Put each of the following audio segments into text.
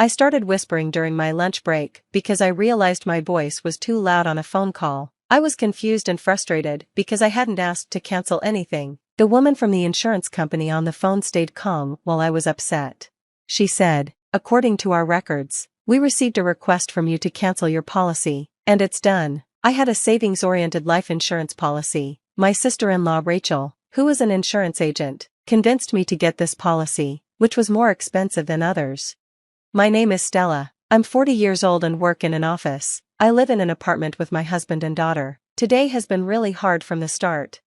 I started whispering during my lunch break because I realized my voice was too loud on a phone call. I was confused and frustrated because I hadn't asked to cancel anything. The woman from the insurance company on the phone stayed calm while I was upset. She said, "According to our records, we received a request from you to cancel your policy, and it's done." I had a savings-oriented life insurance policy. My sister-in-law Rachel, who was an insurance agent, convinced me to get this policy, which was more expensive than others. My name is Stella. I'm 40 years old and work in an office. I live in an apartment with my husband and daughter. Today has been really hard from the start.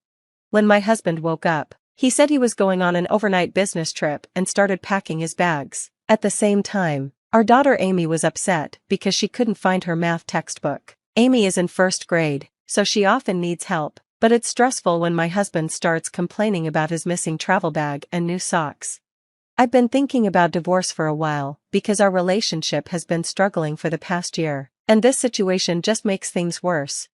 When my husband woke up, he said he was going on an overnight business trip and started packing his bags. At the same time, our daughter Amy was upset because she couldn't find her math textbook. Amy is in first grade, so she often needs help, but it's stressful when my husband starts complaining about his missing travel bag and new socks. I've been thinking about divorce for a while because our relationship has been struggling for the past year, and this situation just makes things worse.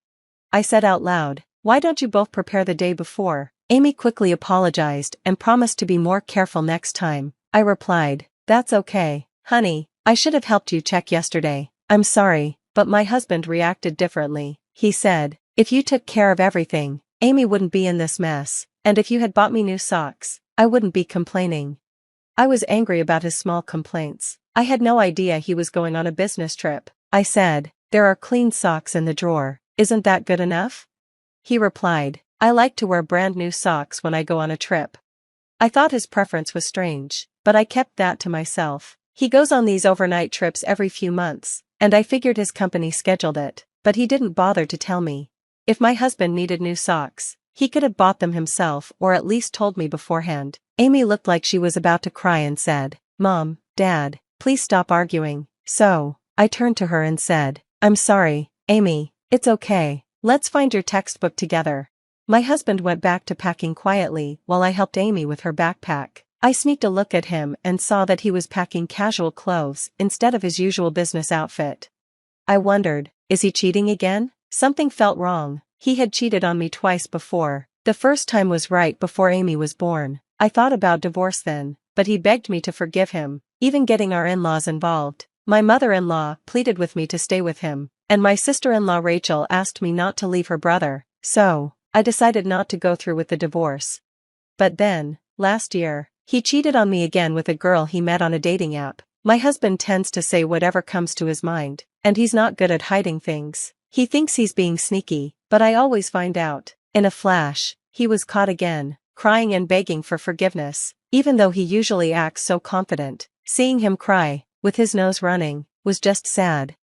I said out loud, "Why don't you both prepare the day before?" Amy quickly apologized and promised to be more careful next time. I replied, "That's okay, honey, I should have helped you check yesterday. I'm sorry, but my husband reacted differently." He said, "If you took care of everything, Amy wouldn't be in this mess, and if you had bought me new socks, I wouldn't be complaining." I was angry about his small complaints. I had no idea he was going on a business trip. I said, "There are clean socks in the drawer, isn't that good enough?" He replied, "I like to wear brand new socks when I go on a trip." I thought his preference was strange, but I kept that to myself. He goes on these overnight trips every few months, and I figured his company scheduled it, but he didn't bother to tell me. If my husband needed new socks, he could have bought them himself or at least told me beforehand. Amy looked like she was about to cry and said, "Mom, Dad, please stop arguing." So, I turned to her and said, "I'm sorry, Amy, it's okay, let's find your textbook together." My husband went back to packing quietly while I helped Amy with her backpack. I sneaked a look at him and saw that he was packing casual clothes instead of his usual business outfit. I wondered, is he cheating again? Something felt wrong. He had cheated on me twice before. The first time was right before Amy was born. I thought about divorce then, but he begged me to forgive him, even getting our in-laws involved. My mother-in-law pleaded with me to stay with him, and my sister-in-law Rachel asked me not to leave her brother, so I decided not to go through with the divorce. But then, last year, he cheated on me again with a girl he met on a dating app. My husband tends to say whatever comes to his mind, and he's not good at hiding things. He thinks he's being sneaky, but I always find out. In a flash, he was caught again, crying and begging for forgiveness, even though he usually acts so confident. Seeing him cry, with his nose running, was just sad.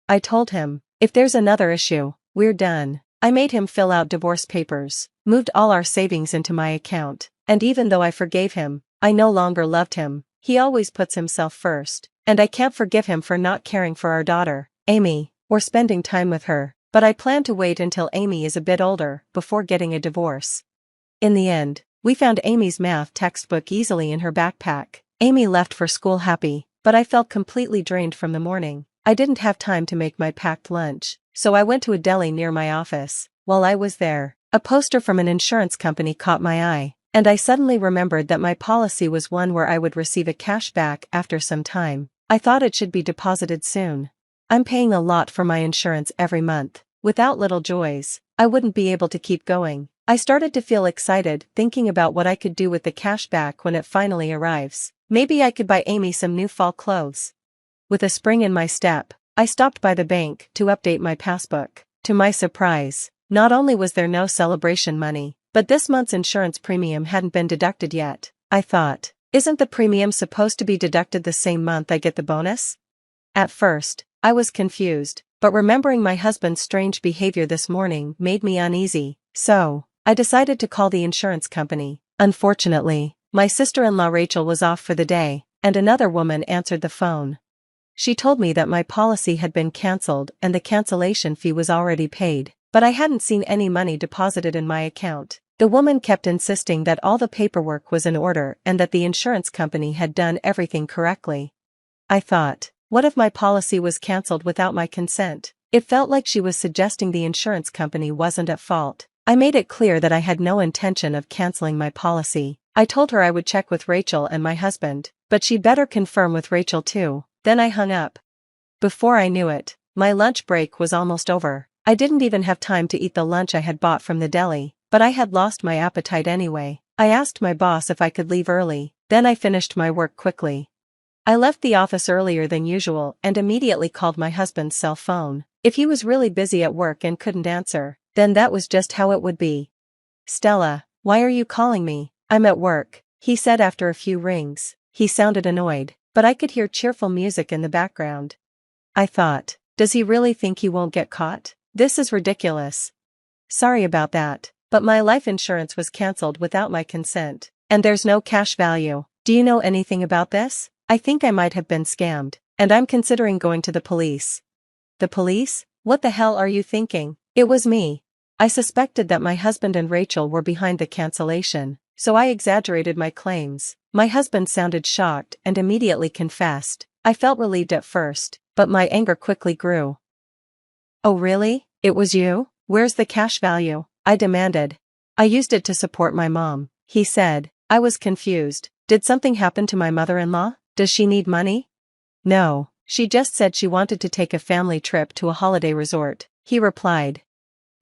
I told him, "If there's another issue, we're done." I made him fill out divorce papers, moved all our savings into my account, and even though I forgave him, I no longer loved him. He always puts himself first, and I can't forgive him for not caring for our daughter, Amy, or spending time with her, but I plan to wait until Amy is a bit older before getting a divorce. In the end, we found Amy's math textbook easily in her backpack. Amy left for school happy, but I felt completely drained from the morning. I didn't have time to make my packed lunch, so I went to a deli near my office. While I was there, a poster from an insurance company caught my eye, and I suddenly remembered that my policy was one where I would receive a cash back after some time. I thought it should be deposited soon. I'm paying a lot for my insurance every month. Without little joys, I wouldn't be able to keep going. I started to feel excited thinking about what I could do with the cash back when it finally arrives. Maybe I could buy Amy some new fall clothes. With a spring in my step, I stopped by the bank to update my passbook. To my surprise, not only was there no celebration money, but this month's insurance premium hadn't been deducted yet. I thought, isn't the premium supposed to be deducted the same month I get the bonus? At first, I was confused, but remembering my husband's strange behavior this morning made me uneasy, so I decided to call the insurance company. Unfortunately, my sister-in-law Rachel was off for the day, and another woman answered the phone. She told me that my policy had been cancelled and the cancellation fee was already paid, but I hadn't seen any money deposited in my account. The woman kept insisting that all the paperwork was in order and that the insurance company had done everything correctly. I thought, what if my policy was cancelled without my consent? It felt like she was suggesting the insurance company wasn't at fault. I made it clear that I had no intention of canceling my policy. I told her I would check with Rachel and my husband, but she'd better confirm with Rachel too. Then I hung up. Before I knew it, my lunch break was almost over. I didn't even have time to eat the lunch I had bought from the deli, but I had lost my appetite anyway. I asked my boss if I could leave early, then I finished my work quickly. I left the office earlier than usual and immediately called my husband's cell phone. If he was really busy at work and couldn't answer, then that was just how it would be. "Stella, why are you calling me? I'm at work," he said after a few rings. He sounded annoyed, but I could hear cheerful music in the background. I thought, does he really think he won't get caught? This is ridiculous. "Sorry about that, but my life insurance was cancelled without my consent, and there's no cash value. Do you know anything about this? I think I might have been scammed, and I'm considering going to the police." "The police? What the hell are you thinking?" It was me. I suspected that my husband and Rachel were behind the cancellation, so I exaggerated my claims. My husband sounded shocked and immediately confessed. I felt relieved at first, but my anger quickly grew. "Oh really? It was you? Where's the cash value?" I demanded. "I used it to support my mom," he said. I was confused. Did something happen to my mother-in-law? Does she need money? "No, she just said she wanted to take a family trip to a holiday resort," he replied.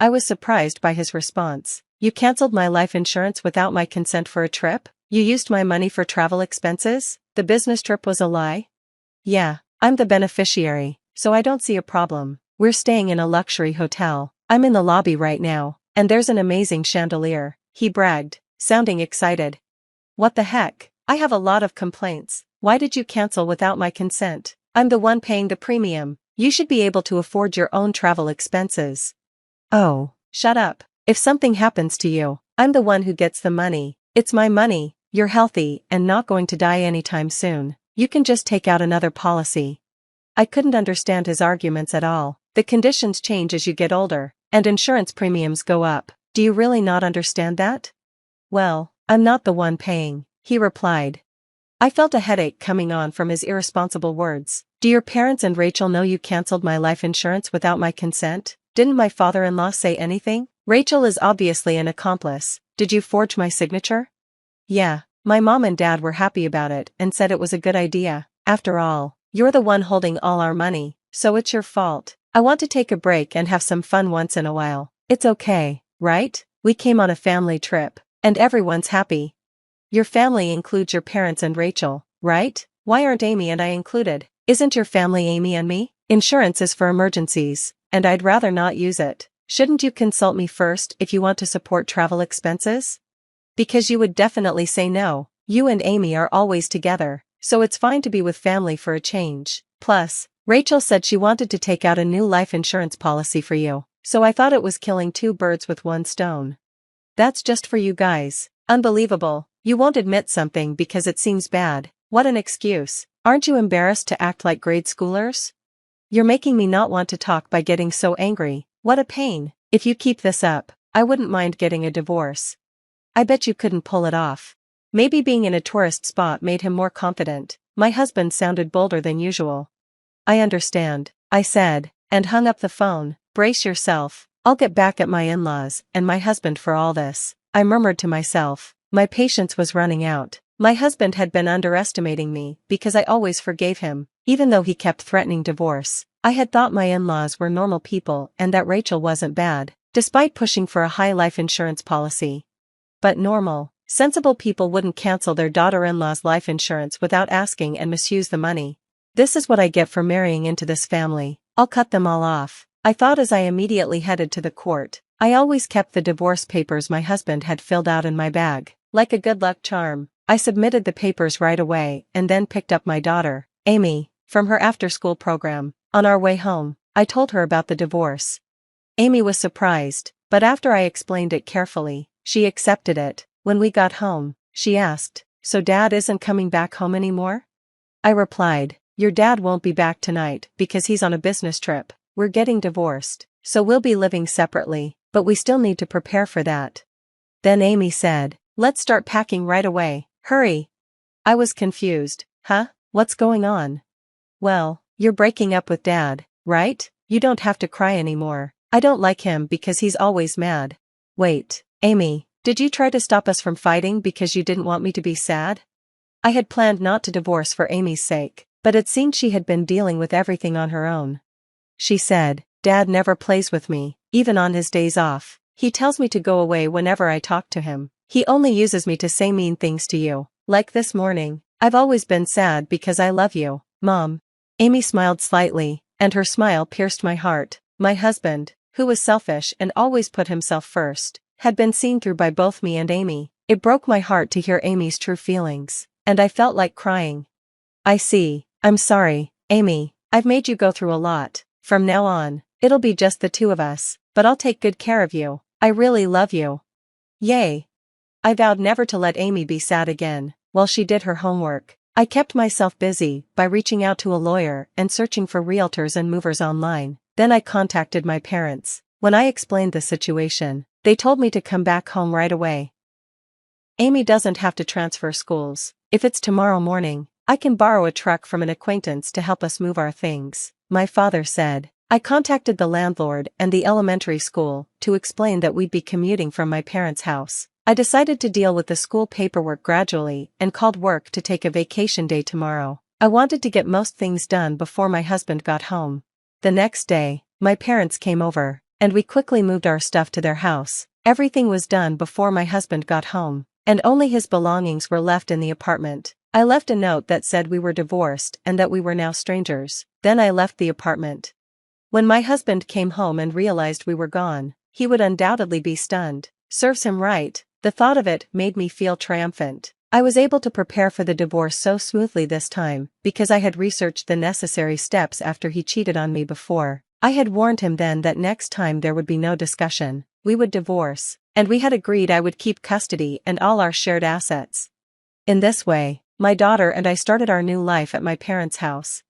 I was surprised by his response. "You cancelled my life insurance without my consent for a trip? You used my money for travel expenses? The business trip was a lie?" "Yeah, I'm the beneficiary, so I don't see a problem. We're staying in a luxury hotel. I'm in the lobby right now, and there's an amazing chandelier," he bragged, sounding excited. "What the heck? I have a lot of complaints. Why did you cancel without my consent? I'm the one paying the premium. You should be able to afford your own travel expenses." "Oh, shut up. If something happens to you, I'm the one who gets the money. It's my money. You're healthy and not going to die anytime soon. You can just take out another policy." I couldn't understand his arguments at all. The conditions change as you get older, and insurance premiums go up. Do you really not understand that? "Well, I'm not the one paying," he replied. I felt a headache coming on from his irresponsible words. "Do your parents and Rachel know you cancelled my life insurance without my consent? Didn't my father-in-law say anything? Rachel is obviously an accomplice. Did you forge my signature?" "Yeah, my mom and dad were happy about it and said it was a good idea. After all, you're the one holding all our money, so it's your fault. I want to take a break and have some fun once in a while. It's okay, right? We came on a family trip, and everyone's happy." "Your family includes your parents and Rachel, right? Why aren't Amy and I included? Isn't your family Amy and me? Insurance is for emergencies, and I'd rather not use it. Shouldn't you consult me first if you want to support travel expenses?" "Because you would definitely say no. You and Amy are always together, so it's fine to be with family for a change. Plus, Rachel said she wanted to take out a new life insurance policy for you, so I thought it was killing two birds with one stone." "That's just for you guys. Unbelievable. You won't admit something because it seems bad. What an excuse. Aren't you embarrassed to act like grade schoolers? You're making me not want to talk by getting so angry. What a pain. If you keep this up, I wouldn't mind getting a divorce." I bet you couldn't pull it off. Maybe being in a tourist spot made him more confident. My husband sounded bolder than usual. "I understand," I said, and hung up the phone. "Brace yourself. I'll get back at my in-laws and my husband for all this," I murmured to myself. My patience was running out. My husband had been underestimating me because I always forgave him, even though he kept threatening divorce. I had thought my in-laws were normal people and that Rachel wasn't bad, despite pushing for a high life insurance policy. But normal, sensible people wouldn't cancel their daughter-in-law's life insurance without asking and misuse the money. This is what I get for marrying into this family. I'll cut them all off, I thought as I immediately headed to the court. I always kept the divorce papers my husband had filled out in my bag. Like a good luck charm, I submitted the papers right away and then picked up my daughter, Amy, from her after-school program. On our way home, I told her about the divorce. Amy was surprised, but after I explained it carefully, she accepted it. When we got home, she asked, "So Dad isn't coming back home anymore?" I replied, "Your dad won't be back tonight because he's on a business trip. We're getting divorced, so we'll be living separately, but we still need to prepare for that." Then Amy said, "Let's start packing right away, hurry." I was confused. Huh? What's going on? "Well, you're breaking up with Dad, right? You don't have to cry anymore. I don't like him because he's always mad." "Wait, Amy, did you try to stop us from fighting because you didn't want me to be sad?" I had planned not to divorce for Amy's sake, but it seemed she had been dealing with everything on her own. She said, "Dad never plays with me, even on his days off. He tells me to go away whenever I talk to him. He only uses me to say mean things to you. Like this morning. I've always been sad because I love you, Mom." Amy smiled slightly, and her smile pierced my heart. My husband, who was selfish and always put himself first, had been seen through by both me and Amy. It broke my heart to hear Amy's true feelings, and I felt like crying. "I see. I'm sorry, Amy. I've made you go through a lot. From now on, it'll be just the two of us, but I'll take good care of you. I really love you." Yay. I vowed never to let Amy be sad again. While she did her homework, I kept myself busy by reaching out to a lawyer and searching for realtors and movers online. Then I contacted my parents. When I explained the situation, they told me to come back home right away. "Amy doesn't have to transfer schools. If it's tomorrow morning, I can borrow a truck from an acquaintance to help us move our things," my father said. I contacted the landlord and the elementary school to explain that we'd be commuting from my parents' house. I decided to deal with the school paperwork gradually and called work to take a vacation day tomorrow. I wanted to get most things done before my husband got home. The next day, my parents came over, and we quickly moved our stuff to their house. Everything was done before my husband got home, and only his belongings were left in the apartment. I left a note that said we were divorced and that we were now strangers. Then I left the apartment. When my husband came home and realized we were gone, he would undoubtedly be stunned. Serves him right. The thought of it made me feel triumphant. I was able to prepare for the divorce so smoothly this time because I had researched the necessary steps after he cheated on me before. I had warned him then that next time there would be no discussion. We would divorce, and we had agreed I would keep custody and all our shared assets. In this way, my daughter and I started our new life at my parents' house.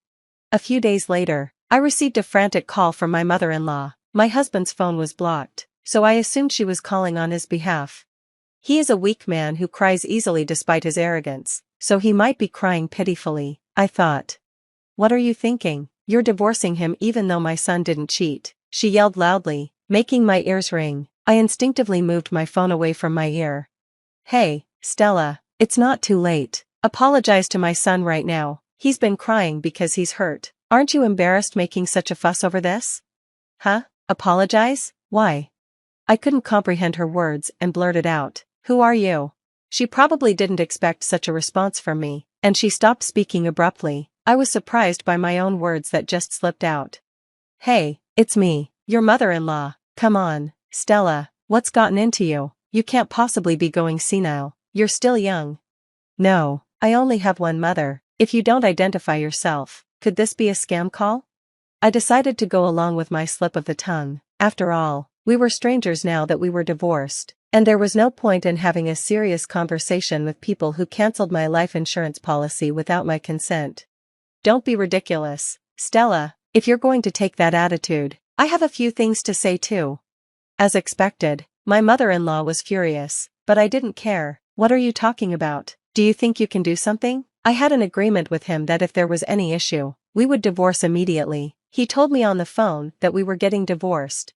A few days later, I received a frantic call from my mother-in-law. My husband's phone was blocked, so I assumed she was calling on his behalf. He is a weak man who cries easily despite his arrogance, so he might be crying pitifully, I thought. "What are you thinking? You're divorcing him even though my son didn't cheat," she yelled loudly, making my ears ring. I instinctively moved my phone away from my ear. "Hey, Stella, it's not too late. Apologize to my son right now. He's been crying because he's hurt. Aren't you embarrassed making such a fuss over this?" "Huh? Apologize? Why?" I couldn't comprehend her words and blurted out, "Who are you?" She probably didn't expect such a response from me, and she stopped speaking abruptly. I was surprised by my own words that just slipped out. "Hey, it's me, your mother-in-law. Come on, Stella, what's gotten into you? You can't possibly be going senile. You're still young." "No, I only have one mother. If you don't identify yourself, could this be a scam call?" I decided to go along with my slip of the tongue. After all, we were strangers now that we were divorced, and there was no point in having a serious conversation with people who canceled my life insurance policy without my consent. "Don't be ridiculous, Stella. If you're going to take that attitude, I have a few things to say too." As expected, my mother-in-law was furious, but I didn't care. "What are you talking about? Do you think you can do something?" I had an agreement with him that if there was any issue, we would divorce immediately. He told me on the phone that we were getting divorced.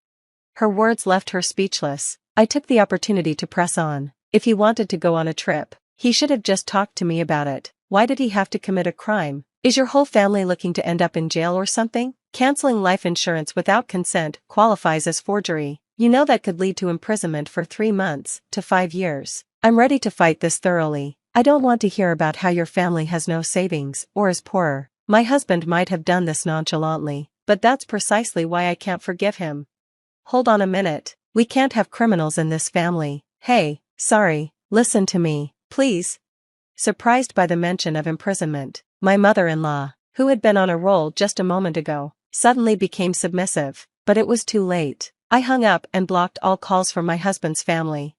Her words left her speechless. I took the opportunity to press on. If he wanted to go on a trip, he should have just talked to me about it. Why did he have to commit a crime? Is your whole family looking to end up in jail or something? Canceling life insurance without consent qualifies as forgery. You know that could lead to imprisonment for 3 months to 5 years. I'm ready to fight this thoroughly. I don't want to hear about how your family has no savings or is poorer. My husband might have done this nonchalantly, but that's precisely why I can't forgive him. Hold on a minute. We can't have criminals in this family. Hey, sorry, listen to me, please. Surprised by the mention of imprisonment, my mother-in-law, who had been on a roll just a moment ago, suddenly became submissive, but it was too late. I hung up and blocked all calls from my husband's family.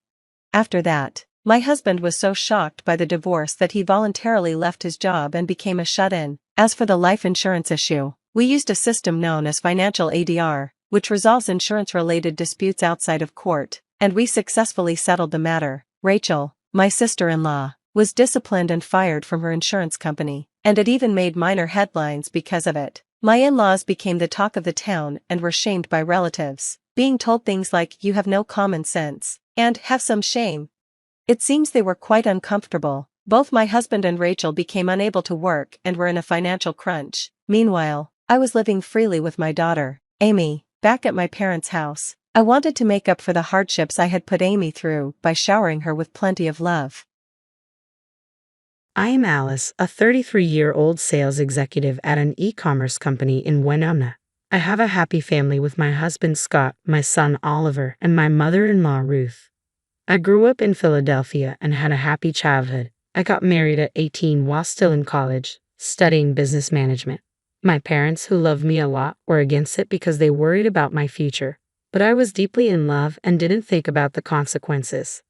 After that, my husband was so shocked by the divorce that he voluntarily left his job and became a shut-in. As for the life insurance issue, we used a system known as financial ADR, which resolves insurance-related disputes outside of court, and we successfully settled the matter. Rachel, my sister-in-law, was disciplined and fired from her insurance company, and it even made minor headlines because of it. My in-laws became the talk of the town and were shamed by relatives, being told things like, "You have no common sense," and "Have some shame." It seems they were quite uncomfortable Both my husband and Rachel became unable to work and were in a financial crunch. Meanwhile, I was living freely with my daughter, Amy, back at my parents' house. I wanted to make up for the hardships I had put Amy through by showering her with plenty of love. I am Alice, a 33-year-old sales executive at an e-commerce company in Winona. I have a happy family with my husband Scott, my son Oliver, and my mother-in-law Ruth. I grew up in Philadelphia and had a happy childhood. I got married at 18 while still in college, studying business management. My parents, who loved me a lot, were against it because they worried about my future. But I was deeply in love and didn't think about the consequences.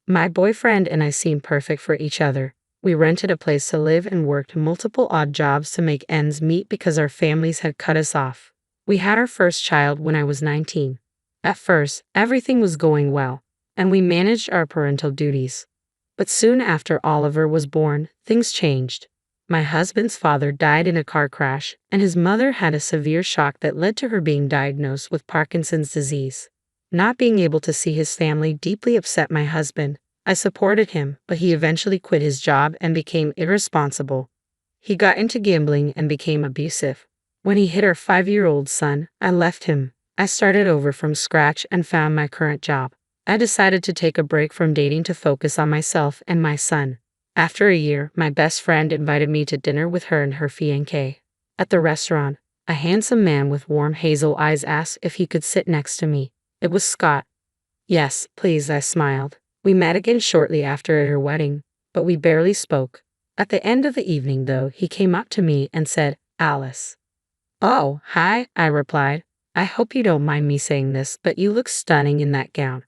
My boyfriend and I seemed perfect for each other. We rented a place to live and worked multiple odd jobs to make ends meet because our families had cut us off. We had our first child when I was 19. At first, everything was going well, and we managed our parental duties. But soon after Oliver was born, things changed. My husband's father died in a car crash, and his mother had a severe shock that led to her being diagnosed with Parkinson's disease. Not being able to see his family deeply upset my husband. I supported him, but he eventually quit his job and became irresponsible. He got into gambling and became abusive. When he hit our 5-year-old son, I left him. I started over from scratch and found my current job. I decided to take a break from dating to focus on myself and my son. After a year, my best friend invited me to dinner with her and her fiancé. At the restaurant, a handsome man with warm hazel eyes asked if he could sit next to me. It was Scott. Yes, please, I smiled. We met again shortly after at her wedding, but we barely spoke. At the end of the evening, though, he came up to me and said, "Alice." "Oh, hi," I replied. "I hope you don't mind me saying this, but you look stunning in that gown."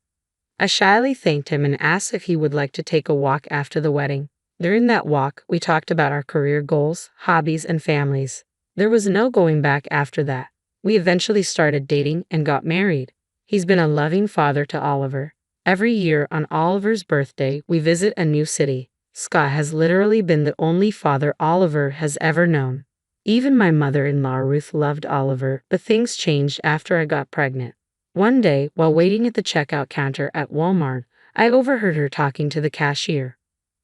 I shyly thanked him and asked if he would like to take a walk after the wedding. During that walk, we talked about our career goals, hobbies, and families. There was no going back after that. We eventually started dating and got married. He's been a loving father to Oliver. Every year on Oliver's birthday, we visit a new city. Scott has literally been the only father Oliver has ever known. Even my mother-in-law Ruth loved Oliver, but things changed after I got pregnant. One day, while waiting at the checkout counter at Walmart, I overheard her talking to the cashier.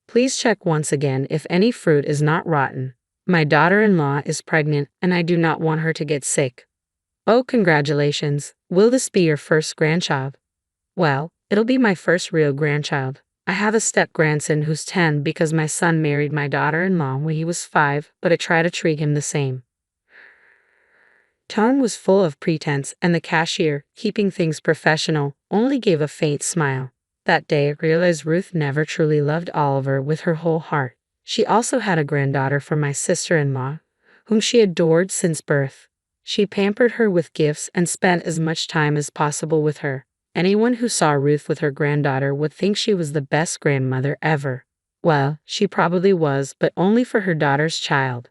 "Please check once again if any fruit is not rotten. My daughter-in-law is pregnant and I do not want her to get sick." "Oh, congratulations. Will this be your first grandchild?" "Well, it'll be my first real grandchild. I have a step-grandson who's 10 because my son married my daughter-in-law when he was 5, but I try to treat him the same." Tone was full of pretense, and the cashier, keeping things professional, only gave a faint smile. That day, I realized Ruth never truly loved Oliver with her whole heart. She also had a granddaughter from my sister-in-law, whom she adored since birth. She pampered her with gifts and spent as much time as possible with her. Anyone who saw Ruth with her granddaughter would think she was the best grandmother ever. Well, she probably was, but only for her daughter's child.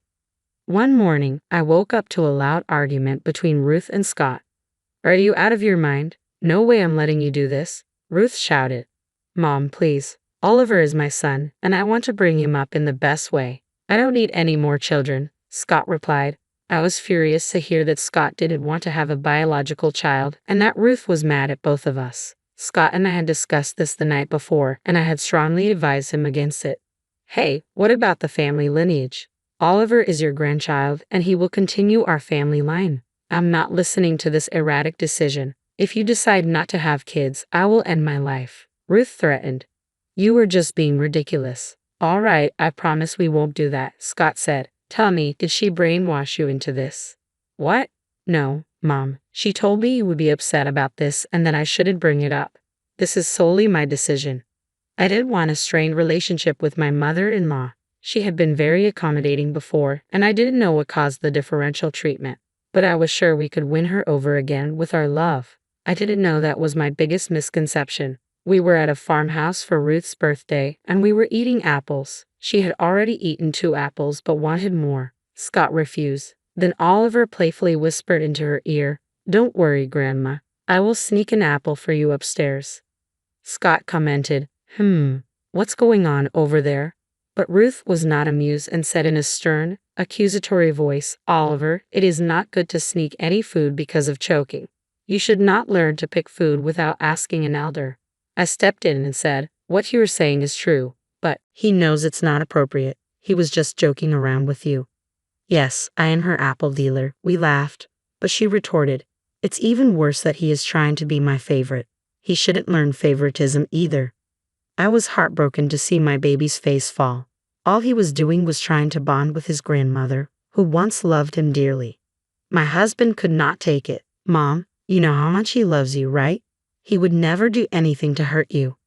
One morning, I woke up to a loud argument between Ruth and Scott. "Are you out of your mind? No way I'm letting you do this," Ruth shouted. "Mom, please. Oliver is my son, and I want to bring him up in the best way. I don't need any more children," Scott replied. I was furious to hear that Scott didn't want to have a biological child and that Ruth was mad at both of us. Scott and I had discussed this the night before, and I had strongly advised him against it. "Hey, what about the family lineage? Oliver is your grandchild, and he will continue our family line. I'm not listening to this erratic decision. If you decide not to have kids, I will end my life," Ruth threatened. "You were just being ridiculous." "All right, I promise we won't do that," Scott said. "Tell me, did she brainwash you into this?" "What? No, Mom. She told me you would be upset about this and that I shouldn't bring it up. This is solely my decision." I didn't want a strained relationship with my mother-in-law. She had been very accommodating before, and I didn't know what caused the differential treatment. But I was sure we could win her over again with our love. I didn't know that was my biggest misconception. We were at a farmhouse for Ruth's birthday, and we were eating apples. She had already eaten 2 apples but wanted more. Scott refused. Then Oliver playfully whispered into her ear, "Don't worry, Grandma. I will sneak an apple for you upstairs." Scott commented, "What's going on over there?" But Ruth was not amused and said in a stern, accusatory voice, "Oliver, it is not good to sneak any food because of choking. You should not learn to pick food without asking an elder." I stepped in and said, "What you are saying is true, But he knows it's not appropriate. He was just joking around with you. Yes, I am her apple dealer. We laughed, but she retorted, it's even worse that he is trying to be my favorite. He shouldn't learn favoritism either. I was heartbroken to see my baby's face fall. All he was doing was trying to bond with his grandmother, who once loved him dearly. My husband could not take it. Mom, you know how much he loves you, right? He would never do anything to hurt you.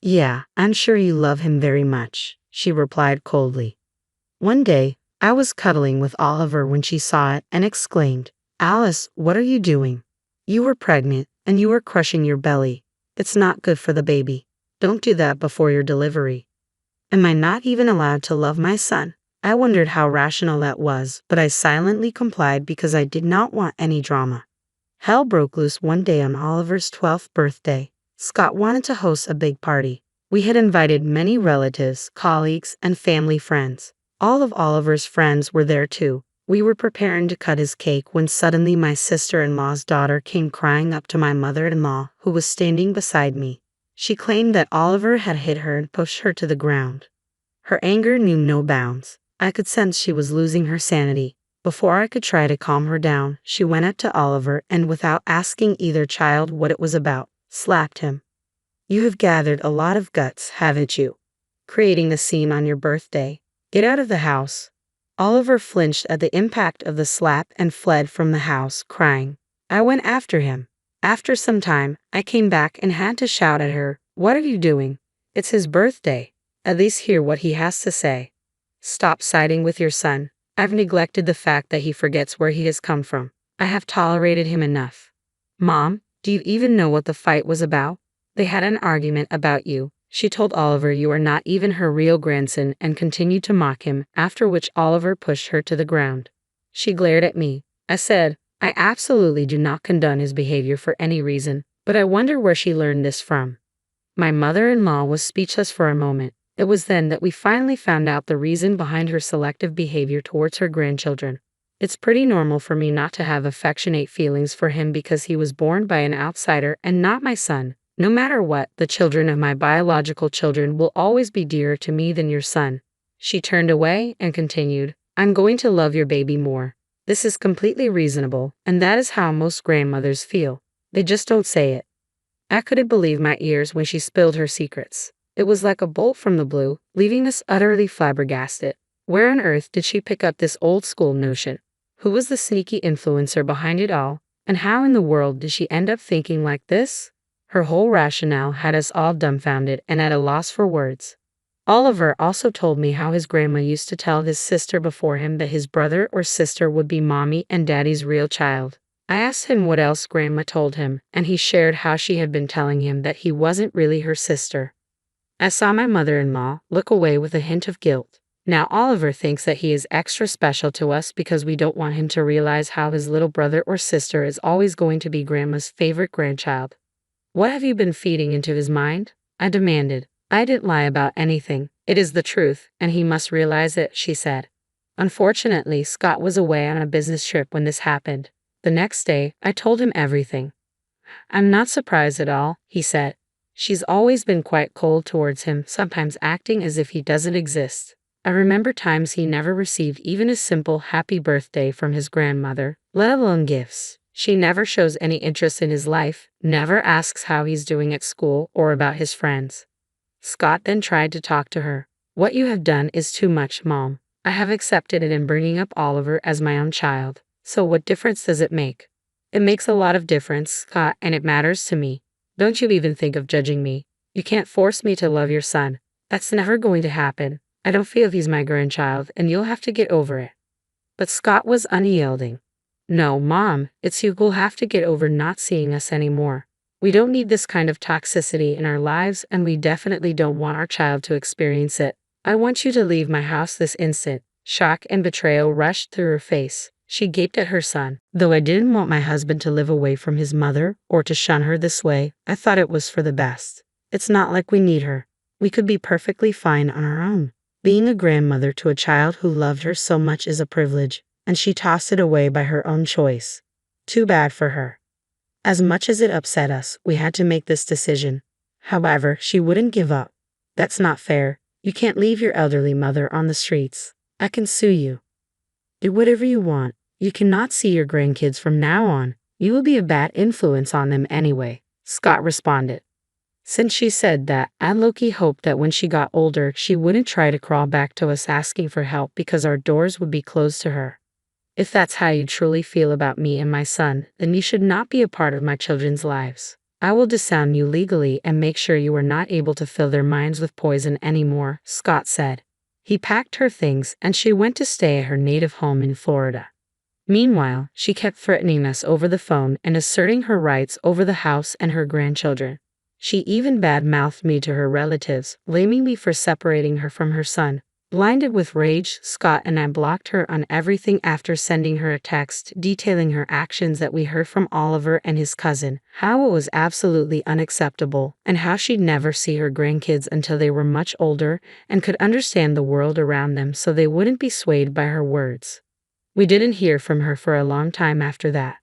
Yeah, I'm sure you love him very much, she replied coldly. One day, I was cuddling with Oliver when she saw it and exclaimed, Alice, what are you doing? You were pregnant, and you were crushing your belly. It's not good for the baby. Don't do that before your delivery. Am I not even allowed to love my son? I wondered how rational that was, but I silently complied because I did not want any drama. Hell broke loose one day on Oliver's 12th birthday. Scott wanted to host a big party. We had invited many relatives, colleagues, and family friends. All of Oliver's friends were there too. We were preparing to cut his cake when suddenly my sister-in-law's daughter came crying up to my mother-in-law, who was standing beside me. She claimed that Oliver had hit her and pushed her to the ground. Her anger knew no bounds. I could sense she was losing her sanity. Before I could try to calm her down, she went up to Oliver and, without asking either child what it was about, slapped him. You have gathered a lot of guts, haven't you? Creating a scene on your birthday. Get out of the house. Oliver flinched at the impact of the slap and fled from the house, crying. I went after him. After some time, I came back and had to shout at her, what are you doing? It's his birthday. At least hear what he has to say. Stop siding with your son. I've neglected the fact that he forgets where he has come from. I have tolerated him enough. Mom, do you even know what the fight was about? They had an argument about you. She told Oliver you are not even her real grandson and continued to mock him, after which Oliver pushed her to the ground. She glared at me. I said, I absolutely do not condone his behavior for any reason, but I wonder where she learned this from. My mother-in-law was speechless for a moment. It was then that we finally found out the reason behind her selective behavior towards her grandchildren. It's pretty normal for me not to have affectionate feelings for him because he was born by an outsider and not my son. No matter what, the children of my biological children will always be dearer to me than your son. She turned away and continued, I'm going to love your baby more. This is completely reasonable, and that is how most grandmothers feel. They just don't say it. I couldn't believe my ears when she spilled her secrets. It was like a bolt from the blue, leaving us utterly flabbergasted. Where on earth did she pick up this old-school notion? Who was the sneaky influencer behind it all? And how in the world did she end up thinking like this? Her whole rationale had us all dumbfounded and at a loss for words. Oliver also told me how his grandma used to tell his sister before him that his brother or sister would be mommy and daddy's real child. I asked him what else grandma told him, and he shared how she had been telling him that he wasn't really her sister. I saw my mother-in-law look away with a hint of guilt. Now Oliver thinks that he is extra special to us because we don't want him to realize how his little brother or sister is always going to be grandma's favorite grandchild. What have you been feeding into his mind? I demanded. I didn't lie about anything. It is the truth, and he must realize it, she said. Unfortunately, Scott was away on a business trip when this happened. The next day, I told him everything. I'm not surprised at all, he said. She's always been quite cold towards him, sometimes acting as if he doesn't exist. I remember times he never received even a simple happy birthday from his grandmother, let alone gifts. She never shows any interest in his life, never asks how he's doing at school or about his friends. Scott then tried to talk to her. What you have done is too much, Mom. I have accepted it in bringing up Oliver as my own child. So what difference does it make? It makes a lot of difference, Scott, and it matters to me. Don't you even think of judging me. You can't force me to love your son. That's never going to happen. I don't feel he's my grandchild, and you'll have to get over it. But Scott was unyielding. No, Mom, it's you who'll have to get over not seeing us anymore. We don't need this kind of toxicity in our lives, and we definitely don't want our child to experience it. I want you to leave my house this instant. Shock and betrayal rushed through her face. She gaped at her son. Though I didn't want my husband to live away from his mother or to shun her this way, I thought it was for the best. It's not like we need her. We could be perfectly fine on our own. Being a grandmother to a child who loved her so much is a privilege, and she tossed it away by her own choice. Too bad for her. As much as it upset us, we had to make this decision. However, she wouldn't give up. That's not fair. You can't leave your elderly mother on the streets. I can sue you. Do whatever you want. You cannot see your grandkids from now on. You will be a bad influence on them anyway, Scott responded. Since she said that, I low-key hoped that when she got older, she wouldn't try to crawl back to us asking for help because our doors would be closed to her. If that's how you truly feel about me and my son, then you should not be a part of my children's lives. I will disown you legally and make sure you are not able to fill their minds with poison anymore, Scott said. He packed her things and she went to stay at her native home in Florida. Meanwhile, she kept threatening us over the phone and asserting her rights over the house and her grandchildren. She even bad-mouthed me to her relatives, blaming me for separating her from her son. Blinded with rage, Scott and I blocked her on everything after sending her a text detailing her actions that we heard from Oliver and his cousin, how it was absolutely unacceptable, and how she'd never see her grandkids until they were much older and could understand the world around them so they wouldn't be swayed by her words. We didn't hear from her for a long time after that.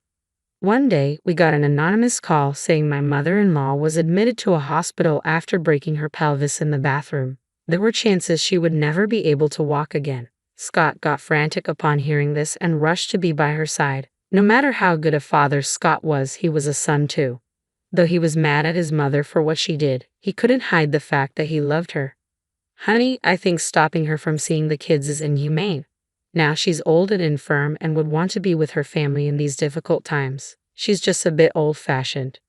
One day, we got an anonymous call saying my mother-in-law was admitted to a hospital after breaking her pelvis in the bathroom. There were chances she would never be able to walk again. Scott got frantic upon hearing this and rushed to be by her side. No matter how good a father Scott was, he was a son too. Though he was mad at his mother for what she did, he couldn't hide the fact that he loved her. Honey, I think stopping her from seeing the kids is inhumane. Now she's old and infirm and would want to be with her family in these difficult times. She's just a bit old-fashioned.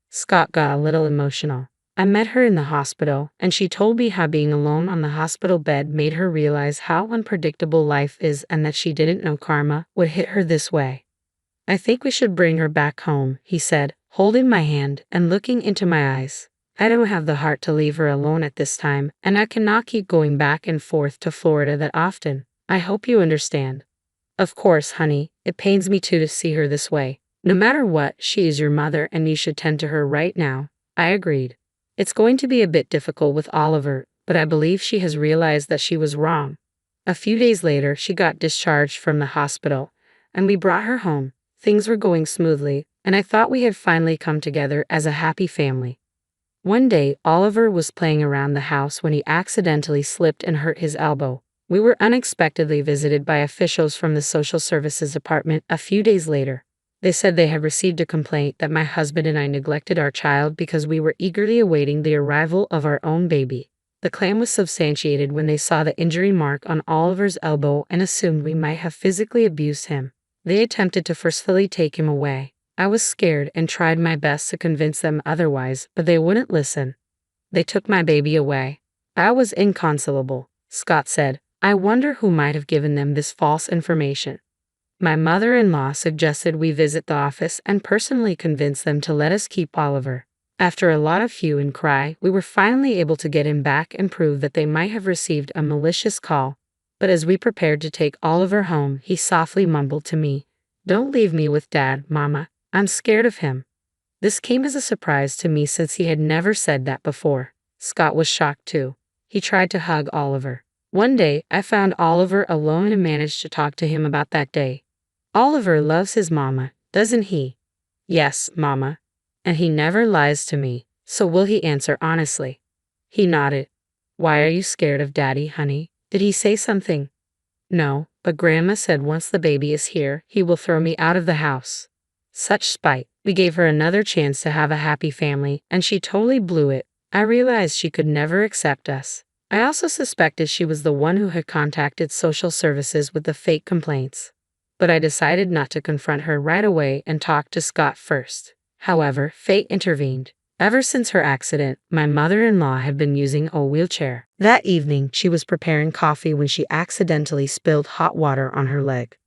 Scott got a little emotional. I met her in the hospital, and she told me how being alone on the hospital bed made her realize how unpredictable life is and that she didn't know karma would hit her this way. I think we should bring her back home, he said, holding my hand and looking into my eyes. I don't have the heart to leave her alone at this time, and I cannot keep going back and forth to Florida that often. I hope you understand. Of course, honey, it pains me too to see her this way. No matter what, she is your mother and you should tend to her right now. I agreed. It's going to be a bit difficult with Oliver, but I believe she has realized that she was wrong. A few days later, she got discharged from the hospital, and we brought her home. Things were going smoothly, and I thought we had finally come together as a happy family. One day, Oliver was playing around the house when he accidentally slipped and hurt his elbow. We were unexpectedly visited by officials from the social services department a few days later. They said they had received a complaint that my husband and I neglected our child because we were eagerly awaiting the arrival of our own baby. The claim was substantiated when they saw the injury mark on Oliver's elbow and assumed we might have physically abused him. They attempted to forcefully take him away. I was scared and tried my best to convince them otherwise, but they wouldn't listen. They took my baby away. I was inconsolable, Scott said. I wonder who might have given them this false information. My mother-in-law suggested we visit the office and personally convince them to let us keep Oliver. After a lot of hue and cry, we were finally able to get him back and prove that they might have received a malicious call. But as we prepared to take Oliver home, he softly mumbled to me, "Don't leave me with Dad, Mama. I'm scared of him." This came as a surprise to me since he had never said that before. Scott was shocked too. He tried to hug Oliver. One day, I found Oliver alone and managed to talk to him about that day. Oliver loves his mama, doesn't he? Yes, Mama. And he never lies to me, so will he answer honestly? He nodded. Why are you scared of Daddy, honey? Did he say something? No, but Grandma said once the baby is here, he will throw me out of the house. Such spite. We gave her another chance to have a happy family, and she totally blew it. I realized she could never accept us. I also suspected she was the one who had contacted social services with the fake complaints. But I decided not to confront her right away and talk to Scott first. However, fate intervened. Ever since her accident, my mother-in-law had been using a wheelchair. That evening, she was preparing coffee when she accidentally spilled hot water on her leg.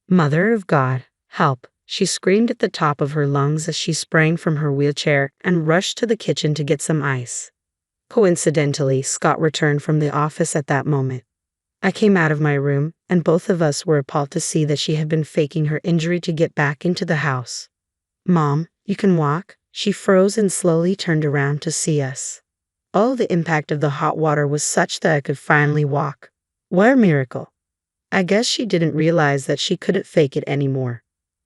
Mother of God, help! She screamed at the top of her lungs as she sprang from her wheelchair and rushed to the kitchen to get some ice. Coincidentally, Scott returned from the office at that moment. I came out of my room, and both of us were appalled to see that she had been faking her injury to get back into the house. Mom, you can walk? She froze and slowly turned around to see us. Oh, the impact of the hot water was such that I could finally walk. What a miracle. I guess she didn't realize that she couldn't fake it anymore.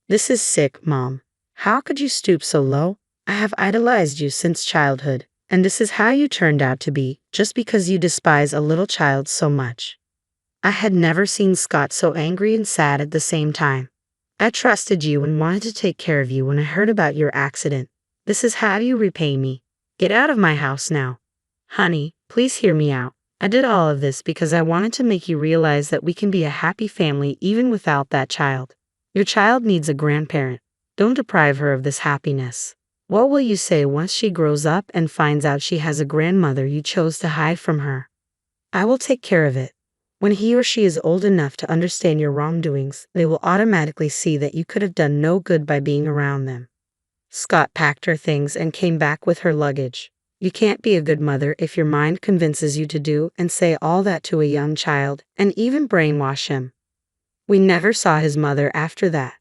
This is sick, Mom. How could you stoop so low? I have idolized you since childhood, And this is how you turned out to be, just because you despise a little child so much. I had never seen Scott so angry and sad at the same time. I trusted you and wanted to take care of you when I heard about your accident. This is how you repay me. Get out of my house now. Honey, please hear me out. I did all of this because I wanted to make you realize that we can be a happy family even without that child. Your child needs a grandparent. Don't deprive her of this happiness. What will you say once she grows up and finds out she has a grandmother you chose to hide from her? I will take care of it. When he or she is old enough to understand your wrongdoings, they will automatically see that you could have done no good by being around them. Scott packed her things and came back with her luggage. You can't be a good mother if your mind convinces you to do and say all that to a young child, and even brainwash him. We never saw his mother after that.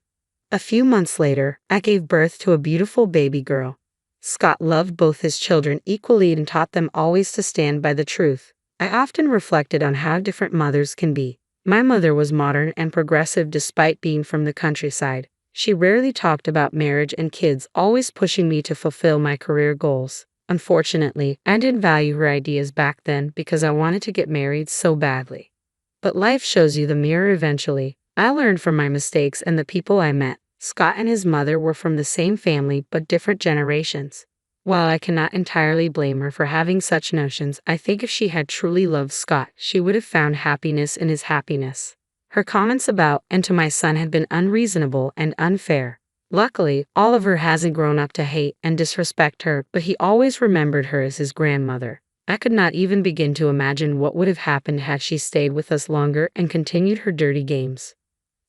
A few months later, I gave birth to a beautiful baby girl. Scott loved both his children equally and taught them always to stand by the truth. I often reflected on how different mothers can be. My mother was modern and progressive despite being from the countryside. She rarely talked about marriage and kids, always pushing me to fulfill my career goals. Unfortunately, I didn't value her ideas back then because I wanted to get married so badly. But life shows you the mirror eventually. I learned from my mistakes and the people I met. Scott and his mother were from the same family but different generations. While I cannot entirely blame her for having such notions, I think if she had truly loved Scott, she would have found happiness in his happiness. Her comments about and to my son had been unreasonable and unfair. Luckily, Oliver hasn't grown up to hate and disrespect her, but he always remembered her as his grandmother. I could not even begin to imagine what would have happened had she stayed with us longer and continued her dirty games.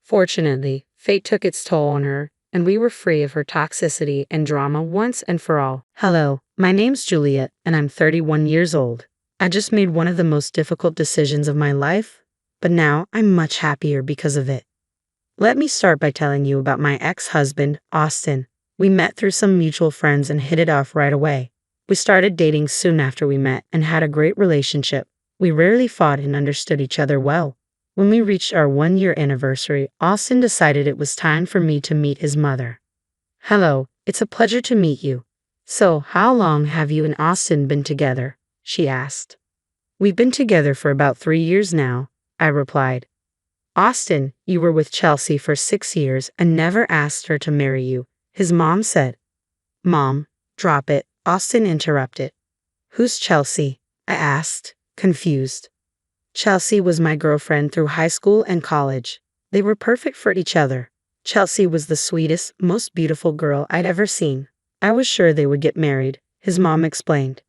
Fortunately, fate took its toll on her, and we were free of her toxicity and drama once and for all. Hello, my name's Juliet, and I'm 31 years old. I just made one of the most difficult decisions of my life, but now I'm much happier because of it. Let me start by telling you about my ex-husband, Austin. We met through some mutual friends and hit it off right away. We started dating soon after we met and had a great relationship. We rarely fought and understood each other well. When we reached our 1-year anniversary, Austin decided it was time for me to meet his mother. Hello, it's a pleasure to meet you. So, how long have you and Austin been together? She asked. We've been together for about 3 years now, I replied. Austin, you were with Chelsea for 6 years and never asked her to marry you, his mom said. Mom, drop it, Austin interrupted. Who's Chelsea? I asked, confused. Chelsea was my girlfriend through high school and college. They were perfect for each other. Chelsea was the sweetest, most beautiful girl I'd ever seen. I was sure they would get married, his mom explained.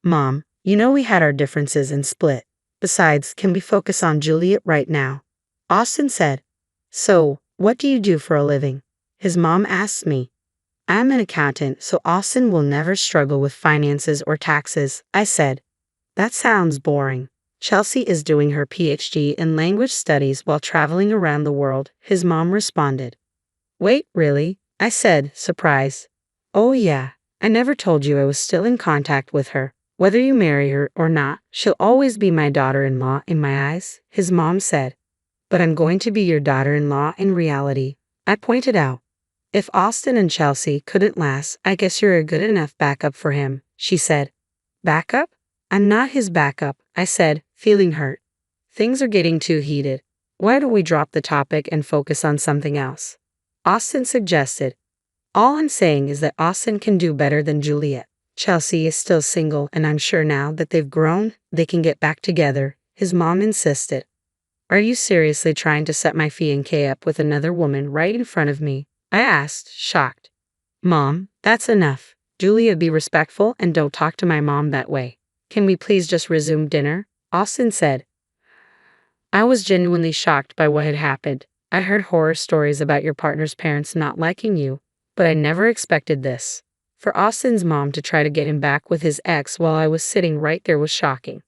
Mom, you know we had our differences and split. Besides, can we focus on Juliet right now? Austin said. So, what do you do for a living? His mom asked me. I'm an accountant, so Austin will never struggle with finances or taxes, I said. That sounds boring. Chelsea is doing her PhD in language studies while traveling around the world, his mom responded. Wait, really? I said, surprised. Oh yeah, I never told you I was still in contact with her. Whether you marry her or not, she'll always be my daughter-in-law in my eyes, his mom said. But I'm going to be your daughter-in-law in reality, I pointed out. If Austin and Chelsea couldn't last, I guess you're a good enough backup for him, she said. Backup? I'm not his backup, I said, feeling hurt. Things are getting too heated. Why don't we drop the topic and focus on something else? Austin suggested. All I'm saying is that Austin can do better than Juliet. Chelsea is still single, and I'm sure now that they've grown, they can get back together, his mom insisted. Are you seriously trying to set my fiancé up with another woman right in front of me? I asked, shocked. Mom, that's enough. Julia, be respectful and don't talk to my mom that way. Can we please just resume dinner? Austin said. I was genuinely shocked by what had happened. I heard horror stories about your partner's parents not liking you, but I never expected this. For Austin's mom to try to get him back with his ex while I was sitting right there was shocking.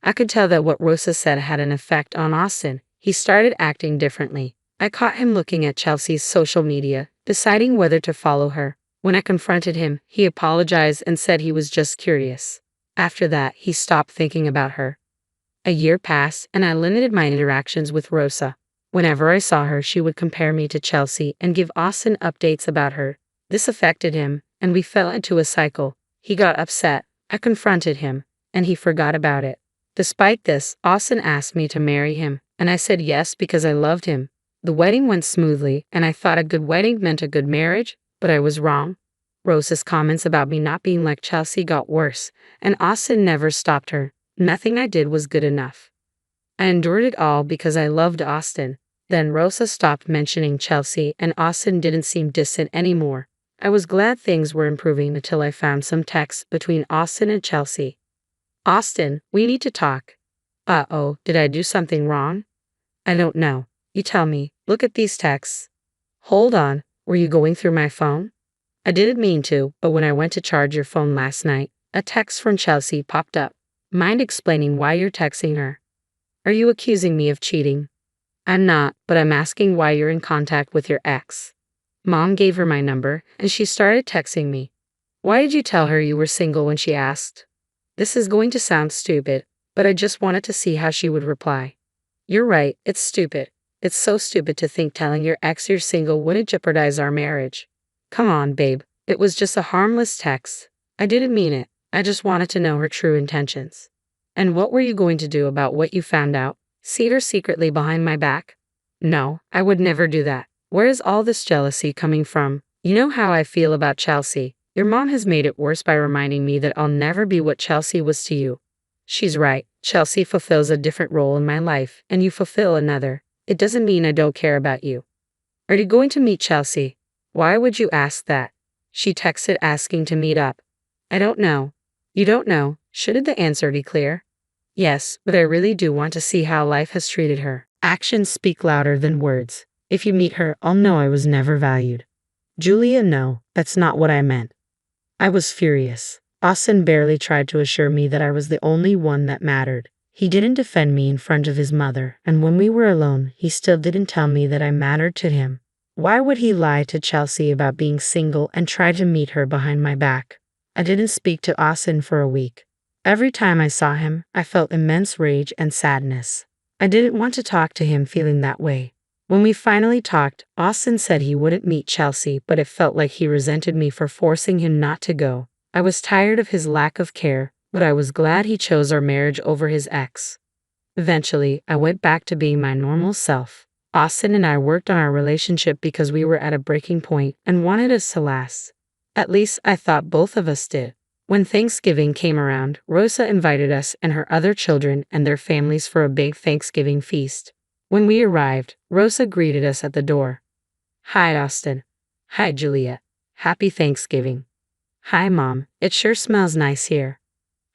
I could tell that what Rosa said had an effect on Austin. He started acting differently. I caught him looking at Chelsea's social media, deciding whether to follow her. When I confronted him, he apologized and said he was just curious. After that, he stopped thinking about her. A year passed, and I limited my interactions with Rosa. Whenever I saw her, she would compare me to Chelsea and give Austin updates about her. This affected him, and we fell into a cycle. He got upset. I confronted him, and he forgot about it. Despite this, Austin asked me to marry him, and I said yes because I loved him. The wedding went smoothly, and I thought a good wedding meant a good marriage, but I was wrong. Rosa's comments about me not being like Chelsea got worse, and Austin never stopped her. Nothing I did was good enough. I endured it all because I loved Austin. Then Rosa stopped mentioning Chelsea, and Austin didn't seem distant anymore. I was glad things were improving until I found some texts between Austin and Chelsea. Austin, we need to talk. Uh-oh, did I do something wrong? I don't know. You tell me. Look at these texts. Hold on, were you going through my phone? I didn't mean to, but when I went to charge your phone last night, a text from Chelsea popped up. Mind explaining why you're texting her? Are you accusing me of cheating? I'm not, but I'm asking why you're in contact with your ex. Mom gave her my number, and she started texting me. Why did you tell her you were single when she asked? This is going to sound stupid, but I just wanted to see how she would reply. You're right, it's stupid. It's so stupid to think telling your ex you're single wouldn't jeopardize our marriage. Come on, babe. It was just a harmless text. I didn't mean it. I just wanted to know her true intentions. And what were you going to do about what you found out? See her secretly behind my back? No, I would never do that. Where is all this jealousy coming from? You know how I feel about Chelsea. Your mom has made it worse by reminding me that I'll never be what Chelsea was to you. She's right. Chelsea fulfills a different role in my life, and you fulfill another. It doesn't mean I don't care about you. Are you going to meet Chelsea? Why would you ask that? She texted asking to meet up. I don't know. You don't know. Shouldn't the answer be clear? Yes, but I really do want to see how life has treated her. Actions speak louder than words. If you meet her, I'll know I was never valued. Julia, no, that's not what I meant. I was furious. Austin barely tried to assure me that I was the only one that mattered. He didn't defend me in front of his mother, and when we were alone, he still didn't tell me that I mattered to him. Why would he lie to Chelsea about being single and try to meet her behind my back? I didn't speak to Austin for a week. Every time I saw him, I felt immense rage and sadness. I didn't want to talk to him feeling that way. When we finally talked, Austin said he wouldn't meet Chelsea, but it felt like he resented me for forcing him not to go. I was tired of his lack of care, but I was glad he chose our marriage over his ex. Eventually, I went back to being my normal self. Austin and I worked on our relationship because we were at a breaking point and wanted us to last. At least I thought both of us did. When Thanksgiving came around, Rosa invited us and her other children and their families for a big Thanksgiving feast. When we arrived, Rosa greeted us at the door. Hi, Austin. Hi, Julia. Happy Thanksgiving. Hi, Mom. It sure smells nice here.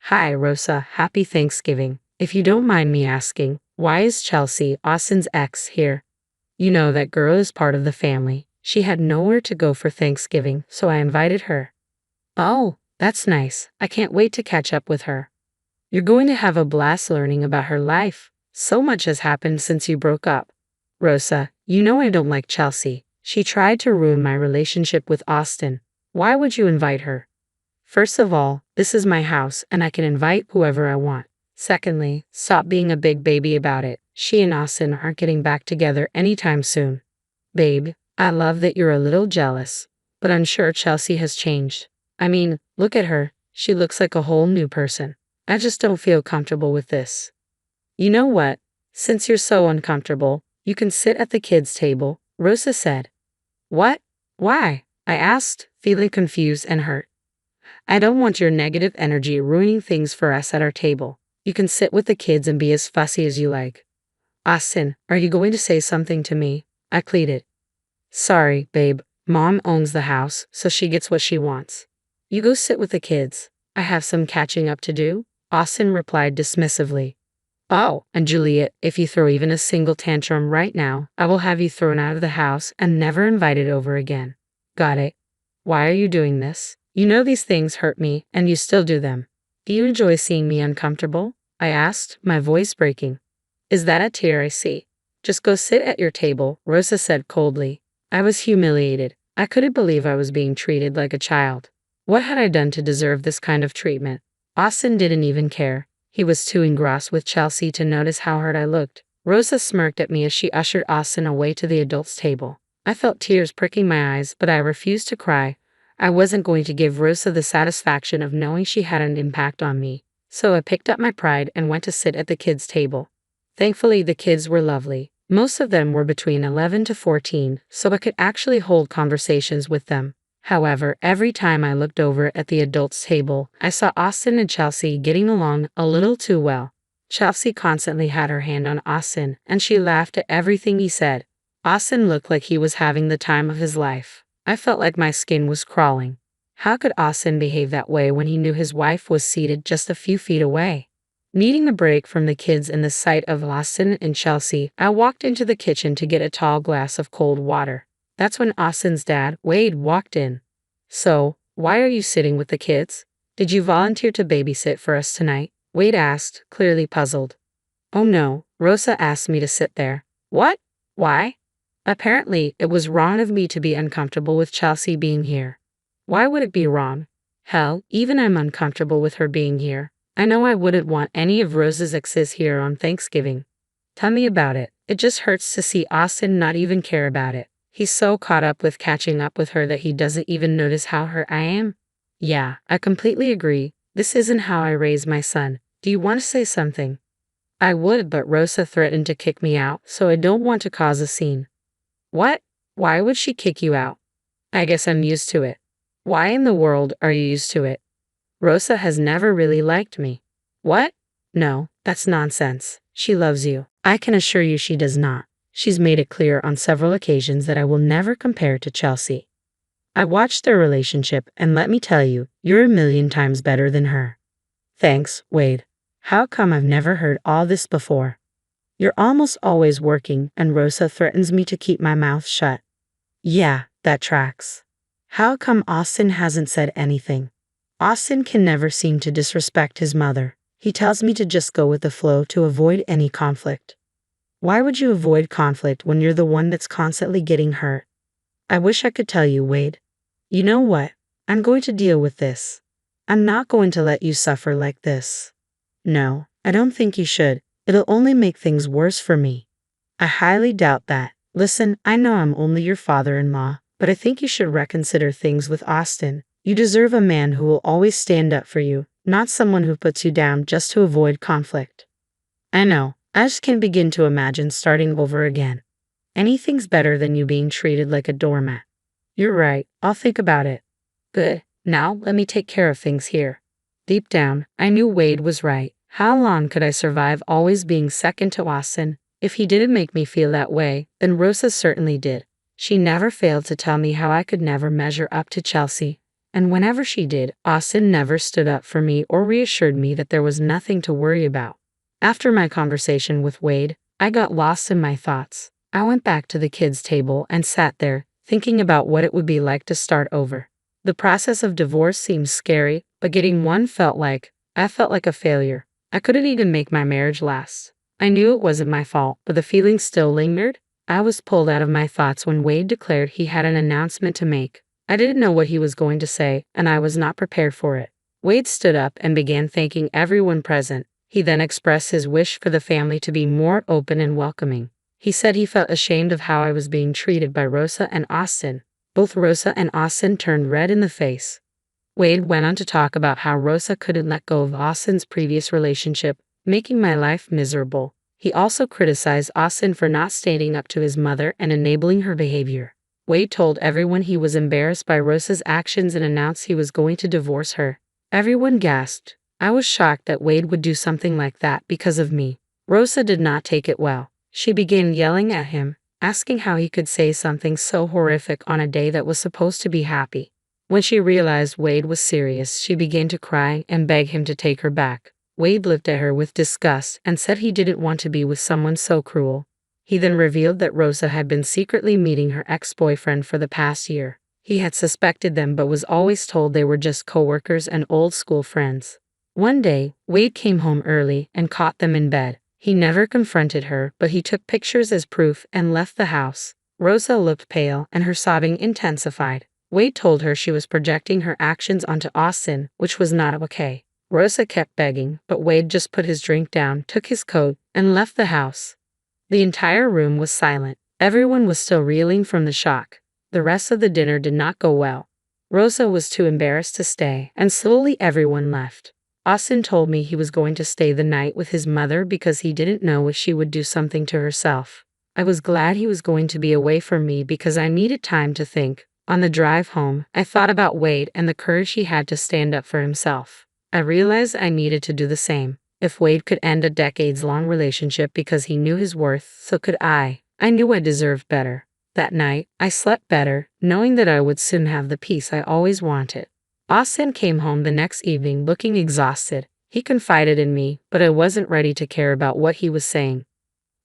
Hi, Rosa. Happy Thanksgiving. If you don't mind me asking, why is Chelsea, Austin's ex, here? You know that girl is part of the family. She had nowhere to go for Thanksgiving, so I invited her. Oh, that's nice. I can't wait to catch up with her. You're going to have a blast learning about her life. So much has happened since you broke up. Rosa, you know I don't like Chelsea. She tried to ruin my relationship with Austin. Why would you invite her? First of all, this is my house and I can invite whoever I want. Secondly, stop being a big baby about it. She and Austin aren't getting back together anytime soon. Babe, I love that you're a little jealous, but I'm sure Chelsea has changed. I mean, look at her. She looks like a whole new person. I just don't feel comfortable with this. You know what? Since you're so uncomfortable, you can sit at the kids' table, Rosa said. What? Why? I asked, feeling confused and hurt. I don't want your negative energy ruining things for us at our table. You can sit with the kids and be as fussy as you like. Austin, are you going to say something to me? I pleaded. Sorry, babe. Mom owns the house, so she gets what she wants. You go sit with the kids. I have some catching up to do, Austin replied dismissively. Oh, and Juliet, if you throw even a single tantrum right now, I will have you thrown out of the house and never invited over again. Got it. Why are you doing this? You know these things hurt me, and you still do them. Do you enjoy seeing me uncomfortable? I asked, my voice breaking. Is that a tear I see? Just go sit at your table, Rosa said coldly. I was humiliated. I couldn't believe I was being treated like a child. What had I done to deserve this kind of treatment? Austin didn't even care. He was too engrossed with Chelsea to notice how hurt I looked. Rosa smirked at me as she ushered Austin away to the adults' table. I felt tears pricking my eyes, but I refused to cry. I wasn't going to give Rosa the satisfaction of knowing she had an impact on me, so I picked up my pride and went to sit at the kids' table. Thankfully, the kids were lovely. Most of them were between 11 to 14, so I could actually hold conversations with them. However, every time I looked over at the adults' table, I saw Austin and Chelsea getting along a little too well. Chelsea constantly had her hand on Austin, and she laughed at everything he said. Austin looked like he was having the time of his life. I felt like my skin was crawling. How could Austin behave that way when he knew his wife was seated just a few feet away? Needing a break from the kids and the sight of Austin and Chelsea, I walked into the kitchen to get a tall glass of cold water. That's when Austin's dad, Wade, walked in. "So, why are you sitting with the kids? Did you volunteer to babysit for us tonight?" Wade asked, clearly puzzled. "Oh no, Rosa asked me to sit there." "What? Why?" "Apparently, it was wrong of me to be uncomfortable with Chelsea being here." "Why would it be wrong? Hell, even I'm uncomfortable with her being here. I know I wouldn't want any of Rosa's exes here on Thanksgiving." "Tell me about it. It just hurts to see Austin not even care about it. He's so caught up with catching up with her that he doesn't even notice how hurt I am." "Yeah, I completely agree. This isn't how I raise my son. Do you want to say something?" "I would, but Rosa threatened to kick me out, so I don't want to cause a scene." "What? Why would she kick you out?" "I guess I'm used to it." "Why in the world are you used to it?" "Rosa has never really liked me." "What? No, that's nonsense. She loves you." "I can assure you she does not. She's made it clear on several occasions that I will never compare to Chelsea. I watched their relationship, and let me tell you, you're a million times better than her." "Thanks, Wade. How come I've never heard all this before?" "You're almost always working, and Rosa threatens me to keep my mouth shut." "Yeah, that tracks. How come Austin hasn't said anything?" "Austin can never seem to disrespect his mother. He tells me to just go with the flow to avoid any conflict." "Why would you avoid conflict when you're the one that's constantly getting hurt?" "I wish I could tell you, Wade. You know what? I'm going to deal with this. I'm not going to let you suffer like this." "No, I don't think you should. It'll only make things worse for me." "I highly doubt that. Listen, I know I'm only your father-in-law, but I think you should reconsider things with Austin. You deserve a man who will always stand up for you, not someone who puts you down just to avoid conflict." "I know. I just can't begin to imagine starting over again. Anything's better than you being treated like a doormat." "You're right. I'll think about it." "Good. Now let me take care of things here." Deep down, I knew Wade was right. How long could I survive always being second to Austin? If he didn't make me feel that way, then Rosa certainly did. She never failed to tell me how I could never measure up to Chelsea. And whenever she did, Austin never stood up for me or reassured me that there was nothing to worry about. After my conversation with Wade, I got lost in my thoughts. I went back to the kids' table and sat there, thinking about what it would be like to start over. The process of divorce seemed scary, but getting one I felt like a failure. I couldn't even make my marriage last. I knew it wasn't my fault, but the feeling still lingered. I was pulled out of my thoughts when Wade declared he had an announcement to make. I didn't know what he was going to say, and I was not prepared for it. Wade stood up and began thanking everyone present. He then expressed his wish for the family to be more open and welcoming. He said he felt ashamed of how I was being treated by Rosa and Austin. Both Rosa and Austin turned red in the face. Wade went on to talk about how Rosa couldn't let go of Austin's previous relationship, making my life miserable. He also criticized Austin for not standing up to his mother and enabling her behavior. Wade told everyone he was embarrassed by Rosa's actions and announced he was going to divorce her. Everyone gasped. I was shocked that Wade would do something like that because of me. Rosa did not take it well. She began yelling at him, asking how he could say something so horrific on a day that was supposed to be happy. When she realized Wade was serious, she began to cry and beg him to take her back. Wade looked at her with disgust and said he didn't want to be with someone so cruel. He then revealed that Rosa had been secretly meeting her ex-boyfriend for the past year. He had suspected them but was always told they were just co-workers and old school friends. One day, Wade came home early and caught them in bed. He never confronted her, but he took pictures as proof and left the house. Rosa looked pale and her sobbing intensified. Wade told her she was projecting her actions onto Austin, which was not okay. Rosa kept begging, but Wade just put his drink down, took his coat, and left the house. The entire room was silent. Everyone was still reeling from the shock. The rest of the dinner did not go well. Rosa was too embarrassed to stay, and slowly everyone left. Austin told me he was going to stay the night with his mother because he didn't know if she would do something to herself. I was glad he was going to be away from me because I needed time to think. On the drive home, I thought about Wade and the courage he had to stand up for himself. I realized I needed to do the same. If Wade could end a decades-long relationship because he knew his worth, so could I. I knew I deserved better. That night, I slept better, knowing that I would soon have the peace I always wanted. Austin came home the next evening looking exhausted. He confided in me, but I wasn't ready to care about what he was saying.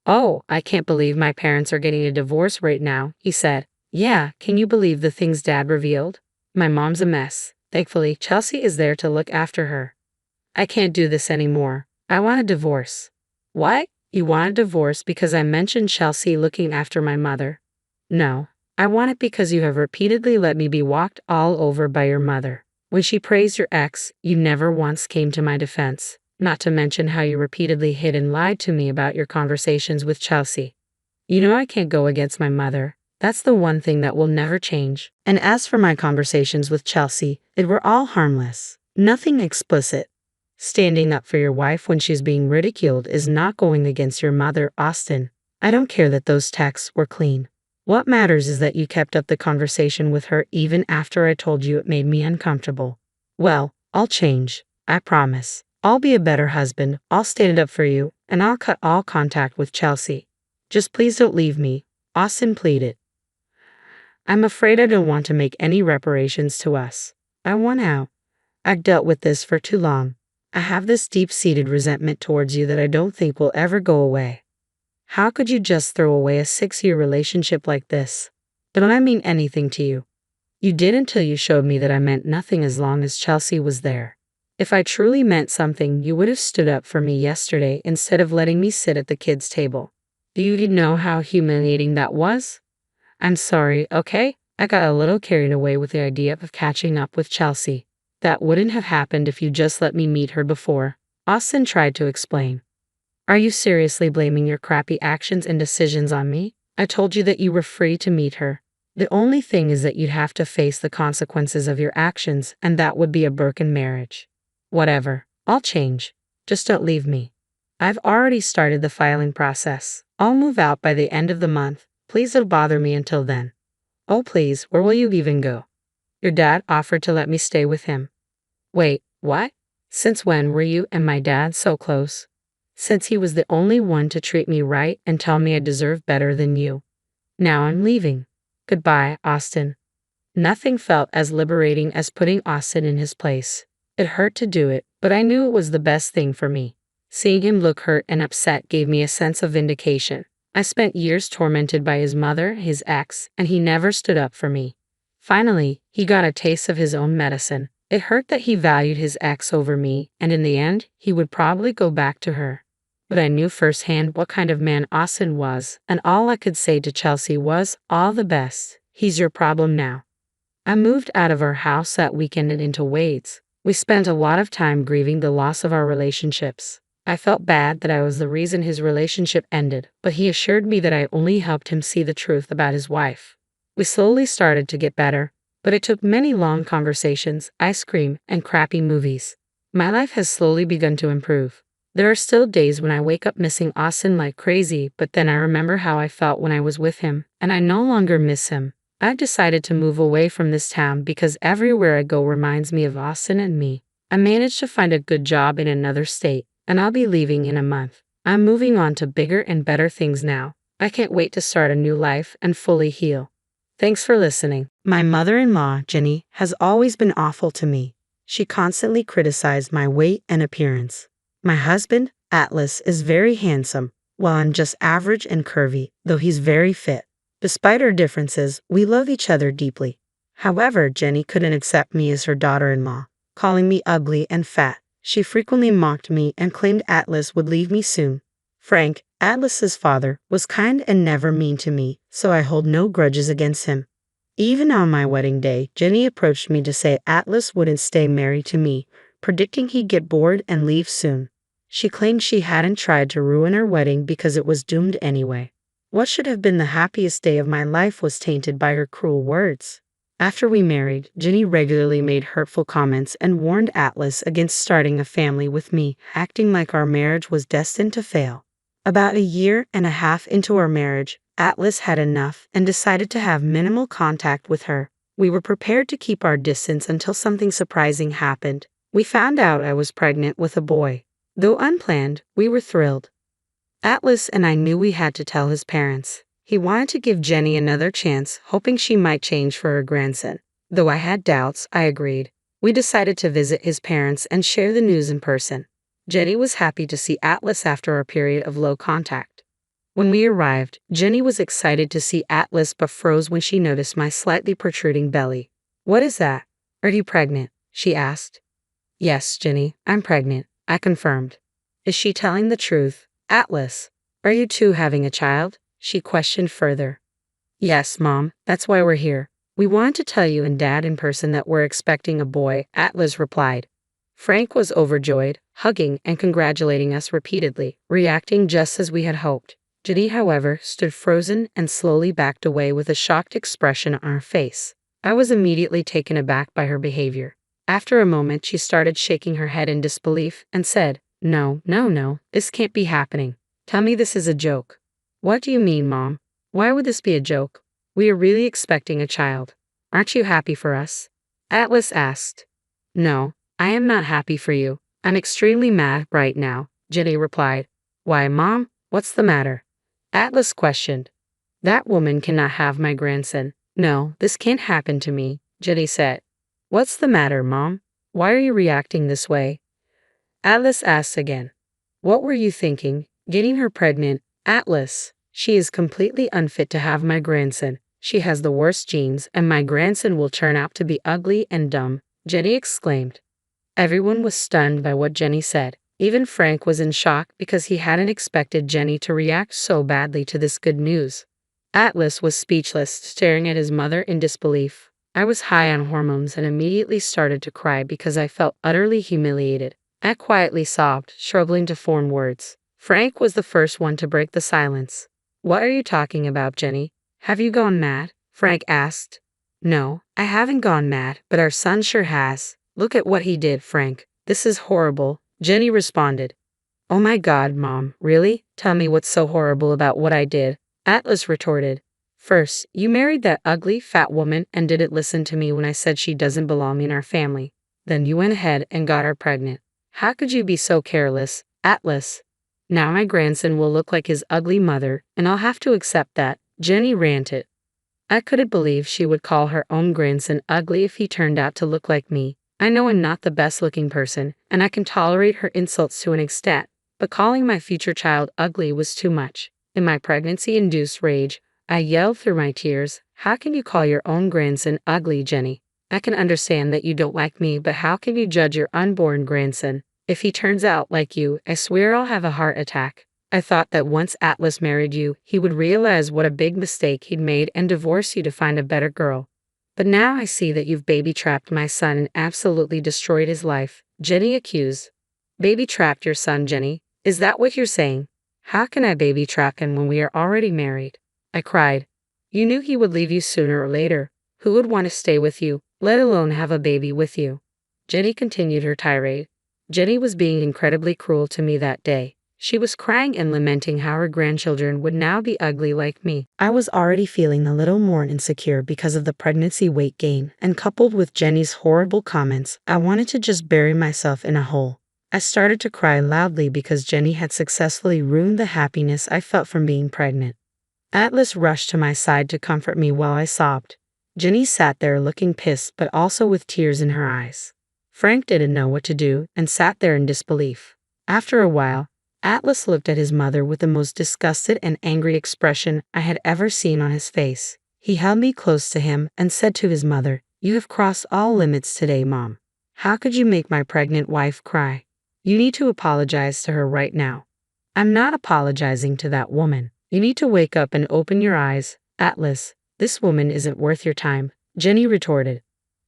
"Oh, I can't believe my parents are getting a divorce right now," he said. "Yeah, can you believe the things Dad revealed? My mom's a mess. Thankfully, Chelsea is there to look after her. I can't do this anymore. I want a divorce." "What? You want a divorce because I mentioned Chelsea looking after my mother?" "No. I want it because you have repeatedly let me be walked all over by your mother. When she praised your ex, you never once came to my defense, not to mention how you repeatedly hid and lied to me about your conversations with Chelsea. You know I can't go against my mother. That's the one thing that will never change. And as for my conversations with Chelsea, they were all harmless. Nothing explicit. Standing up for your wife when she's being ridiculed is not going against your mother, Austin. I don't care that those texts were clean. What matters is that you kept up the conversation with her even after I told you it made me uncomfortable. Well, I'll change. I promise. I'll be a better husband, I'll stand up for you, and I'll cut all contact with Chelsea. Just please don't leave me," Austin pleaded. "I'm afraid I don't want to make any reparations to us. I want out. I've dealt with this for too long. I have this deep-seated resentment towards you that I don't think will ever go away. How could you just throw away a 6-year relationship like this? Don't I mean anything to you? You did until you showed me that I meant nothing as long as Chelsea was there. If I truly meant something, you would have stood up for me yesterday instead of letting me sit at the kids' table. Do you know how humiliating that was? I'm sorry, okay? I got a little carried away with the idea of catching up with Chelsea. That wouldn't have happened if you just let me meet her before," Austin tried to explain. "Are you seriously blaming your crappy actions and decisions on me? I told you that you were free to meet her. The only thing is that you'd have to face the consequences of your actions, and that would be a broken marriage. Whatever. I'll change. Just don't leave me. I've already started the filing process. I'll move out by the end of the month. Please don't bother me until then." "Oh please, where will you even go?" "Your dad offered to let me stay with him." "Wait, what? Since when were you and my dad so close?" "Since he was the only one to treat me right and tell me I deserve better than you. Now I'm leaving. Goodbye, Austin." Nothing felt as liberating as putting Austin in his place. It hurt to do it, but I knew it was the best thing for me. Seeing him look hurt and upset gave me a sense of vindication. I spent years tormented by his mother, his ex, and he never stood up for me. Finally, he got a taste of his own medicine. It hurt that he valued his ex over me, and in the end, he would probably go back to her. But I knew firsthand what kind of man Austin was, and all I could say to Chelsea was, "All the best. He's your problem now." I moved out of our house that weekend and into Wade's. We spent a lot of time grieving the loss of our relationships. I felt bad that I was the reason his relationship ended, but he assured me that I only helped him see the truth about his wife. We slowly started to get better, but it took many long conversations, ice cream, and crappy movies. My life has slowly begun to improve. There are still days when I wake up missing Austin like crazy, but then I remember how I felt when I was with him, and I no longer miss him. I've decided to move away from this town because everywhere I go reminds me of Austin and me. I managed to find a good job in another state, and I'll be leaving in a month. I'm moving on to bigger and better things now. I can't wait to start a new life and fully heal. Thanks for listening. My mother-in-law, Jenny, has always been awful to me. She constantly criticized my weight and appearance. My husband, Atlas, is very handsome, while I'm just average and curvy, though he's very fit. Despite our differences, we love each other deeply. However, Jenny couldn't accept me as her daughter-in-law, calling me ugly and fat. She frequently mocked me and claimed Atlas would leave me soon. Frank, Atlas's father, was kind and never mean to me, so I hold no grudges against him. Even on my wedding day, Jenny approached me to say Atlas wouldn't stay married to me, predicting he'd get bored and leave soon. She claimed she hadn't tried to ruin our wedding because it was doomed anyway. What should have been the happiest day of my life was tainted by her cruel words. After we married, Jenny regularly made hurtful comments and warned Atlas against starting a family with me, acting like our marriage was destined to fail. About a year and a half into our marriage, Atlas had enough and decided to have minimal contact with her. We were prepared to keep our distance until something surprising happened. We found out I was pregnant with a boy. Though unplanned, we were thrilled. Atlas and I knew we had to tell his parents. He wanted to give Jenny another chance, hoping she might change for her grandson. Though I had doubts, I agreed. We decided to visit his parents and share the news in person. Jenny was happy to see Atlas after a period of low contact. When we arrived, Jenny was excited to see Atlas but froze when she noticed my slightly protruding belly. "What is that? Are you pregnant?" she asked. "Yes, Jenny, I'm pregnant," I confirmed. "Is she telling the truth? Atlas, are you too having a child?" she questioned further. "Yes, Mom, that's why we're here. We wanted to tell you and Dad in person that we're expecting a boy," Atlas replied. Frank was overjoyed, hugging and congratulating us repeatedly, reacting just as we had hoped. Jenny, however, stood frozen and slowly backed away with a shocked expression on her face. I was immediately taken aback by her behavior. After a moment, she started shaking her head in disbelief and said, No, this can't be happening. Tell me this is a joke." "What do you mean, Mom? Why would this be a joke? We are really expecting a child. Aren't you happy for us?" Atlas asked. "No, I am not happy for you. I'm extremely mad right now," Jenny replied. "Why, Mom? What's the matter?" Atlas questioned. "That woman cannot have my grandson. No, this can't happen to me," Jenny said. "What's the matter, Mom? Why are you reacting this way?" Atlas asked again. "What were you thinking? Getting her pregnant? Atlas, she is completely unfit to have my grandson. She has the worst genes, and my grandson will turn out to be ugly and dumb," Jenny exclaimed. Everyone was stunned by what Jenny said. Even Frank was in shock because he hadn't expected Jenny to react so badly to this good news. Atlas was speechless, staring at his mother in disbelief. I was high on hormones and immediately started to cry because I felt utterly humiliated. I quietly sobbed, struggling to form words. Frank was the first one to break the silence. "What are you talking about, Jenny? Have you gone mad?" Frank asked. "No, I haven't gone mad, but our son sure has. Look at what he did, Frank. This is horrible," Jenny responded. "Oh my God, Mom, really? Tell me what's so horrible about what I did," Atlas retorted. "First, you married that ugly, fat woman and didn't listen to me when I said she doesn't belong in our family. Then you went ahead and got her pregnant. How could you be so careless, Atlas? Now my grandson will look like his ugly mother, and I'll have to accept that," Jenny ranted. I couldn't believe she would call her own grandson ugly if he turned out to look like me. I know I'm not the best-looking person, and I can tolerate her insults to an extent, but calling my future child ugly was too much. In my pregnancy-induced rage, I yelled through my tears, "How can you call your own grandson ugly, Jenny? I can understand that you don't like me, but how can you judge your unborn grandson? If he turns out like you, I swear I'll have a heart attack." I thought that once Atlas married you, he would realize what a big mistake he'd made and divorce you to find a better girl. But now I see that you've baby-trapped my son and absolutely destroyed his life, Jenny accused. "Baby-trapped your son, Jenny? Is that what you're saying? How can I baby-trap him when we are already married?" I cried. "You knew he would leave you sooner or later. Who would want to stay with you, let alone have a baby with you?" Jenny continued her tirade. Jenny was being incredibly cruel to me that day. She was crying and lamenting how her grandchildren would now be ugly like me. I was already feeling a little more insecure because of the pregnancy weight gain, and coupled with Jenny's horrible comments, I wanted to just bury myself in a hole. I started to cry loudly because Jenny had successfully ruined the happiness I felt from being pregnant. Atlas rushed to my side to comfort me while I sobbed. Jenny sat there looking pissed but also with tears in her eyes. Frank didn't know what to do and sat there in disbelief. After a while, Atlas looked at his mother with the most disgusted and angry expression I had ever seen on his face. He held me close to him and said to his mother, "You have crossed all limits today, Mom. How could you make my pregnant wife cry? You need to apologize to her right now." "I'm not apologizing to that woman. You need to wake up and open your eyes, Atlas. This woman isn't worth your time," Jenny retorted.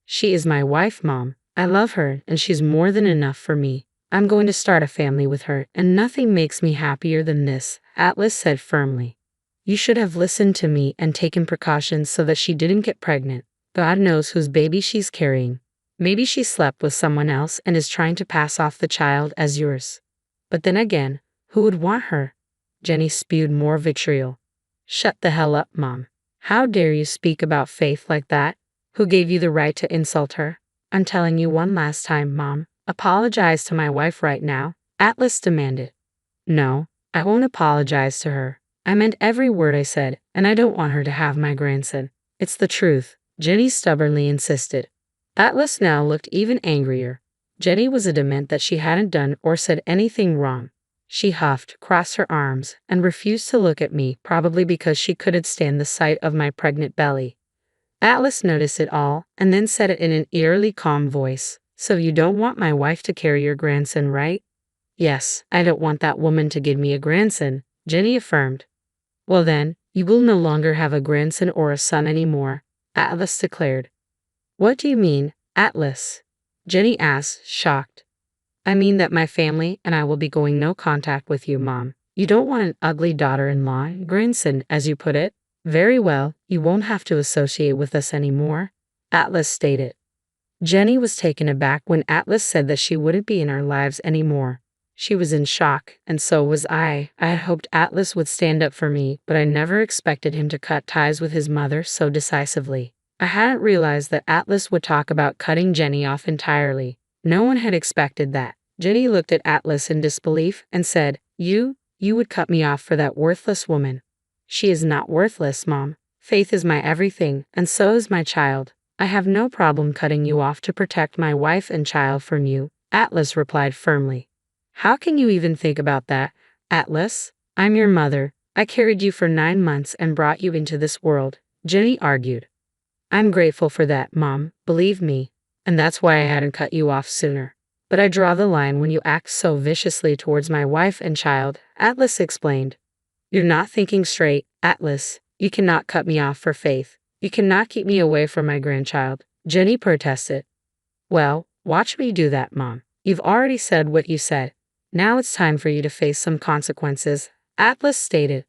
"She is my wife, Mom. I love her, and she's more than enough for me. I'm going to start a family with her, and nothing makes me happier than this," Atlas said firmly. "You should have listened to me and taken precautions so that she didn't get pregnant. God knows whose baby she's carrying. Maybe she slept with someone else and is trying to pass off the child as yours. But then again, who would want her? Jenny spewed more vitriol. Shut the hell up, Mom. How dare you speak about Faith like that? Who gave you the right to insult her? I'm telling you one last time, Mom. Apologize to my wife right now, Atlas demanded. No, I won't apologize to her. I meant every word I said, and I don't want her to have my grandson. It's the truth, Jenny stubbornly insisted. Atlas now looked even angrier. Jenny was adamant that she hadn't done or said anything wrong. She huffed, crossed her arms, and refused to look at me, probably because she couldn't stand the sight of my pregnant belly. Atlas noticed it all, and then said it in an eerily calm voice. So you don't want my wife to carry your grandson, right? Yes, I don't want that woman to give me a grandson, Jenny affirmed. Well then, you will no longer have a grandson or a son anymore, Atlas declared. What do you mean, Atlas? Jenny asked, shocked. I mean that my family and I will be going no contact with you, Mom. You don't want an ugly daughter-in-law, grandson, as you put it? Very well, you won't have to associate with us anymore, Atlas stated. Jenny was taken aback when Atlas said that she wouldn't be in our lives anymore. She was in shock, and so was I. I had hoped Atlas would stand up for me, but I never expected him to cut ties with his mother so decisively. I hadn't realized that Atlas would talk about cutting Jenny off entirely. No one had expected that. Jenny looked at Atlas in disbelief and said, You would cut me off for that worthless woman. She is not worthless, Mom. Faith is my everything, and so is my child. I have no problem cutting you off to protect my wife and child from you, Atlas replied firmly. How can you even think about that, Atlas? I'm your mother. I carried you for 9 months and brought you into this world, Jenny argued. I'm grateful for that, Mom, believe me, and that's why I hadn't cut you off sooner. But I draw the line when you act so viciously towards my wife and child, Atlas explained. You're not thinking straight, Atlas. You cannot cut me off for Faith. You cannot keep me away from my grandchild, Jenny protested. Well, watch me do that, Mom. You've already said what you said. Now it's time for you to face some consequences, Atlas stated.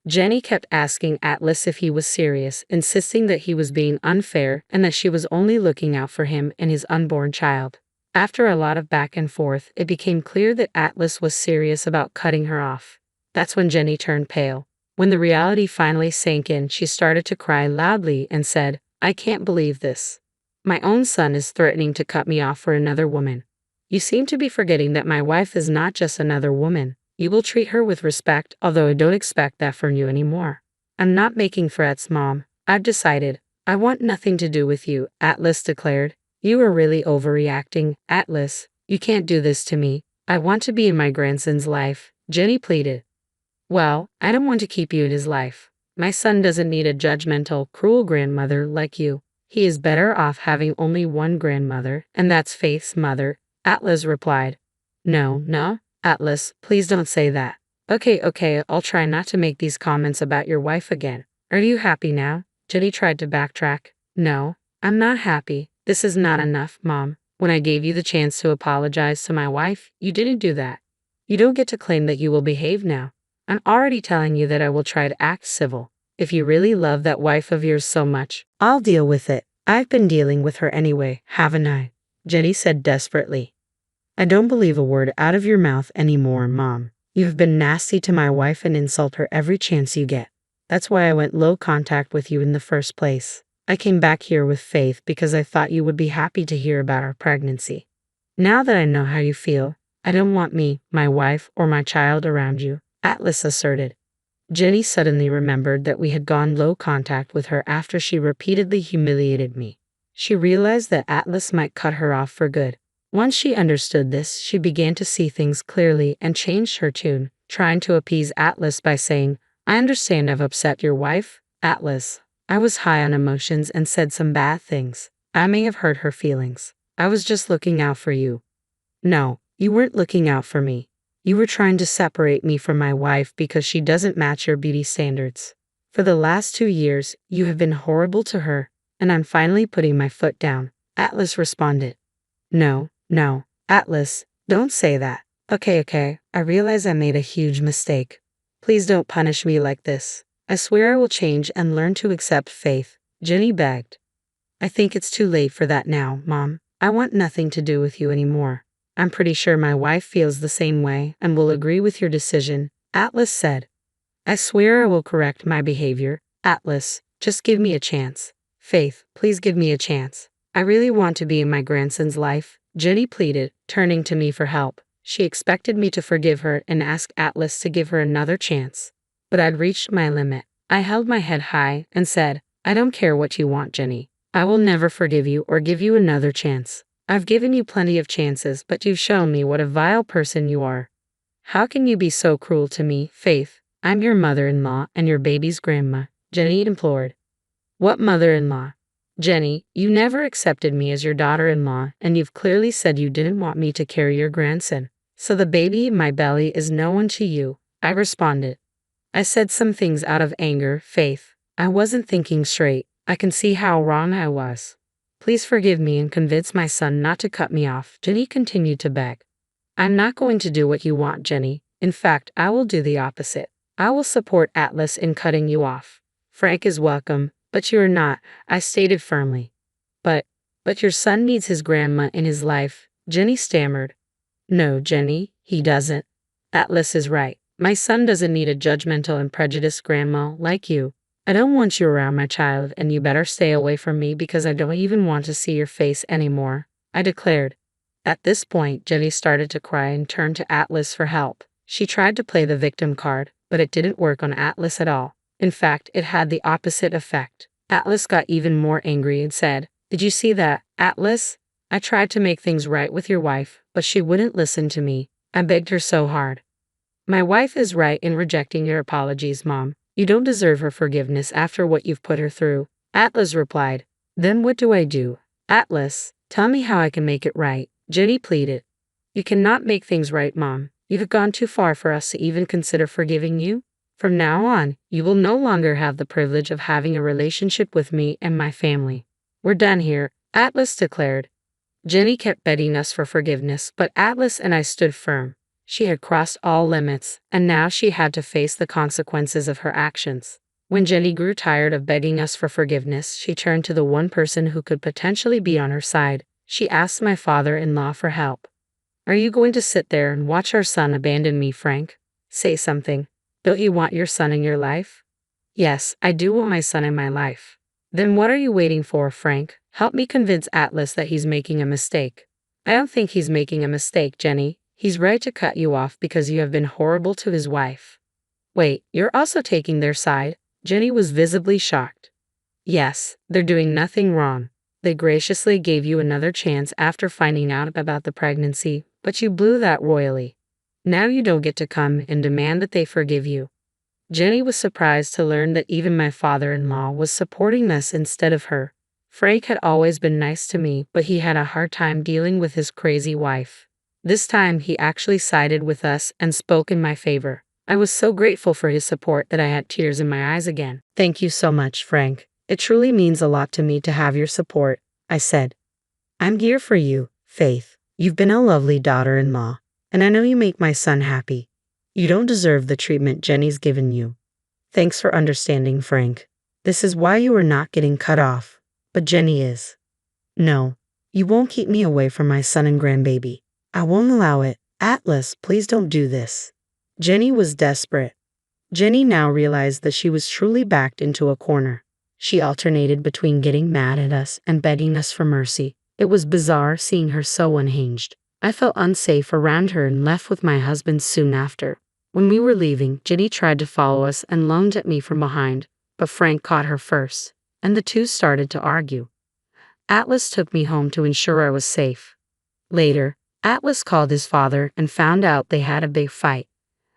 Jenny kept asking Atlas if he was serious, insisting that he was being unfair and that she was only looking out for him and his unborn child. After a lot of back and forth, it became clear that Atlas was serious about cutting her off. That's when Jenny turned pale. When the reality finally sank in, she started to cry loudly and said, I can't believe this. My own son is threatening to cut me off for another woman. You seem to be forgetting that my wife is not just another woman. You will treat her with respect, although I don't expect that from you anymore. I'm not making threats, Mom. I've decided. I want nothing to do with you, Atlas declared. You are really overreacting, Atlas. You can't do this to me. I want to be in my grandson's life, Jenny pleaded. Well, I don't want to keep you in his life. My son doesn't need a judgmental, cruel grandmother like you. He is better off having only one grandmother, and that's Faith's mother, Atlas replied. No, Atlas, please don't say that. Okay, I'll try not to make these comments about your wife again. Are you happy now? Jenny tried to backtrack. No, I'm not happy. This is not enough, Mom. When I gave you the chance to apologize to my wife, you didn't do that. You don't get to claim that you will behave now. I'm already telling you that I will try to act civil. If you really love that wife of yours so much, I'll deal with it. I've been dealing with her anyway, haven't I? Jenny said desperately. I don't believe a word out of your mouth anymore, Mom. You've been nasty to my wife and insult her every chance you get. That's why I went low contact with you in the first place. I came back here with Faith because I thought you would be happy to hear about our pregnancy. Now that I know how you feel, I don't want me, my wife, or my child around you, Atlas asserted. Jenny suddenly remembered that we had gone low contact with her after she repeatedly humiliated me. She realized that Atlas might cut her off for good. Once she understood this, she began to see things clearly and changed her tune, trying to appease Atlas by saying, I understand I've upset your wife, Atlas. I was high on emotions and said some bad things. I may have hurt her feelings. I was just looking out for you. No, you weren't looking out for me. You were trying to separate me from my wife because she doesn't match your beauty standards. For the last 2 years, you have been horrible to her, and I'm finally putting my foot down, Atlas responded. No, Atlas, don't say that. Okay, I realize I made a huge mistake. Please don't punish me like this. I swear I will change and learn to accept Faith, Jenny begged. I think it's too late for that now, Mom. I want nothing to do with you anymore. I'm pretty sure my wife feels the same way and will agree with your decision, Atlas said. I swear I will correct my behavior, Atlas. Just give me a chance. Faith, please give me a chance. I really want to be in my grandson's life, Jenny pleaded, turning to me for help. She expected me to forgive her and ask Atlas to give her another chance. But I'd reached my limit. I held my head high and said, I don't care what you want, Jenny. I will never forgive you or give you another chance. I've given you plenty of chances, but you've shown me what a vile person you are. How can you be so cruel to me, Faith? I'm your mother-in-law and your baby's grandma, Jenny implored. What mother-in-law? Jenny, you never accepted me as your daughter-in-law, and you've clearly said you didn't want me to carry your grandson. So the baby in my belly is no one to you, I responded. I said some things out of anger, Faith. I wasn't thinking straight. I can see how wrong I was. Please forgive me and convince my son not to cut me off, Jenny continued to beg. I'm not going to do what you want, Jenny. In fact, I will do the opposite. I will support Atlas in cutting you off. Frank is welcome, but you are not, I stated firmly. But your son needs his grandma in his life, Jenny stammered. No, Jenny, he doesn't. Atlas is right. My son doesn't need a judgmental and prejudiced grandma like you. I don't want you around my child, and you better stay away from me because I don't even want to see your face anymore, I declared. At this point, Jenny started to cry and turned to Atlas for help. She tried to play the victim card, but it didn't work on Atlas at all. In fact, it had the opposite effect. Atlas got even more angry and said, Did you see that, Atlas? I tried to make things right with your wife, but she wouldn't listen to me. I begged her so hard. My wife is right in rejecting your apologies, Mom. You don't deserve her forgiveness after what you've put her through, Atlas replied. Then what do I do? Atlas, tell me how I can make it right, Jenny pleaded. You cannot make things right, Mom. You've gone too far for us to even consider forgiving you. From now on, you will no longer have the privilege of having a relationship with me and my family. We're done here, Atlas declared. Jenny kept begging us for forgiveness, but Atlas and I stood firm. She had crossed all limits, and now she had to face the consequences of her actions. When Jenny grew tired of begging us for forgiveness, she turned to the one person who could potentially be on her side. She asked my father-in-law for help. Are you going to sit there and watch our son abandon me, Frank? Say something. Don't you want your son in your life? Yes, I do want my son in my life. Then what are you waiting for, Frank? Help me convince Atlas that he's making a mistake. I don't think he's making a mistake, Jenny. He's right to cut you off because you have been horrible to his wife. Wait, you're also taking their side? Jenny was visibly shocked. Yes, they're doing nothing wrong. They graciously gave you another chance after finding out about the pregnancy, but you blew that royally. Now you don't get to come and demand that they forgive you. Jenny was surprised to learn that even my father-in-law was supporting us instead of her. Frank had always been nice to me, but he had a hard time dealing with his crazy wife. This time he actually sided with us and spoke in my favor. I was so grateful for his support that I had tears in my eyes again. Thank you so much, Frank. It truly means a lot to me to have your support, I said. I'm here for you, Faith. You've been a lovely daughter-in-law, and I know you make my son happy. You don't deserve the treatment Jenny's given you. Thanks for understanding, Frank. This is why you are not getting cut off, but Jenny is. No, you won't keep me away from my son and grandbaby. I won't allow it. Atlas, please don't do this. Jenny was desperate. Jenny now realized that she was truly backed into a corner. She alternated between getting mad at us and begging us for mercy. It was bizarre seeing her so unhinged. I felt unsafe around her and left with my husband soon after. When we were leaving, Jenny tried to follow us and lunged at me from behind, but Frank caught her first, and the two started to argue. Atlas took me home to ensure I was safe. Later, Atlas called his father and found out they had a big fight.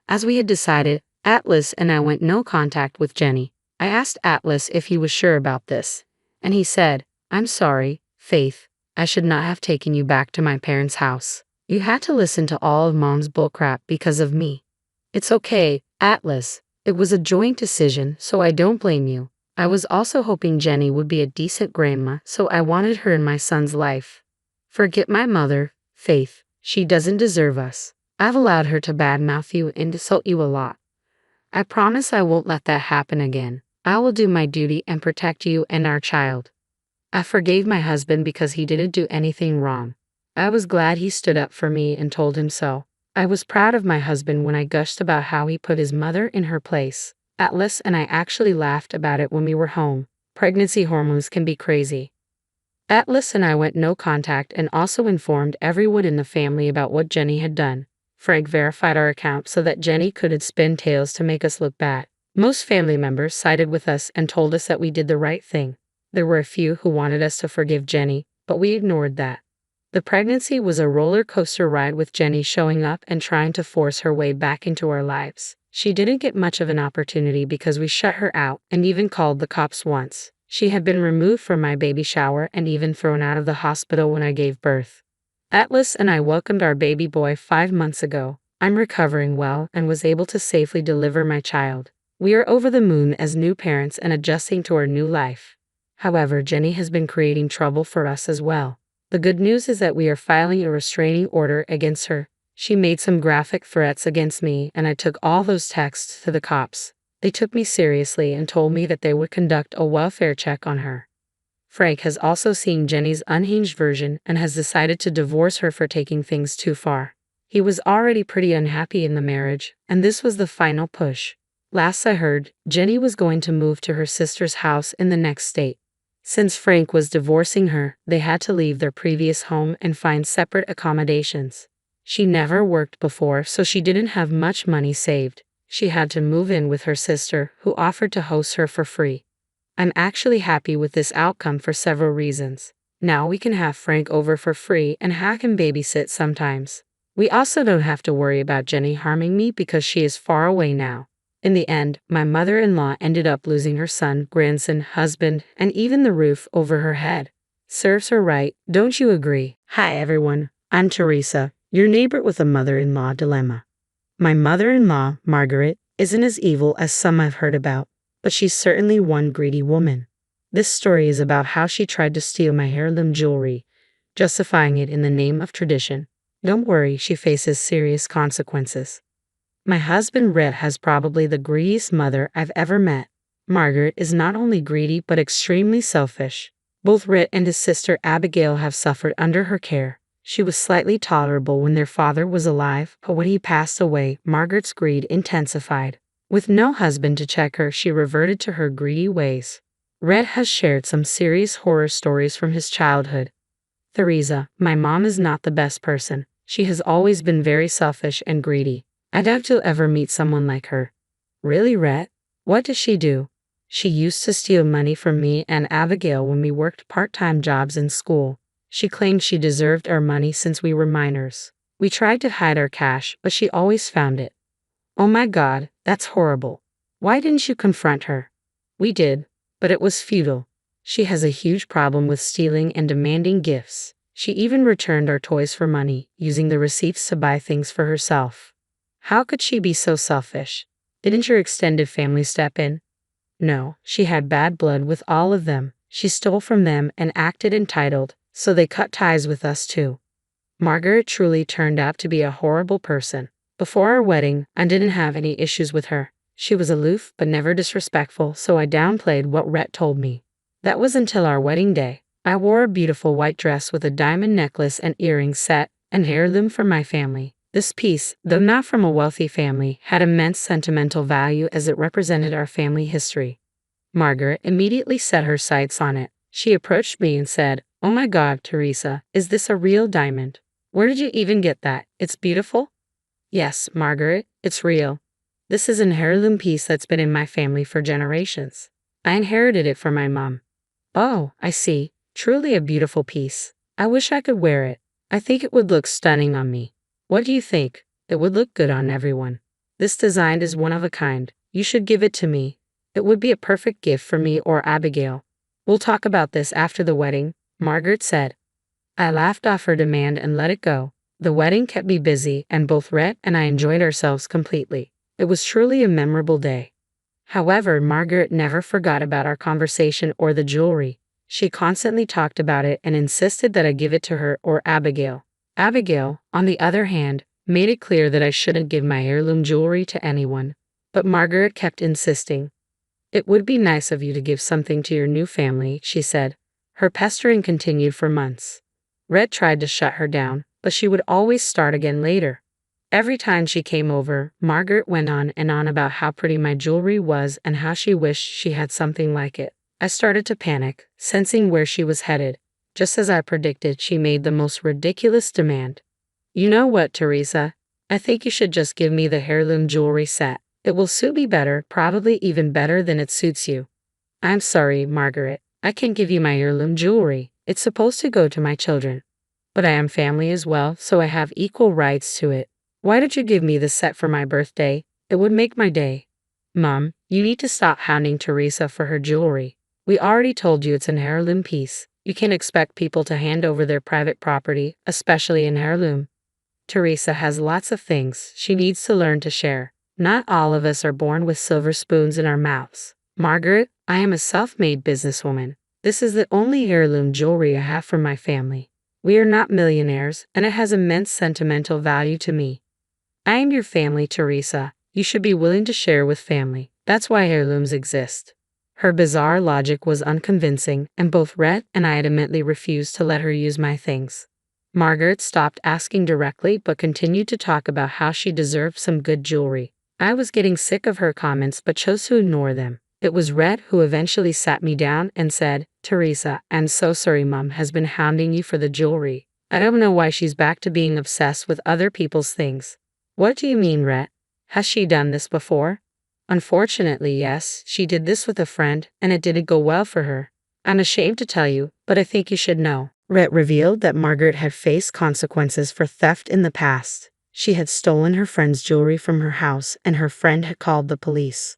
As we had decided, Atlas and I went no contact with Jenny. I asked Atlas if he was sure about this, and he said, I'm sorry, Faith. I should not have taken you back to my parents' house. You had to listen to all of Mom's bullcrap because of me. It's okay, Atlas. It was a joint decision, so I don't blame you. I was also hoping Jenny would be a decent grandma, so I wanted her in my son's life. Forget my mother, Faith. She doesn't deserve us. I've allowed her to badmouth you and insult you a lot. I promise I won't let that happen again. I will do my duty and protect you and our child. I forgave my husband because he didn't do anything wrong. I was glad he stood up for me and told him so. I was proud of my husband when I gushed about how he put his mother in her place. Atlas and I actually laughed about it when we were home. Pregnancy hormones can be crazy. Atlas and I went no contact and also informed everyone in the family about what Jenny had done. Frank verified our account so that Jenny couldn't spin tales to make us look bad. Most family members sided with us and told us that we did the right thing. There were a few who wanted us to forgive Jenny, but we ignored that. The pregnancy was a roller coaster ride with Jenny showing up and trying to force her way back into our lives. She didn't get much of an opportunity because we shut her out and even called the cops once. She had been removed from my baby shower and even thrown out of the hospital when I gave birth. Atlas and I welcomed our baby boy 5 months ago. I'm recovering well and was able to safely deliver my child. We are over the moon as new parents and adjusting to our new life. However, Jenny has been creating trouble for us as well. The good news is that we are filing a restraining order against her. She made some graphic threats against me and I took all those texts to the cops. They took me seriously and told me that they would conduct a welfare check on her. Frank has also seen Jenny's unhinged version and has decided to divorce her for taking things too far. He was already pretty unhappy in the marriage, and this was the final push. Last I heard, Jenny was going to move to her sister's house in the next state. Since Frank was divorcing her, they had to leave their previous home and find separate accommodations. She never worked before, so she didn't have much money saved. She had to move in with her sister, who offered to host her for free. I'm actually happy with this outcome for several reasons. Now we can have Frank over for free and have him babysit sometimes. We also don't have to worry about Jenny harming me because she is far away now. In the end, my mother-in-law ended up losing her son, grandson, husband, and even the roof over her head. Serves her right, don't you agree? Hi everyone, I'm Teresa, your neighbor with a mother-in-law dilemma. My mother-in-law, Margaret, isn't as evil as some I've heard about, but she's certainly one greedy woman. This story is about how she tried to steal my heirloom jewelry, justifying it in the name of tradition. Don't worry, she faces serious consequences. My husband Rhett has probably the greediest mother I've ever met. Margaret is not only greedy but extremely selfish. Both Rhett and his sister Abigail have suffered under her care. She was slightly tolerable when their father was alive, but when he passed away, Margaret's greed intensified. With no husband to check her, she reverted to her greedy ways. Rhett has shared some serious horror stories from his childhood. Theresa, my mom is not the best person. She has always been very selfish and greedy. I doubt you'll ever meet someone like her. Really, Rhett? What does she do? She used to steal money from me and Abigail when we worked part-time jobs in school. She claimed she deserved our money since we were minors. We tried to hide our cash, but she always found it. Oh my God, that's horrible. Why didn't you confront her? We did, but it was futile. She has a huge problem with stealing and demanding gifts. She even returned our toys for money, using the receipts to buy things for herself. How could she be so selfish? Didn't your extended family step in? No, she had bad blood with all of them. She stole from them and acted entitled, so they cut ties with us too. Margaret truly turned out to be a horrible person. Before our wedding, I didn't have any issues with her. She was aloof but never disrespectful, so I downplayed what Rhett told me. That was until our wedding day. I wore a beautiful white dress with a diamond necklace and earrings set, and heirloom from my family. This piece, though not from a wealthy family, had immense sentimental value as it represented our family history. Margaret immediately set her sights on it. She approached me and said, "Oh my God, Teresa, is this a real diamond? Where did you even get that? It's beautiful." Yes, Margaret, it's real. This is an heirloom piece that's been in my family for generations. I inherited it from my mom. Oh, I see. Truly a beautiful piece. I wish I could wear it. I think it would look stunning on me. What do you think? It would look good on everyone. This design is one of a kind. You should give it to me. It would be a perfect gift for me or Abigail. We'll talk about this after the wedding, Margaret said. I laughed off her demand and let it go. The wedding kept me busy, and both Rhett and I enjoyed ourselves completely. It was truly a memorable day. However, Margaret never forgot about our conversation or the jewelry. She constantly talked about it and insisted that I give it to her or Abigail. Abigail, on the other hand, made it clear that I shouldn't give my heirloom jewelry to anyone. But Margaret kept insisting. It would be nice of you to give something to your new family, she said. Her pestering continued for months. Red tried to shut her down, but she would always start again later. Every time she came over, Margaret went on and on about how pretty my jewelry was and how she wished she had something like it. I started to panic, sensing where she was headed. Just as I predicted, she made the most ridiculous demand. You know what, Teresa? I think you should just give me the heirloom jewelry set. It will suit me better, probably even better than it suits you. I'm sorry, Margaret. I can't give you my heirloom jewelry. It's supposed to go to my children. But I am family as well, so I have equal rights to it. Why don't you give me the set for my birthday? It would make my day. Mom, you need to stop hounding Teresa for her jewelry. We already told you it's an heirloom piece. You can't expect people to hand over their private property, especially an heirloom. Teresa has lots of things she needs to learn to share. Not all of us are born with silver spoons in our mouths. Margaret, I am a self-made businesswoman. This is the only heirloom jewelry I have from my family. We are not millionaires, and it has immense sentimental value to me. I am your family, Teresa. You should be willing to share with family. That's why heirlooms exist. Her bizarre logic was unconvincing, and both Rhett and I adamantly refused to let her use my things. Margaret stopped asking directly but continued to talk about how she deserved some good jewelry. I was getting sick of her comments but chose to ignore them. It was Rhett who eventually sat me down and said, Teresa, I'm so sorry Mom has been hounding you for the jewelry. I don't know why she's back to being obsessed with other people's things. What do you mean, Rhett? Has she done this before? Unfortunately, yes, she did this with a friend, and it didn't go well for her. I'm ashamed to tell you, but I think you should know. Rhett revealed that Margaret had faced consequences for theft in the past. She had stolen her friend's jewelry from her house, and her friend had called the police.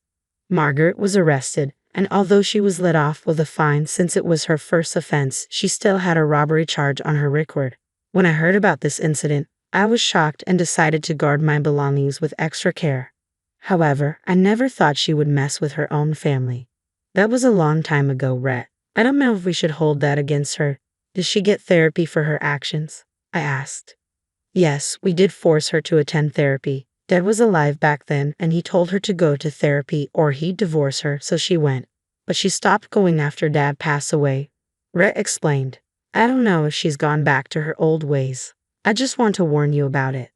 Margaret was arrested, and although she was let off with a fine since it was her first offense, she still had a robbery charge on her record. When I heard about this incident, I was shocked and decided to guard my belongings with extra care. However, I never thought she would mess with her own family. That was a long time ago, Rhett. I don't know if we should hold that against her. Did she get therapy for her actions? I asked. Yes, we did force her to attend therapy. Dad was alive back then, and he told her to go to therapy or he'd divorce her, so she went. But she stopped going after Dad passed away. Rhett explained. I don't know if she's gone back to her old ways. I just want to warn you about it.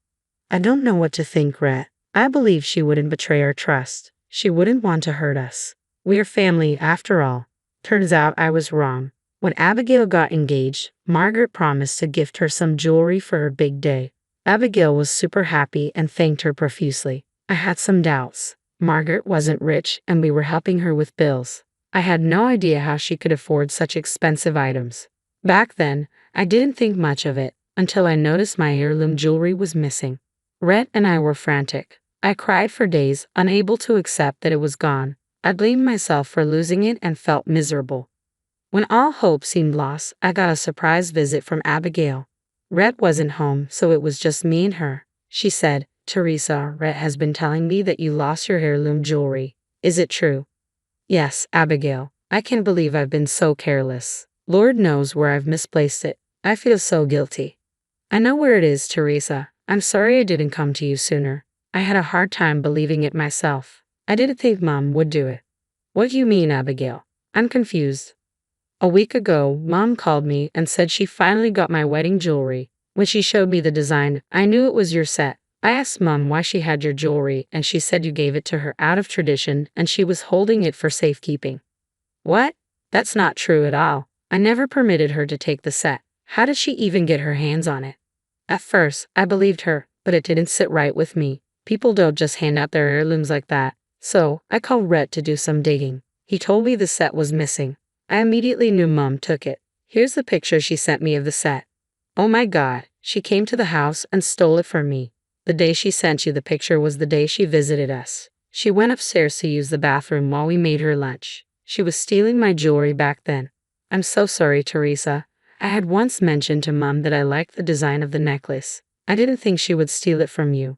I don't know what to think, Rhett. I believe she wouldn't betray our trust. She wouldn't want to hurt us. We are family after all. Turns out I was wrong. When Abigail got engaged, Margaret promised to gift her some jewelry for her big day. Abigail was super happy and thanked her profusely. I had some doubts. Margaret wasn't rich and we were helping her with bills. I had no idea how she could afford such expensive items. Back then, I didn't think much of it until I noticed my heirloom jewelry was missing. Rhett and I were frantic. I cried for days, unable to accept that it was gone. I blamed myself for losing it and felt miserable. When all hope seemed lost, I got a surprise visit from Abigail. Rhett wasn't home, so it was just me and her. She said, Teresa, Rhett has been telling me that you lost your heirloom jewelry. Is it true? Yes, Abigail. I can't believe I've been so careless. Lord knows where I've misplaced it. I feel so guilty. I know where it is, Teresa. I'm sorry I didn't come to you sooner. I had a hard time believing it myself. I didn't think Mom would do it. What do you mean, Abigail? I'm confused. A week ago, Mom called me and said she finally got my wedding jewelry. When she showed me the design, I knew it was your set. I asked Mom why she had your jewelry, and she said you gave it to her out of tradition and she was holding it for safekeeping. What? That's not true at all. I never permitted her to take the set. How did she even get her hands on it? At first, I believed her, but it didn't sit right with me. People don't just hand out their heirlooms like that. So, I called Rhett to do some digging. He told me the set was missing. I immediately knew Mom took it. Here's the picture she sent me of the set. Oh my God, she came to the house and stole it from me. The day she sent you the picture was the day she visited us. She went upstairs to use the bathroom while we made her lunch. She was stealing my jewelry back then. I'm so sorry, Teresa. I had once mentioned to Mom that I liked the design of the necklace. I didn't think she would steal it from you.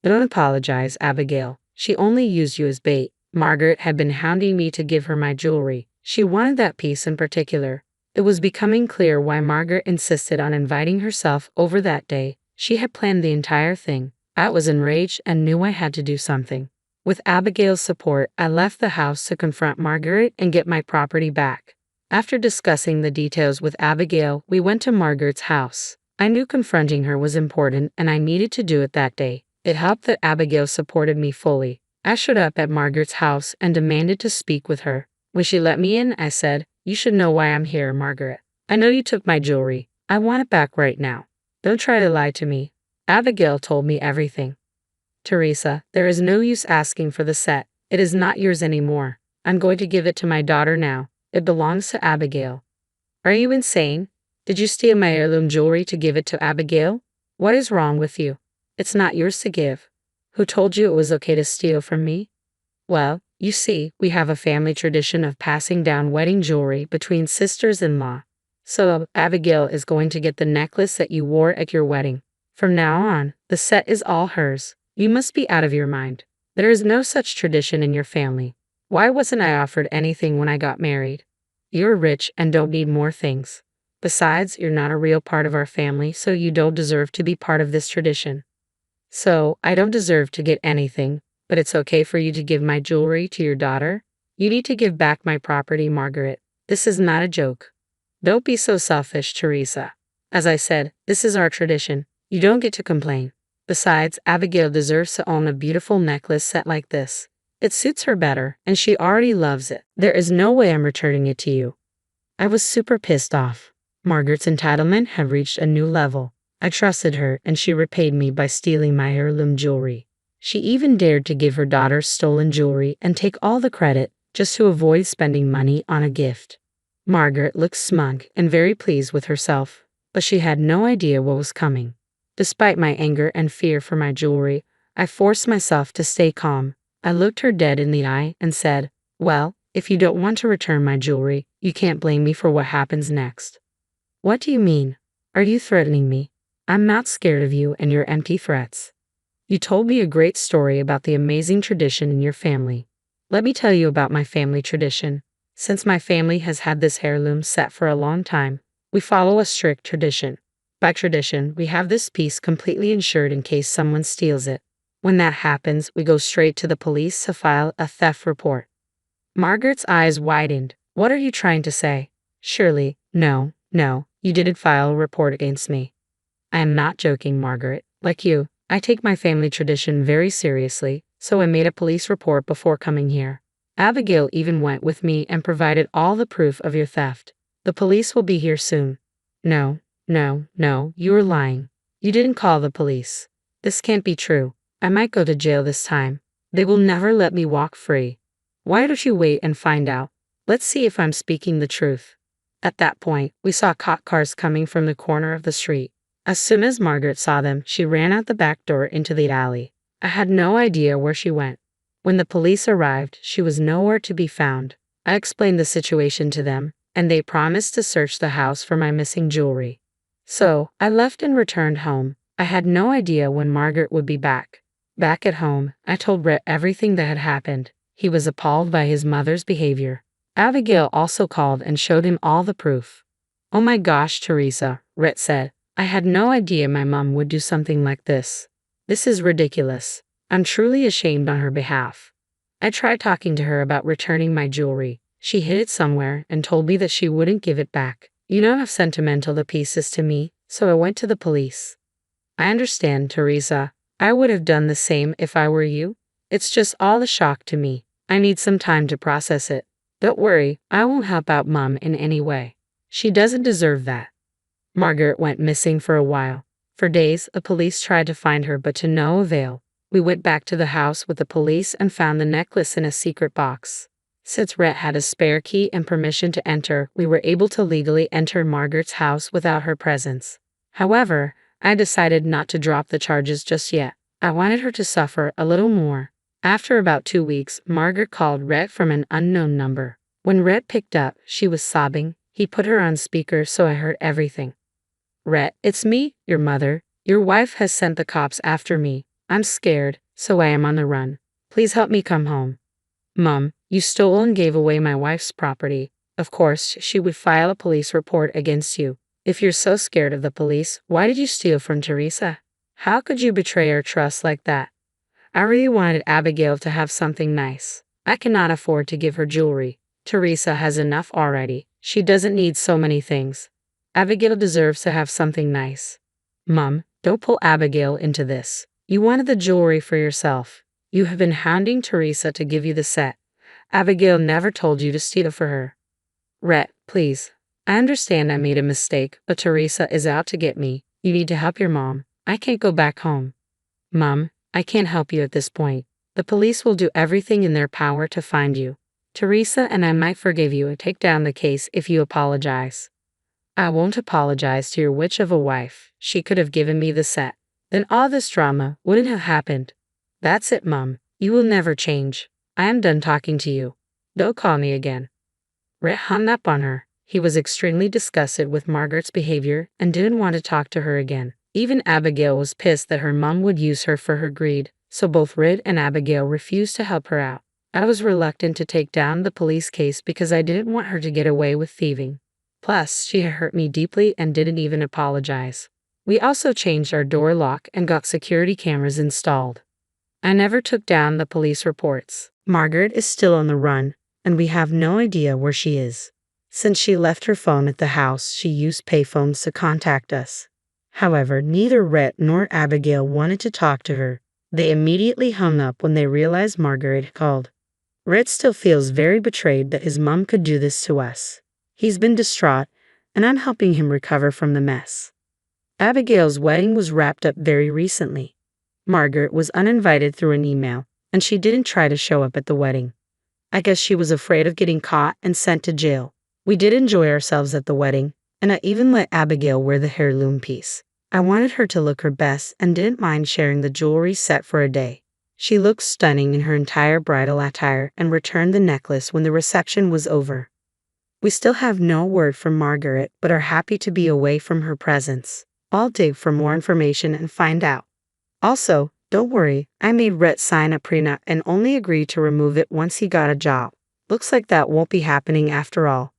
Don't apologize, Abigail. She only used you as bait. Margaret had been hounding me to give her my jewelry. She wanted that piece in particular. It was becoming clear why Margaret insisted on inviting herself over that day. She had planned the entire thing. I was enraged and knew I had to do something. With Abigail's support, I left the house to confront Margaret and get my property back. After discussing the details with Abigail, we went to Margaret's house. I knew confronting her was important and I needed to do it that day. It helped that Abigail supported me fully. I showed up at Margaret's house and demanded to speak with her. When she let me in, I said, "You should know why I'm here, Margaret. I know you took my jewelry. I want it back right now. Don't try to lie to me." Abigail told me everything. "Teresa, there is no use asking for the set. It is not yours anymore. I'm going to give it to my daughter now. It belongs to Abigail." "Are you insane? Did you steal my heirloom jewelry to give it to Abigail? What is wrong with you? It's not yours to give. Who told you it was okay to steal from me?" "Well, you see, we have a family tradition of passing down wedding jewelry between sisters-in-law. So Abigail is going to get the necklace that you wore at your wedding. From now on, the set is all hers. You must be out of your mind. There is no such tradition in your family. Why wasn't I offered anything when I got married? You're rich and don't need more things. Besides, you're not a real part of our family, so you don't deserve to be part of this tradition. So, I don't deserve to get anything, but it's okay for you to give my jewelry to your daughter? You need to give back my property, Margaret. This is not a joke." "Don't be so selfish, Teresa. As I said, this is our tradition. You don't get to complain. Besides, Abigail deserves to own a beautiful necklace set like this. It suits her better, and she already loves it. There is no way I'm returning it to you." I was super pissed off. Margaret's entitlement had reached a new level. I trusted her, and she repaid me by stealing my heirloom jewelry. She even dared to give her daughter stolen jewelry and take all the credit, just to avoid spending money on a gift. Margaret looked smug and very pleased with herself, but she had no idea what was coming. Despite my anger and fear for my jewelry, I forced myself to stay calm. I looked her dead in the eye and said, "Well, if you don't want to return my jewelry, you can't blame me for what happens next." "What do you mean? Are you threatening me? I'm not scared of you and your empty threats. You told me a great story about the amazing tradition in your family. Let me tell you about my family tradition. Since my family has had this heirloom set for a long time, we follow a strict tradition. By tradition, we have this piece completely insured in case someone steals it. When that happens, we go straight to the police to file a theft report." Margaret's eyes widened. "What are you trying to say? Surely, no, you didn't file a report against me." "I am not joking, Margaret. Like you, I take my family tradition very seriously, so I made a police report before coming here. Abigail even went with me and provided all the proof of your theft. The police will be here soon." No, you are lying. You didn't call the police. This can't be true. I might go to jail this time. They will never let me walk free. Why don't you wait and find out? Let's see if I'm speaking the truth." At that point, we saw cop cars coming from the corner of the street. As soon as Margaret saw them, she ran out the back door into the alley. I had no idea where she went. When the police arrived, she was nowhere to be found. I explained the situation to them, and they promised to search the house for my missing jewelry. So, I left and returned home. I had no idea when Margaret would be back. Back at home, I told Rhett everything that had happened. He was appalled by his mother's behavior. Abigail also called and showed him all the proof. "Oh my gosh, Teresa," Rhett said. "I had no idea my mom would do something like this. This is ridiculous. I'm truly ashamed on her behalf. I tried talking to her about returning my jewelry. She hid it somewhere and told me that she wouldn't give it back. You know how sentimental the piece is to me, so I went to the police." "I understand, Teresa. I would have done the same if I were you. It's just all a shock to me. I need some time to process it. Don't worry, I won't help out Mom in any way. She doesn't deserve that." Margaret went missing for a while. For days, the police tried to find her, but to no avail. We went back to the house with the police and found the necklace in a secret box. Since Rhett had a spare key and permission to enter, we were able to legally enter Margaret's house without her presence. However, I decided not to drop the charges just yet. I wanted her to suffer a little more. After about 2 weeks, Margaret called Rhett from an unknown number. When Rhett picked up, she was sobbing. He put her on speaker so I heard everything. "Rhett, it's me, your mother. Your wife has sent the cops after me. I'm scared, so I am on the run. Please help me come home." "Mom, you stole and gave away my wife's property. Of course, she would file a police report against you. If you're so scared of the police, why did you steal from Teresa? How could you betray our trust like that?" I really wanted Abigail to have something nice. I cannot afford to give her jewelry. Teresa has enough already. She doesn't need so many things. Abigail deserves to have something nice. Mom, don't pull Abigail into this. You wanted the jewelry for yourself. You have been hounding Teresa to give you the set. Abigail never told you to steal it for her. Rhett, please. I understand I made a mistake, but Teresa is out to get me. You need to help your mom. I can't go back home. Mom, I can't help you at this point. The police will do everything in their power to find you. Teresa and I might forgive you and take down the case if you apologize. I won't apologize to your witch of a wife. She could have given me the set. Then all this drama wouldn't have happened. That's it, Mom. You will never change. I am done talking to you. Don't call me again. Rhett hung up on her. He was extremely disgusted with Margaret's behavior and didn't want to talk to her again. Even Abigail was pissed that her mom would use her for her greed, so both Rhett and Abigail refused to help her out. I was reluctant to take down the police case because I didn't want her to get away with thieving. Plus, she had hurt me deeply and didn't even apologize. We also changed our door lock and got security cameras installed. I never took down the police reports. Margaret is still on the run, and we have no idea where she is. Since she left her phone at the house, she used payphones to contact us. However, neither Rhett nor Abigail wanted to talk to her. They immediately hung up when they realized Margaret had called. Rhett still feels very betrayed that his mom could do this to us. He's been distraught, and I'm helping him recover from the mess. Abigail's wedding was wrapped up very recently. Margaret was uninvited through an email, and she didn't try to show up at the wedding. I guess she was afraid of getting caught and sent to jail. We did enjoy ourselves at the wedding, and I even let Abigail wear the heirloom piece. I wanted her to look her best and didn't mind sharing the jewelry set for a day. She looked stunning in her entire bridal attire and returned the necklace when the reception was over. We still have no word from Margaret, but are happy to be away from her presence. I'll dig for more information and find out. Also, don't worry, I made Rhett sign a prenup and only agreed to remove it once he got a job. Looks like that won't be happening after all.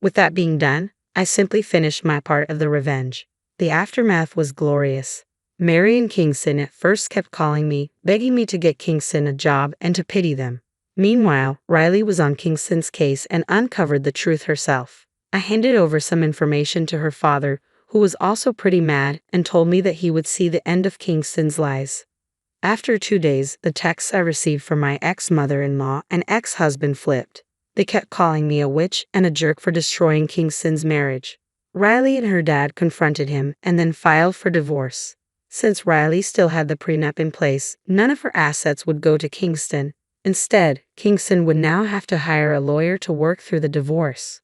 With that being done, I simply finished my part of the revenge. The aftermath was glorious. Mary and Kingston at first kept calling me, begging me to get Kingston a job and to pity them. Meanwhile, Riley was on Kingston's case and uncovered the truth herself. I handed over some information to her father, who was also pretty mad, and told me that he would see the end of Kingston's lies. After 2 days, the texts I received from my ex-mother-in-law and ex-husband flipped. They kept calling me a witch and a jerk for destroying Kingston's marriage. Riley and her dad confronted him and then filed for divorce. Since Riley still had the prenup in place, none of her assets would go to Kingston. Instead, Kingston would now have to hire a lawyer to work through the divorce.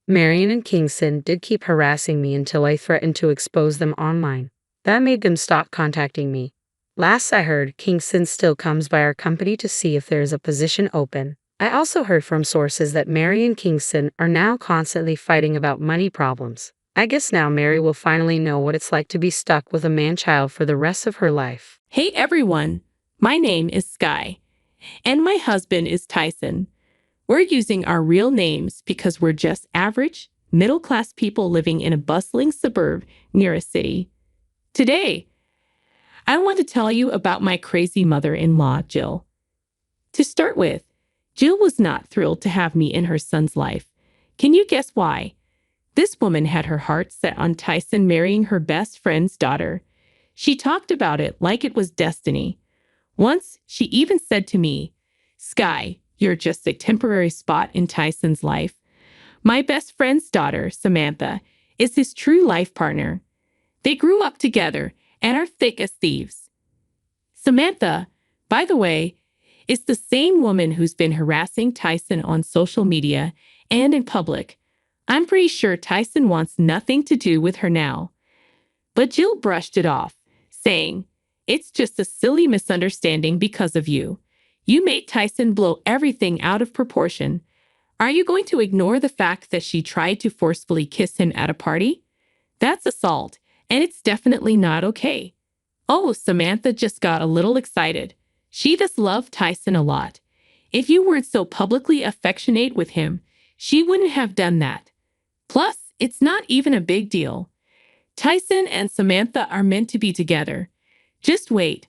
Marion and Kingston did keep harassing me until I threatened to expose them online. That made them stop contacting me. Last I heard, Kingston still comes by our company to see if there is a position open. I also heard from sources that Mary and Kingston are now constantly fighting about money problems. I guess now Mary will finally know what it's like to be stuck with a man-child for the rest of her life. Hey everyone, my name is Sky, and my husband is Tyson. We're using our real names because we're just average, middle-class people living in a bustling suburb near a city. Today, I want to tell you about my crazy mother-in-law, Jill. To start with, Jill was not thrilled to have me in her son's life. Can you guess why? This woman had her heart set on Tyson marrying her best friend's daughter. She talked about it like it was destiny. Once, she even said to me, "Sky, you're just a temporary spot in Tyson's life. My best friend's daughter, Samantha, is his true life partner. They grew up together and are thick as thieves." Samantha, by the way, is the same woman who's been harassing Tyson on social media and in public. I'm pretty sure Tyson wants nothing to do with her now. But Jill brushed it off, saying, "It's just a silly misunderstanding because of you. You made Tyson blow everything out of proportion. Are you going to ignore the fact that she tried to forcefully kiss him at a party? That's assault, and it's definitely not okay." Oh, Samantha just got a little excited. She does love Tyson a lot. If you weren't so publicly affectionate with him, she wouldn't have done that. Plus, it's not even a big deal. Tyson and Samantha are meant to be together. Just wait.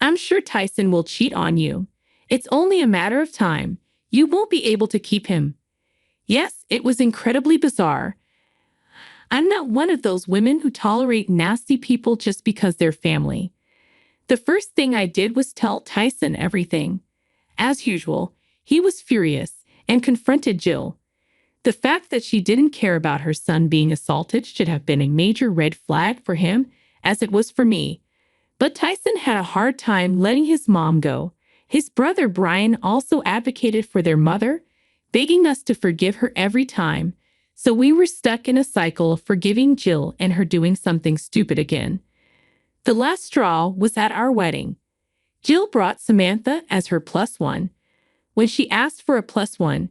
I'm sure Tyson will cheat on you. It's only a matter of time. You won't be able to keep him. Yes, it was incredibly bizarre. I'm not one of those women who tolerate nasty people just because they're family. The first thing I did was tell Tyson everything. As usual, he was furious and confronted Jill. The fact that she didn't care about her son being assaulted should have been a major red flag for him, as it was for me. But Tyson had a hard time letting his mom go. His brother Brian also advocated for their mother, begging us to forgive her every time. So we were stuck in a cycle of forgiving Jill and her doing something stupid again. The last straw was at our wedding. Jill brought Samantha as her plus one. When she asked for a plus one,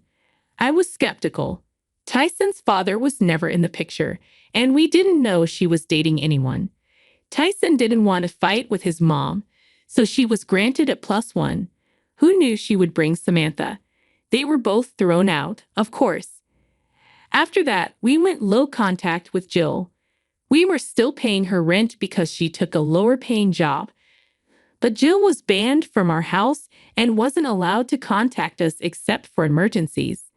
I was skeptical. Tyson's father was never in the picture, and we didn't know she was dating anyone. Tyson didn't want to fight with his mom, so she was granted a plus one. Who knew she would bring Samantha? They were both thrown out, of course. After that, we went low contact with Jill. We were still paying her rent because she took a lower-paying job. But Jill was banned from our house and wasn't allowed to contact us except for emergencies.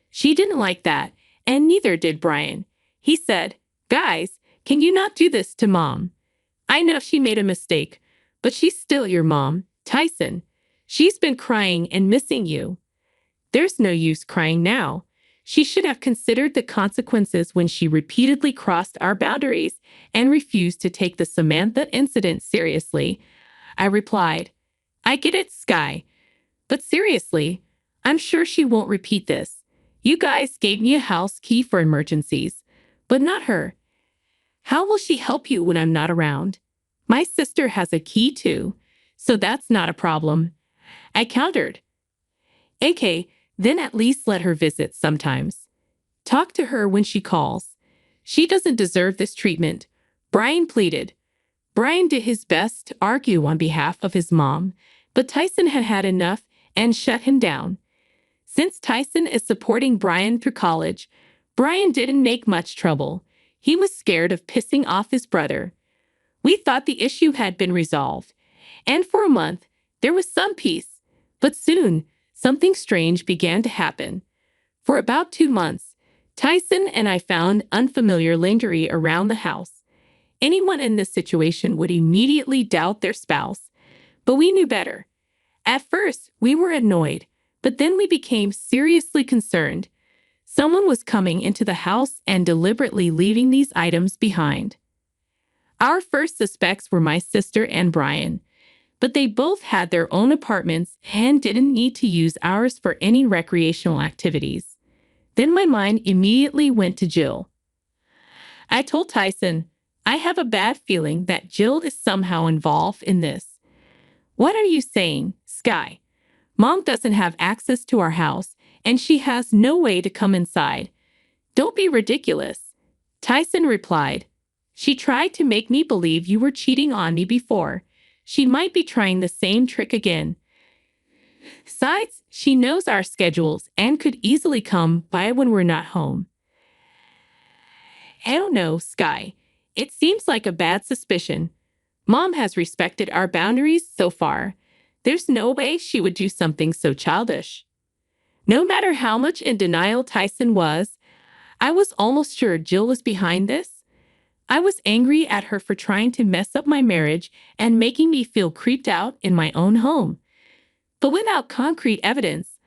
She didn't like that, and neither did Brian. He said, "Guys, can you not do this to Mom? I know she made a mistake, but she's still your mom, Tyson. She's been crying and missing you." There's no use crying now. She should have considered the consequences when she repeatedly crossed our boundaries and refused to take the Samantha incident seriously. I replied, "I get it, Sky. But seriously, I'm sure she won't repeat this. You guys gave me a house key for emergencies, but not her. How will she help you when I'm not around? My sister has a key too, so that's not a problem." I countered. "AK, then at least let her visit sometimes. Talk to her when she calls. She doesn't deserve this treatment," Brian pleaded. Brian did his best to argue on behalf of his mom, but Tyson had had enough and shut him down. Since Tyson is supporting Brian through college, Brian didn't make much trouble. He was scared of pissing off his brother. We thought the issue had been resolved, and for a month, there was some peace. But soon, something strange began to happen. For about 2 months, Tyson and I found unfamiliar lingering around the house. Anyone in this situation would immediately doubt their spouse, but we knew better. At first, we were annoyed, but then we became seriously concerned. Someone was coming into the house and deliberately leaving these items behind. Our first suspects were my sister and Brian, but they both had their own apartments and didn't need to use ours for any recreational activities. Then my mind immediately went to Jill. I told Tyson, "I have a bad feeling that Jill is somehow involved in this." "What are you saying, Sky? Mom doesn't have access to our house, and she has no way to come inside. Don't be ridiculous," Tyson replied. "She tried to make me believe you were cheating on me before. She might be trying the same trick again. Besides, she knows our schedules and could easily come by when we're not home." "I don't know, Sky. It seems like a bad suspicion. Mom has respected our boundaries so far. There's no way she would do something so childish." No matter how much in denial Tyson was, I was almost sure Jill was behind this. I was angry at her for trying to mess up my marriage and making me feel creeped out in my own home. But without concrete evidence,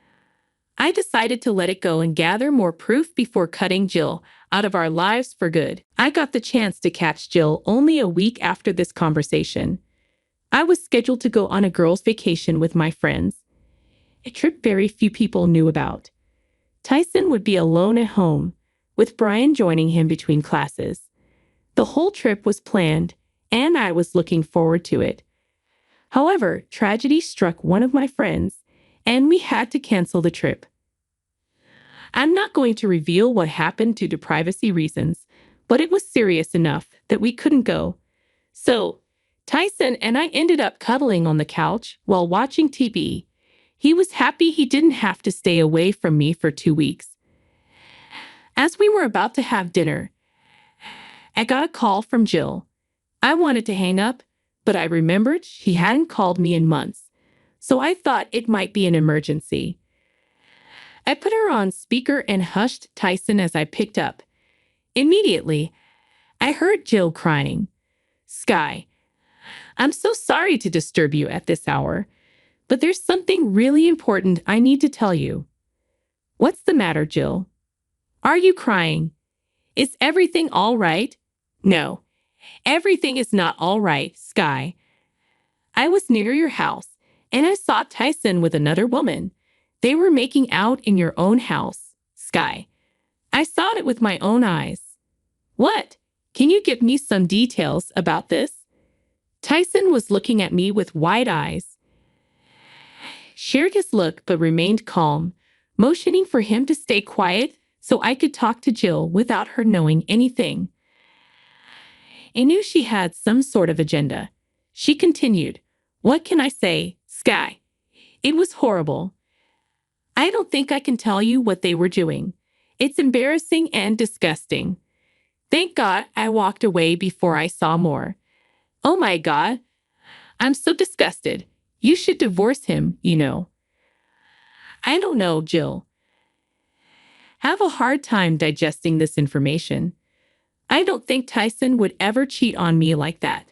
I decided to let it go and gather more proof before cutting Jill out of our lives for good. I got the chance to catch Jill only a week after this conversation. I was scheduled to go on a girls' vacation with my friends, a trip very few people knew about. Tyson would be alone at home, with Brian joining him between classes. The whole trip was planned, and I was looking forward to it. However, tragedy struck one of my friends, and we had to cancel the trip. I'm not going to reveal what happened due to privacy reasons, but it was serious enough that we couldn't go. So, Tyson and I ended up cuddling on the couch while watching TV. He was happy he didn't have to stay away from me for 2 weeks. As we were about to have dinner, I got a call from Jill. I wanted to hang up, but I remembered she hadn't called me in months, so I thought it might be an emergency. I put her on speaker and hushed Tyson as I picked up. Immediately, I heard Jill crying. Sky, I'm so sorry to disturb you at this hour, but there's something really important I need to tell you. What's the matter, Jill? Are you crying? Is everything all right? No, everything is not all right, Sky. I was near your house, and I saw Tyson with another woman. They were making out in your own house, Sky. I saw it with my own eyes. What? Can you give me some details about this? Tyson was looking at me with wide eyes. Shared his look but remained calm, motioning for him to stay quiet so I could talk to Jill without her knowing anything. I knew she had some sort of agenda. She continued, What can I say, Sky? It was horrible. I don't think I can tell you what they were doing. It's embarrassing and disgusting. Thank God I walked away before I saw more. Oh my God. I'm so disgusted. You should divorce him, you know. I don't know, Jill. Have a hard time digesting this information. I don't think Tyson would ever cheat on me like that.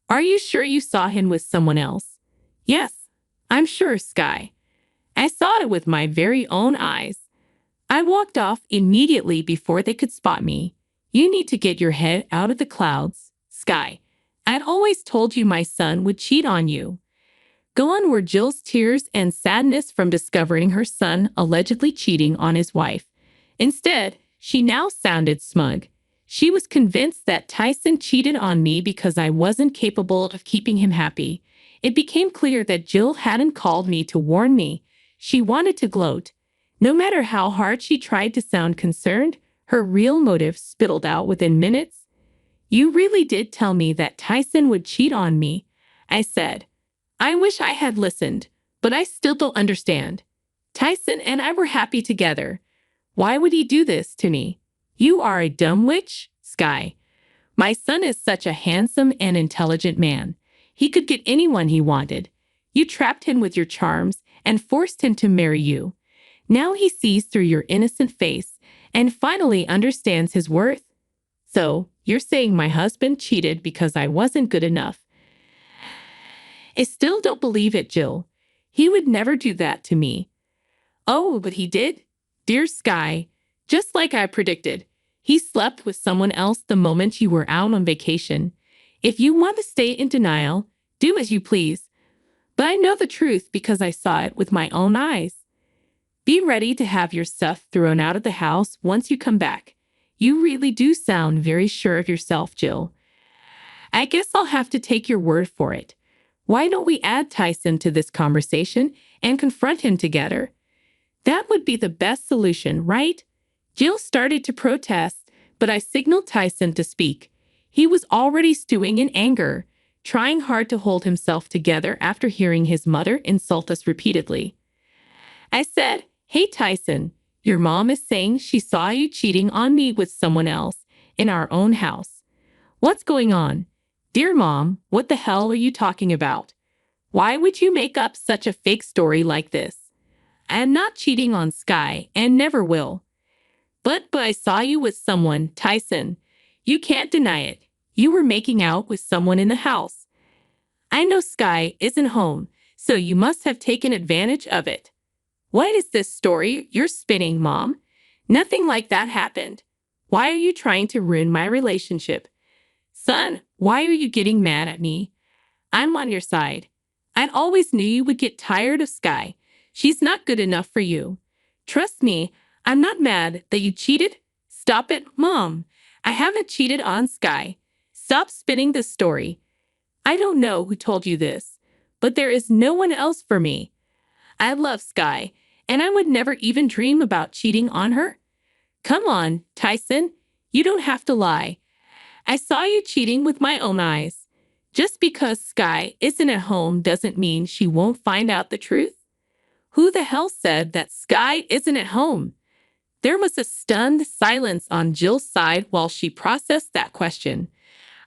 Are you sure you saw him with someone else? Yes, I'm sure, Sky. I saw it with my very own eyes. I walked off immediately before they could spot me. You need to get your head out of the clouds, Sky. I'd always told you my son would cheat on you. Gone were Jill's tears and sadness from discovering her son allegedly cheating on his wife. Instead, she now sounded smug. She was convinced that Tyson cheated on me because I wasn't capable of keeping him happy. It became clear that Jill hadn't called me to warn me. She wanted to gloat. No matter how hard she tried to sound concerned, her real motive spittled out within minutes. You really did tell me that Tyson would cheat on me, I said. I wish I had listened, but I still don't understand. Tyson and I were happy together. Why would he do this to me? You are a dumb witch, Sky. My son is such a handsome and intelligent man. He could get anyone he wanted. You trapped him with your charms and forced him to marry you. Now he sees through your innocent face and finally understands his worth. So, you're saying my husband cheated because I wasn't good enough. I still don't believe it, Jill. He would never do that to me. Oh, but he did? Dear Sky, just like I predicted, he slept with someone else the moment you were out on vacation. If you want to stay in denial, do as you please. But I know the truth because I saw it with my own eyes. Be ready to have your stuff thrown out of the house once you come back. You really do sound very sure of yourself, Jill. I guess I'll have to take your word for it. Why don't we add Tyson to this conversation and confront him together? That would be the best solution, right? Jill started to protest, but I signaled Tyson to speak. He was already stewing in anger, trying hard to hold himself together after hearing his mother insult us repeatedly. I said, Hey, Tyson, your mom is saying she saw you cheating on me with someone else in our own house. What's going on? Dear Mom, what the hell are you talking about? Why would you make up such a fake story like this? I am not cheating on Sky and never will. But I saw you with someone, Tyson. You can't deny it. You were making out with someone in the house. I know Sky isn't home, so you must have taken advantage of it. What is this story you're spinning, Mom? Nothing like that happened. Why are you trying to ruin my relationship? Son, why are you getting mad at me? I'm on your side. I always knew you would get tired of Sky. She's not good enough for you. Trust me, I'm not mad that you cheated. Stop it, Mom. I haven't cheated on Sky. Stop spinning this story. I don't know who told you this, but there is no one else for me. I love Sky, and I would never even dream about cheating on her. Come on, Tyson. You don't have to lie. I saw you cheating with my own eyes. Just because Sky isn't at home doesn't mean she won't find out the truth. Who the hell said that Sky isn't at home? There was a stunned silence on Jill's side while she processed that question.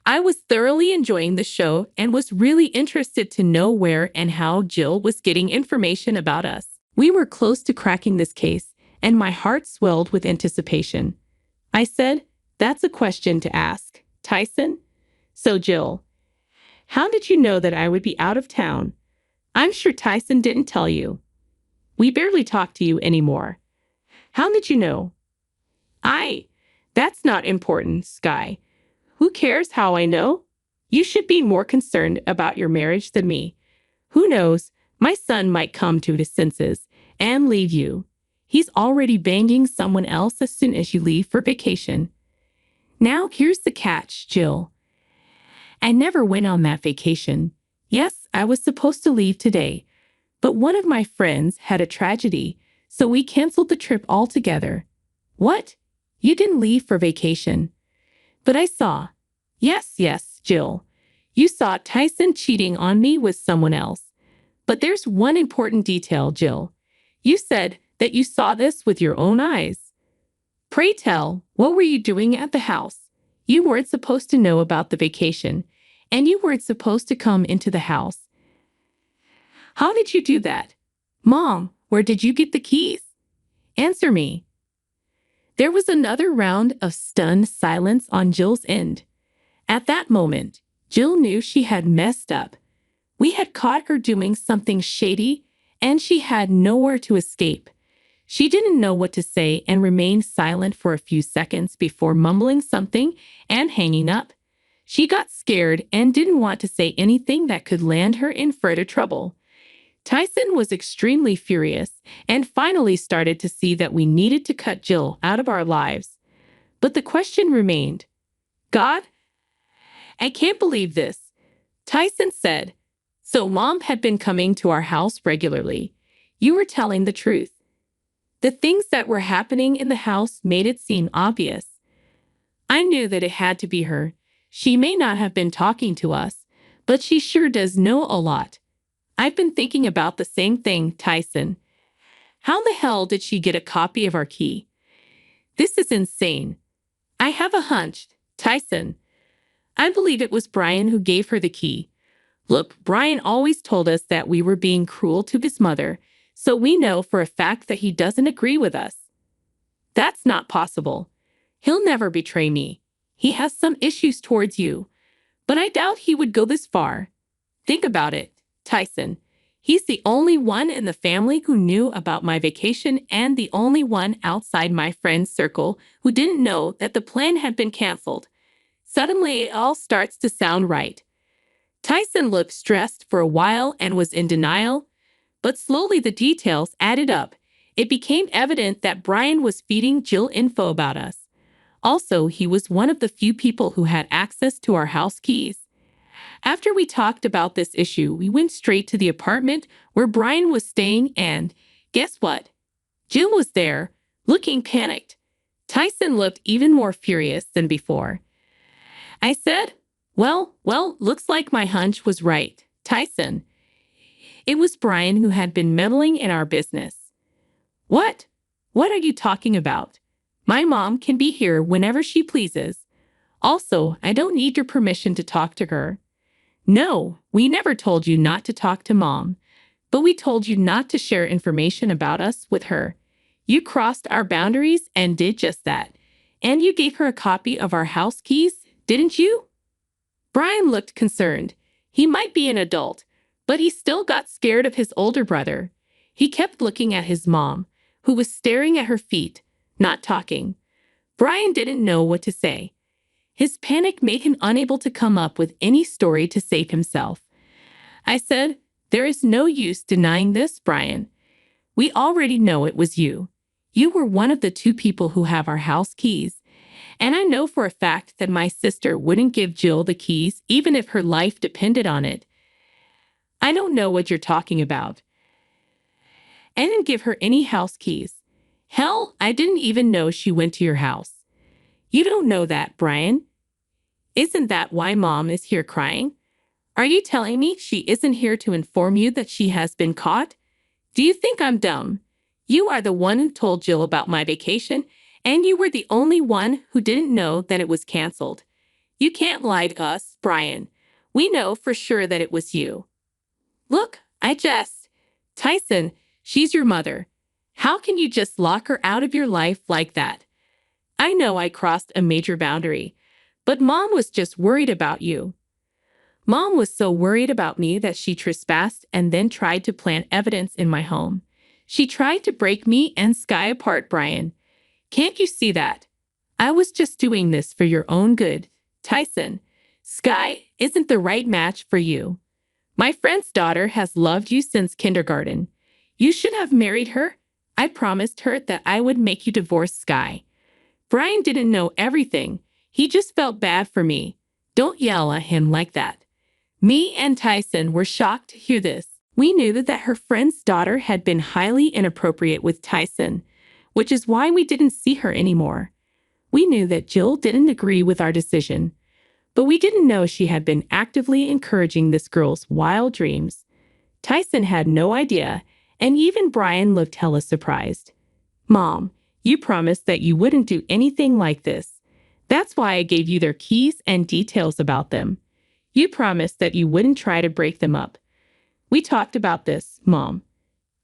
I was thoroughly enjoying the show and was really interested to know where and how Jill was getting information about us. We were close to cracking this case, and my heart swelled with anticipation. I said, "That's a question to ask, Tyson." "So, Jill, how did you know that I would be out of town?" "I'm sure Tyson didn't tell you. We barely talk to you anymore." "How did you know?" "I. That's not important, Sky. Who cares how I know? You should be more concerned about your marriage than me. Who knows, my son might come to his senses and leave you. He's already banging someone else as soon as you leave for vacation." "Now here's the catch, Jill. I never went on that vacation. Yes, I was supposed to leave today, but one of my friends had a tragedy, so we canceled the trip altogether." "What? You didn't leave for vacation?" "But I saw." Yes, Jill. You saw Tyson cheating on me with someone else. But there's one important detail, Jill. You said that you saw this with your own eyes. Pray tell, what were you doing at the house? You weren't supposed to know about the vacation, and you weren't supposed to come into the house. How did you do that? Mom, where did you get the keys? Answer me." There was another round of stunned silence on Jill's end. At that moment, Jill knew she had messed up. We had caught her doing something shady, and she had nowhere to escape. She didn't know what to say and remained silent for a few seconds before mumbling something and hanging up. She got scared and didn't want to say anything that could land her in further trouble. Tyson was extremely furious and finally started to see that we needed to cut Jill out of our lives. But the question remained, "God, I can't believe this." Tyson said, "So Mom had been coming to our house regularly. You were telling the truth." The things that were happening in the house made it seem obvious. I knew that it had to be her. She may not have been talking to us, but she sure does know a lot. I've been thinking about the same thing, Tyson. How the hell did she get a copy of our key? This is insane. I have a hunch, Tyson. I believe it was Brian who gave her the key. Look, Brian always told us that we were being cruel to his mother, so we know for a fact that he doesn't agree with us. That's not possible. He'll never betray me. He has some issues towards you, but I doubt he would go this far. Think about it, Tyson. He's the only one in the family who knew about my vacation and the only one outside my friend's circle who didn't know that the plan had been canceled. Suddenly, it all starts to sound right. Tyson looked stressed for a while and was in denial, but slowly the details added up. It became evident that Brian was feeding Jill info about us. Also, he was one of the few people who had access to our house keys. After we talked about this issue, we went straight to the apartment where Brian was staying and, guess what? Jill was there, looking panicked. Tyson looked even more furious than before. I said, well, looks like my hunch was right, Tyson. It was Brian who had been meddling in our business. What? What are you talking about? My mom can be here whenever she pleases. Also, I don't need your permission to talk to her. No, we never told you not to talk to Mom, but we told you not to share information about us with her. You crossed our boundaries and did just that. And you gave her a copy of our house keys, didn't you? Brian looked concerned. He might be an adult, but he still got scared of his older brother. He kept looking at his mom, who was staring at her feet, not talking. Brian didn't know what to say. His panic made him unable to come up with any story to save himself. I said, there is no use denying this, Brian. We already know it was you. You were one of the two people who have our house keys. And I know for a fact that my sister wouldn't give Jill the keys even if her life depended on it. I don't know what you're talking about. I didn't give her any house keys. Hell, I didn't even know she went to your house. You don't know that, Brian. Isn't that why Mom is here crying? Are you telling me she isn't here to inform you that she has been caught? Do you think I'm dumb? You are the one who told Jill about my vacation, and you were the only one who didn't know that it was canceled. You can't lie to us, Brian. We know for sure that it was you. Look, I jest. Tyson, she's your mother. How can you just lock her out of your life like that? I know I crossed a major boundary, but Mom was just worried about you. Mom was so worried about me that she trespassed and then tried to plant evidence in my home. She tried to break me and Sky apart, Brian. Can't you see that? I was just doing this for your own good. Tyson, Sky isn't the right match for you. My friend's daughter has loved you since kindergarten. You should have married her. I promised her that I would make you divorce Sky. Brian didn't know everything. He just felt bad for me. Don't yell at him like that. Me and Tyson were shocked to hear this. We knew that her friend's daughter had been highly inappropriate with Tyson, which is why we didn't see her anymore. We knew that Jill didn't agree with our decision, but we didn't know she had been actively encouraging this girl's wild dreams. Tyson had no idea, and even Brian looked hella surprised. Mom, you promised that you wouldn't do anything like this. That's why I gave you their keys and details about them. You promised that you wouldn't try to break them up. We talked about this, Mom.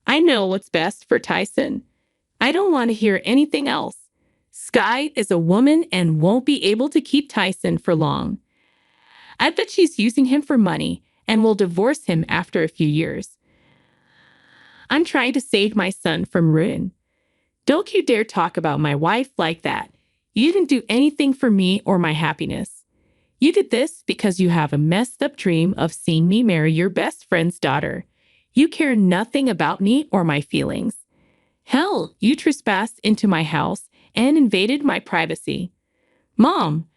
I know what's best for Tyson. I don't want to hear anything else. Sky is a woman and won't be able to keep Tyson for long. I bet she's using him for money and will divorce him after a few years. I'm trying to save my son from ruin. Don't you dare talk about my wife like that. You didn't do anything for me or my happiness. You did this because you have a messed up dream of seeing me marry your best friend's daughter. You care nothing about me or my feelings. Hell, you trespassed into my house and invaded my privacy. Mom,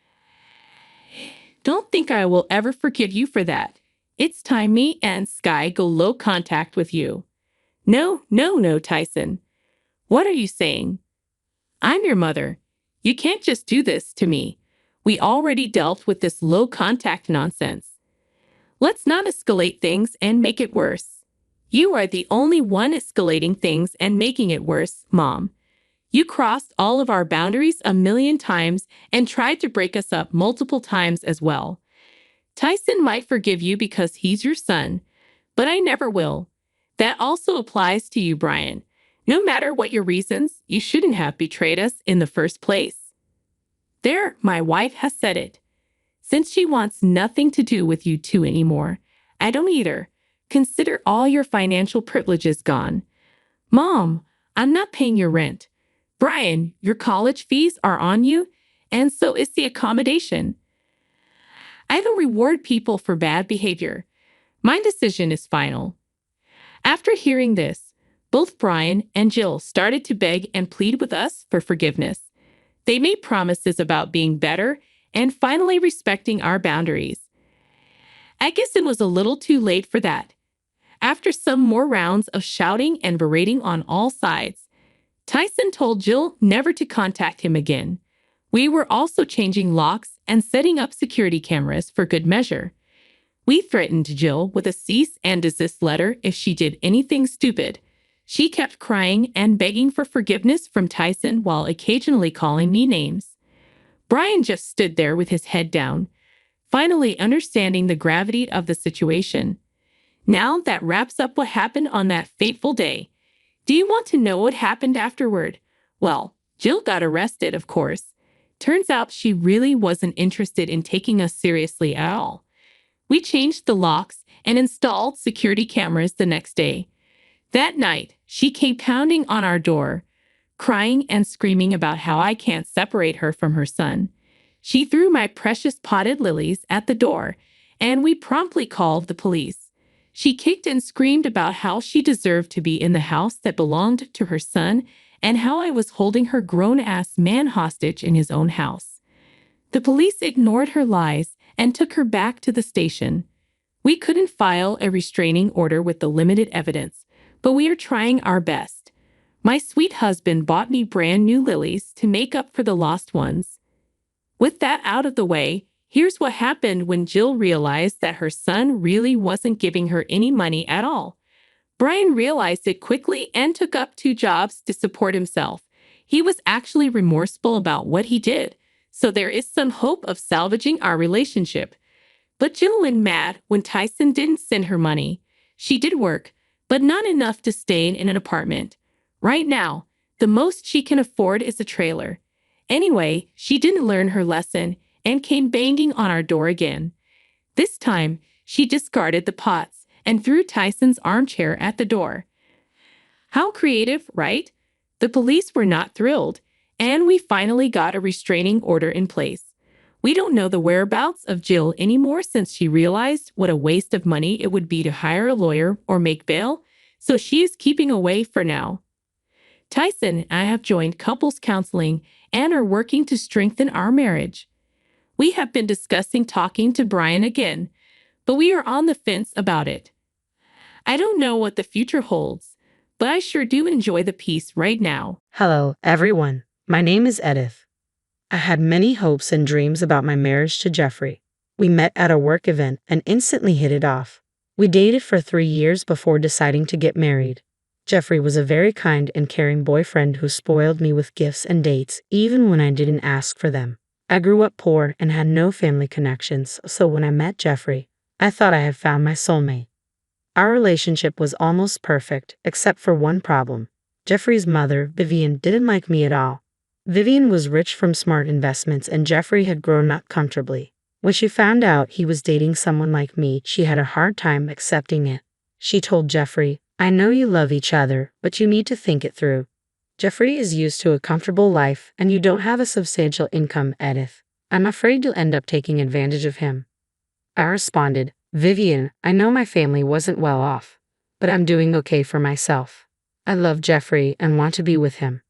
don't think I will ever forgive you for that. It's time me and Sky go low contact with you. No, Tyson. What are you saying? I'm your mother. You can't just do this to me. We already dealt with this low contact nonsense. Let's not escalate things and make it worse. You are the only one escalating things and making it worse, Mom. You crossed all of our boundaries a million times and tried to break us up multiple times as well. Tyson might forgive you because he's your son, but I never will. That also applies to you, Brian. No matter what your reasons, you shouldn't have betrayed us in the first place. There, my wife has said it. Since she wants nothing to do with you two anymore, I don't either. Consider all your financial privileges gone. Mom, I'm not paying your rent. Brian, your college fees are on you, and so is the accommodation. I don't reward people for bad behavior. My decision is final. After hearing this, both Brian and Jill started to beg and plead with us for forgiveness. They made promises about being better and finally respecting our boundaries. I guess it was a little too late for that. After some more rounds of shouting and berating on all sides, Tyson told Jill never to contact him again. We were also changing locks and setting up security cameras for good measure. We threatened Jill with a cease and desist letter if she did anything stupid. She kept crying and begging for forgiveness from Tyson while occasionally calling me names. Brian just stood there with his head down, finally understanding the gravity of the situation. Now that wraps up what happened on that fateful day. Do you want to know what happened afterward? Well, Jill got arrested, of course. Turns out she really wasn't interested in taking us seriously at all. We changed the locks and installed security cameras the next day. That night, she came pounding on our door, crying and screaming about how I can't separate her from her son. She threw my precious potted lilies at the door, and we promptly called the police. She kicked and screamed about how she deserved to be in the house that belonged to her son and how I was holding her grown-ass man hostage in his own house. The police ignored her lies and took her back to the station. We couldn't file a restraining order with the limited evidence, but we are trying our best. My sweet husband bought me brand new lilies to make up for the lost ones. With that out of the way, here's what happened when Jill realized that her son really wasn't giving her any money at all. Brian realized it quickly and took up 2 jobs to support himself. He was actually remorseful about what he did, so there is some hope of salvaging our relationship. But Jill went mad when Tyson didn't send her money. She did work, but not enough to stay in an apartment. Right now, the most she can afford is a trailer. Anyway, she didn't learn her lesson and came banging on our door again. This time, she discarded the pots and threw Tyson's armchair at the door. How creative, right? The police were not thrilled, and we finally got a restraining order in place. We don't know the whereabouts of Jill anymore since she realized what a waste of money it would be to hire a lawyer or make bail, so she is keeping away for now. Tyson and I have joined couples counseling and are working to strengthen our marriage. We have been discussing talking to Brian again, but we are on the fence about it. I don't know what the future holds, but I sure do enjoy the peace right now. Hello, everyone. My name is Edith. I had many hopes and dreams about my marriage to Jeffrey. We met at a work event and instantly hit it off. We dated for 3 years before deciding to get married. Jeffrey was a very kind and caring boyfriend who spoiled me with gifts and dates even when I didn't ask for them. I grew up poor and had no family connections, so when I met Jeffrey, I thought I had found my soulmate. Our relationship was almost perfect, except for one problem. Jeffrey's mother, Vivian, didn't like me at all. Vivian was rich from smart investments and Jeffrey had grown up comfortably. When she found out he was dating someone like me, she had a hard time accepting it. She told Jeffrey, "I know you love each other, but you need to think it through. Jeffrey is used to a comfortable life and you don't have a substantial income, Edith. I'm afraid you'll end up taking advantage of him." I responded, "Vivian, I know my family wasn't well off, but I'm doing okay for myself. I love Jeffrey and want to be with him."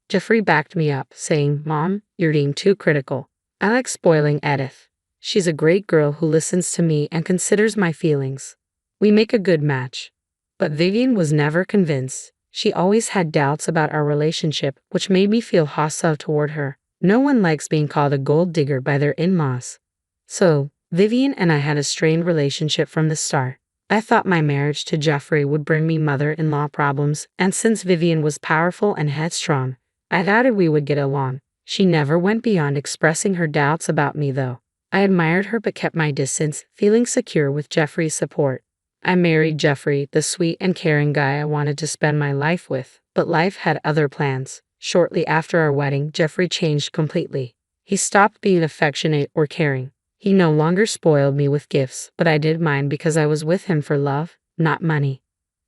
Jeffrey backed me up, saying, "Mom, you're being too critical. I like spoiling Edith. She's a great girl who listens to me and considers my feelings. We make a good match." But Vivian was never convinced. She always had doubts about our relationship, which made me feel hostile toward her. No one likes being called a gold digger by their in-laws. So, Vivian and I had a strained relationship from the start. I thought my marriage to Jeffrey would bring me mother-in-law problems, and since Vivian was powerful and headstrong, I doubted we would get along. She never went beyond expressing her doubts about me, though. I admired her but kept my distance, feeling secure with Jeffrey's support. I married Jeffrey, the sweet and caring guy I wanted to spend my life with, but life had other plans. Shortly after our wedding, Jeffrey changed completely. He stopped being affectionate or caring. He no longer spoiled me with gifts, but I did mine because I was with him for love, not money.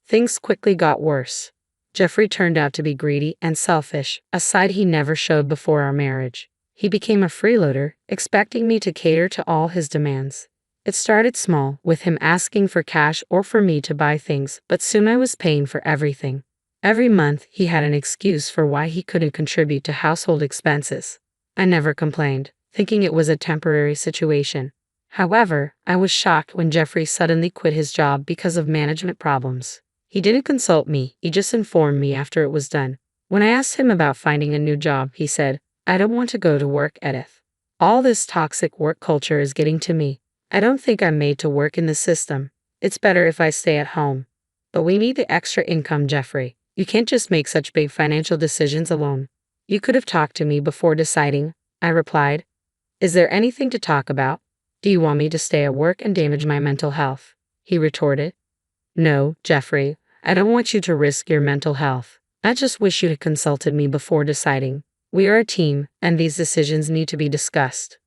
Things quickly got worse. Jeffrey turned out to be greedy and selfish, a side he never showed before our marriage. He became a freeloader, expecting me to cater to all his demands. It started small, with him asking for cash or for me to buy things, but soon I was paying for everything. Every month, he had an excuse for why he couldn't contribute to household expenses. I never complained, thinking it was a temporary situation. However, I was shocked when Jeffrey suddenly quit his job because of management problems. He didn't consult me, he just informed me after it was done. When I asked him about finding a new job, he said, "I don't want to go to work, Edith. All this toxic work culture is getting to me. I don't think I'm made to work in the system. It's better if I stay at home." "But we need the extra income, Jeffrey. You can't just make such big financial decisions alone." "You could have talked to me before deciding," I replied. "Is there anything to talk about? Do you want me to stay at work and damage my mental health?" He retorted. "No, Jeffrey, I don't want you to risk your mental health. I just wish you had consulted me before deciding. We are a team, and these decisions need to be discussed."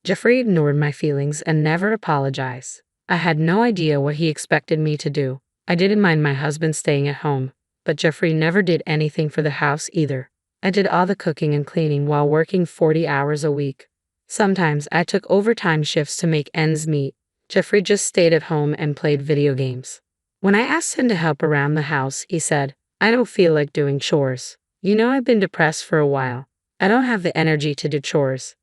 Jeffrey ignored my feelings and never apologized. I had no idea what he expected me to do. I didn't mind my husband staying at home, but Jeffrey never did anything for the house either. I did all the cooking and cleaning while working 40 hours a week. Sometimes I took overtime shifts to make ends meet. Jeffrey just stayed at home and played video games. When I asked him to help around the house, he said, "I don't feel like doing chores. You know, I've been depressed for a while. I don't have the energy to do chores."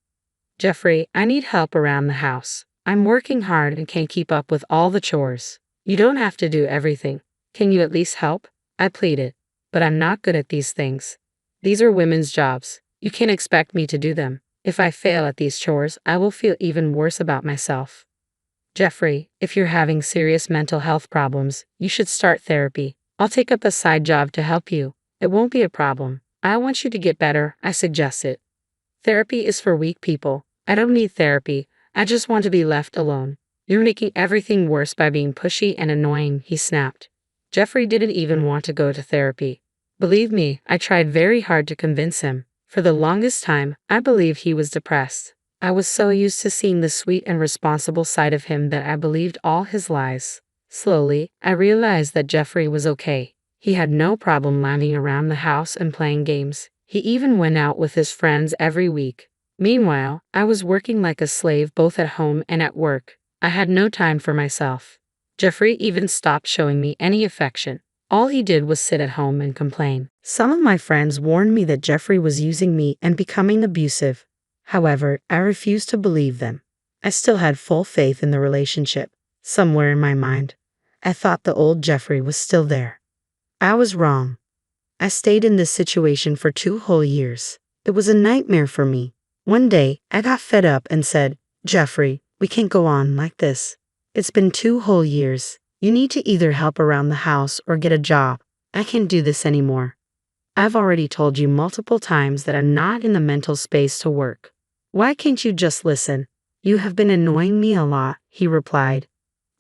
"Jeffrey, I need help around the house. I'm working hard and can't keep up with all the chores. You don't have to do everything. Can you at least help?" I pleaded. "But I'm not good at these things. These are women's jobs. You can't expect me to do them. If I fail at these chores, I will feel even worse about myself." "Jeffrey, if you're having serious mental health problems, you should start therapy. I'll take up a side job to help you. It won't be a problem. I want you to get better," I suggested. "Therapy is for weak people. I don't need therapy. I just want to be left alone." "You're making everything worse by being pushy and annoying," he snapped. Jeffrey didn't even want to go to therapy. Believe me, I tried very hard to convince him. For the longest time, I believed he was depressed. I was so used to seeing the sweet and responsible side of him that I believed all his lies. Slowly, I realized that Jeffrey was okay. He had no problem lounging around the house and playing games. He even went out with his friends every week. Meanwhile, I was working like a slave both at home and at work. I had no time for myself. Jeffrey even stopped showing me any affection. All he did was sit at home and complain. Some of my friends warned me that Jeffrey was using me and becoming abusive. However, I refused to believe them. I still had full faith in the relationship. Somewhere in my mind, I thought the old Jeffrey was still there. I was wrong. I stayed in this situation for 2 whole years. It was a nightmare for me. One day, I got fed up and said, "Jeffrey, we can't go on like this. It's been 2 whole years. You need to either help around the house or get a job. I can't do this anymore. I've already told you multiple times that I'm not in the mental space to work. Why can't you just listen? You have been annoying me a lot," he replied.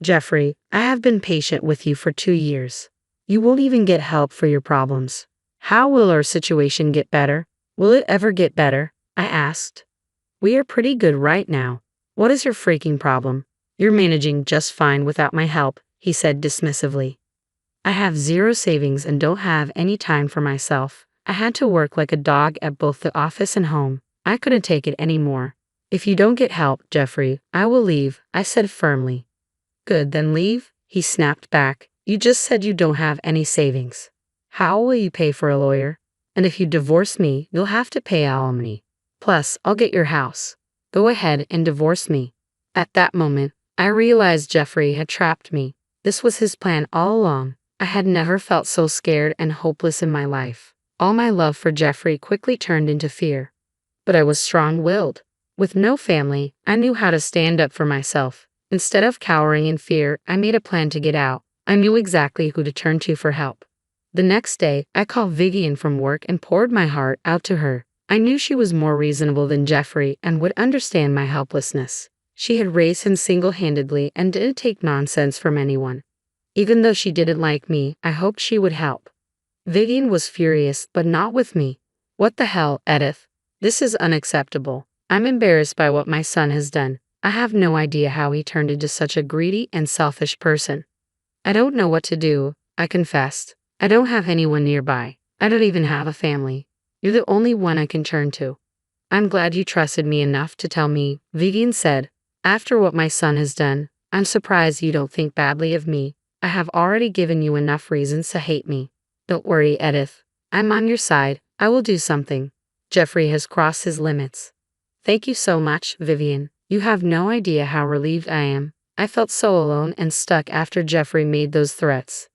"Jeffrey, I have been patient with you for 2 years. You won't even get help for your problems. How will our situation get better? Will it ever get better?" I asked. "We are pretty good right now. What is your freaking problem? You're managing just fine without my help," he said dismissively. "I have 0 savings and don't have any time for myself. I had to work like a dog at both the office and home. I couldn't take it anymore. If you don't get help, Jeffrey, I will leave," I said firmly. "Good, then leave," he snapped back. "You just said you don't have any savings. How will you pay for a lawyer? And if you divorce me, you'll have to pay alimony. Plus, I'll get your house. Go ahead and divorce me." At that moment, I realized Jeffrey had trapped me. This was his plan all along. I had never felt so scared and hopeless in my life. All my love for Jeffrey quickly turned into fear. But I was strong-willed. With no family, I knew how to stand up for myself. Instead of cowering in fear, I made a plan to get out. I knew exactly who to turn to for help. The next day, I called Vivian from work and poured my heart out to her. I knew she was more reasonable than Jeffrey and would understand my helplessness. She had raised him single-handedly and didn't take nonsense from anyone. Even though she didn't like me, I hoped she would help. Vivian was furious, but not with me. "What the hell, Edith? This is unacceptable. I'm embarrassed by what my son has done. I have no idea how he turned into such a greedy and selfish person. I don't know what to do," I confessed. "I don't have anyone nearby. I don't even have a family. You're the only one I can turn to." "I'm glad you trusted me enough to tell me," Vivian said. "After what my son has done, I'm surprised you don't think badly of me. I have already given you enough reasons to hate me. Don't worry, Edith. I'm on your side. I will do something. Jeffrey has crossed his limits." "Thank you so much, Vivian. You have no idea how relieved I am. I felt so alone and stuck after Jeffrey made those threats."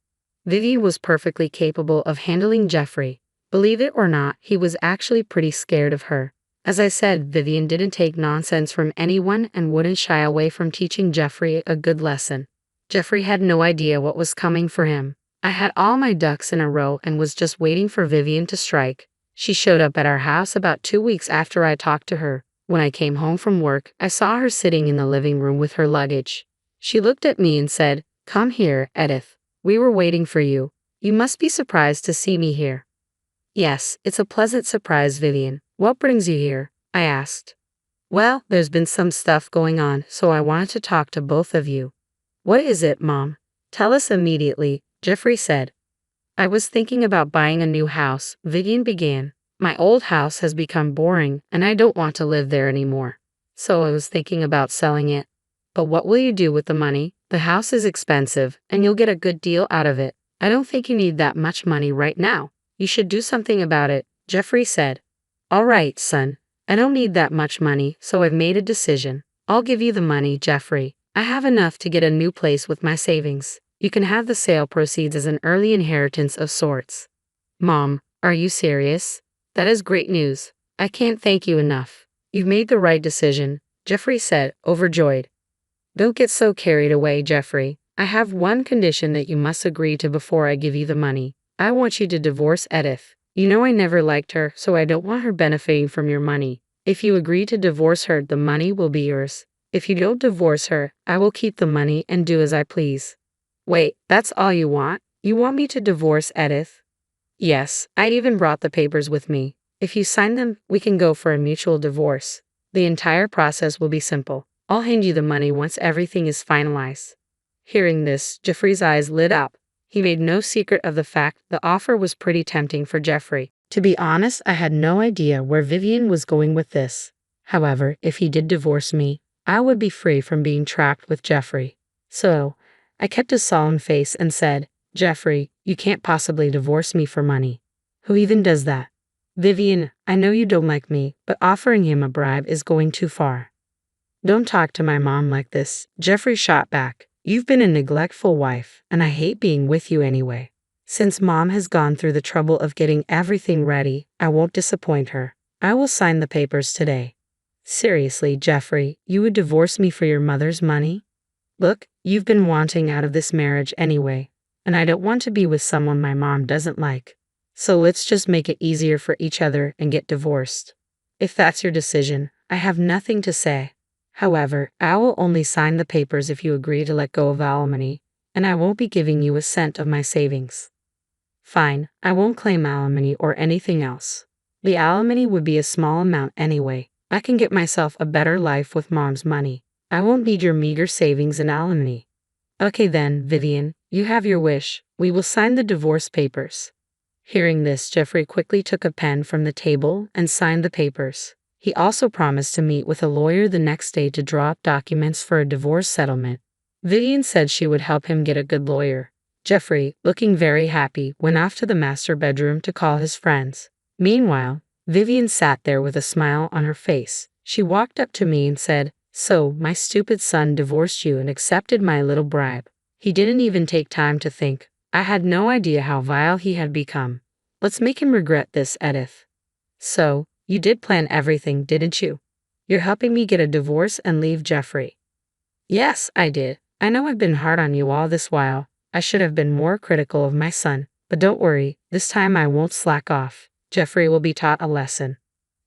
Vivian was perfectly capable of handling Jeffrey. Believe it or not, he was actually pretty scared of her. As I said, Vivian didn't take nonsense from anyone and wouldn't shy away from teaching Jeffrey a good lesson. Jeffrey had no idea what was coming for him. I had all my ducks in a row and was just waiting for Vivian to strike. She showed up at our house about 2 weeks after I talked to her. When I came home from work, I saw her sitting in the living room with her luggage. She looked at me and said, "Come here, Edith. We were waiting for you. You must be surprised to see me here." "Yes, it's a pleasant surprise, Vivian. What brings you here?" I asked. "Well, there's been some stuff going on, so I wanted to talk to both of you." "What is it, Mom? Tell us immediately," Jeffrey said. "I was thinking about buying a new house," Vivian began. "My old house has become boring, and I don't want to live there anymore. So I was thinking about selling it." "But what will you do with the money? The house is expensive, and you'll get a good deal out of it. I don't think you need that much money right now. You should do something about it," Jeffrey said. "All right, son. I don't need that much money, so I've made a decision. I'll give you the money, Jeffrey. I have enough to get a new place with my savings. You can have the sale proceeds as an early inheritance of sorts." "Mom, are you serious? That is great news. I can't thank you enough. You've made the right decision," Jeffrey said, overjoyed. "Don't get so carried away, Jeffrey. I have one condition that you must agree to before I give you the money. I want you to divorce Edith. You know I never liked her, so I don't want her benefiting from your money. If you agree to divorce her, the money will be yours. If you don't divorce her, I will keep the money and do as I please." "Wait, that's all you want? You want me to divorce Edith?" Yes, I even brought the papers with me. If you sign them, we can go for a mutual divorce. The entire process will be simple. I'll hand you the money once everything is finalized. Hearing this, Jeffrey's eyes lit up. He made no secret of the fact the offer was pretty tempting for Jeffrey. To be honest, I had no idea where Vivian was going with this. However, if he did divorce me, I would be free from being trapped with Jeffrey. So, I kept a solemn face and said, Jeffrey, you can't possibly divorce me for money. Who even does that? Vivian, I know you don't like me, but offering him a bribe is going too far. Don't talk to my mom like this, Jeffrey shot back. You've been a neglectful wife, and I hate being with you anyway. Since mom has gone through the trouble of getting everything ready, I won't disappoint her. I will sign the papers today. Seriously, Jeffrey, you would divorce me for your mother's money? Look, you've been wanting out of this marriage anyway, and I don't want to be with someone my mom doesn't like. So let's just make it easier for each other and get divorced. If that's your decision, I have nothing to say. However, I will only sign the papers if you agree to let go of alimony, and I won't be giving you a cent of my savings. Fine, I won't claim alimony or anything else. The alimony would be a small amount anyway. I can get myself a better life with mom's money. I won't need your meager savings and alimony. Okay then, Vivian, you have your wish. We will sign the divorce papers. Hearing this, Jeffrey quickly took a pen from the table and signed the papers. He also promised to meet with a lawyer the next day to draw up documents for a divorce settlement. Vivian said she would help him get a good lawyer. Jeffrey, looking very happy, went off to the master bedroom to call his friends. Meanwhile, Vivian sat there with a smile on her face. She walked up to me and said, So, my stupid son divorced you and accepted my little bribe. He didn't even take time to think. I had no idea how vile he had become. Let's make him regret this, Edith. So, you did plan everything, didn't you? You're helping me get a divorce and leave Jeffrey. Yes, I did. I know I've been hard on you all this while. I should have been more critical of my son. But don't worry, this time I won't slack off. Jeffrey will be taught a lesson.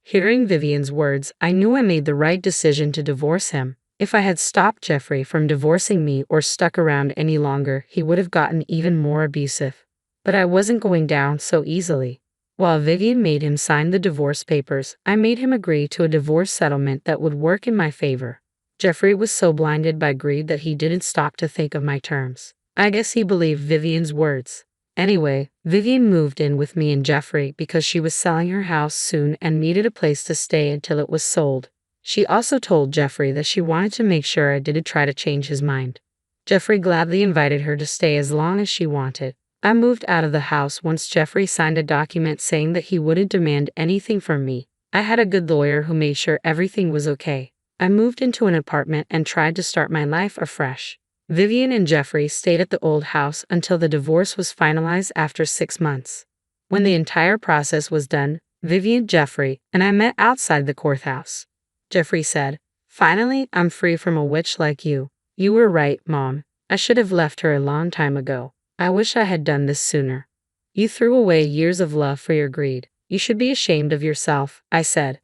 Hearing Vivian's words, I knew I made the right decision to divorce him. If I had stopped Jeffrey from divorcing me or stuck around any longer, he would have gotten even more abusive. But I wasn't going down so easily. While Vivian made him sign the divorce papers, I made him agree to a divorce settlement that would work in my favor. Jeffrey was so blinded by greed that he didn't stop to think of my terms. I guess he believed Vivian's words. Anyway, Vivian moved in with me and Jeffrey because she was selling her house soon and needed a place to stay until it was sold. She also told Jeffrey that she wanted to make sure I didn't try to change his mind. Jeffrey gladly invited her to stay as long as she wanted. I moved out of the house once Jeffrey signed a document saying that he wouldn't demand anything from me. I had a good lawyer who made sure everything was okay. I moved into an apartment and tried to start my life afresh. Vivian and Jeffrey stayed at the old house until the divorce was finalized after 6 months. When the entire process was done, Vivian, Jeffrey, and I met outside the courthouse. Jeffrey said, Finally, I'm free from a witch like you. You were right, Mom. I should have left her a long time ago. I wish I had done this sooner. You threw away years of love for your greed. You should be ashamed of yourself, I said.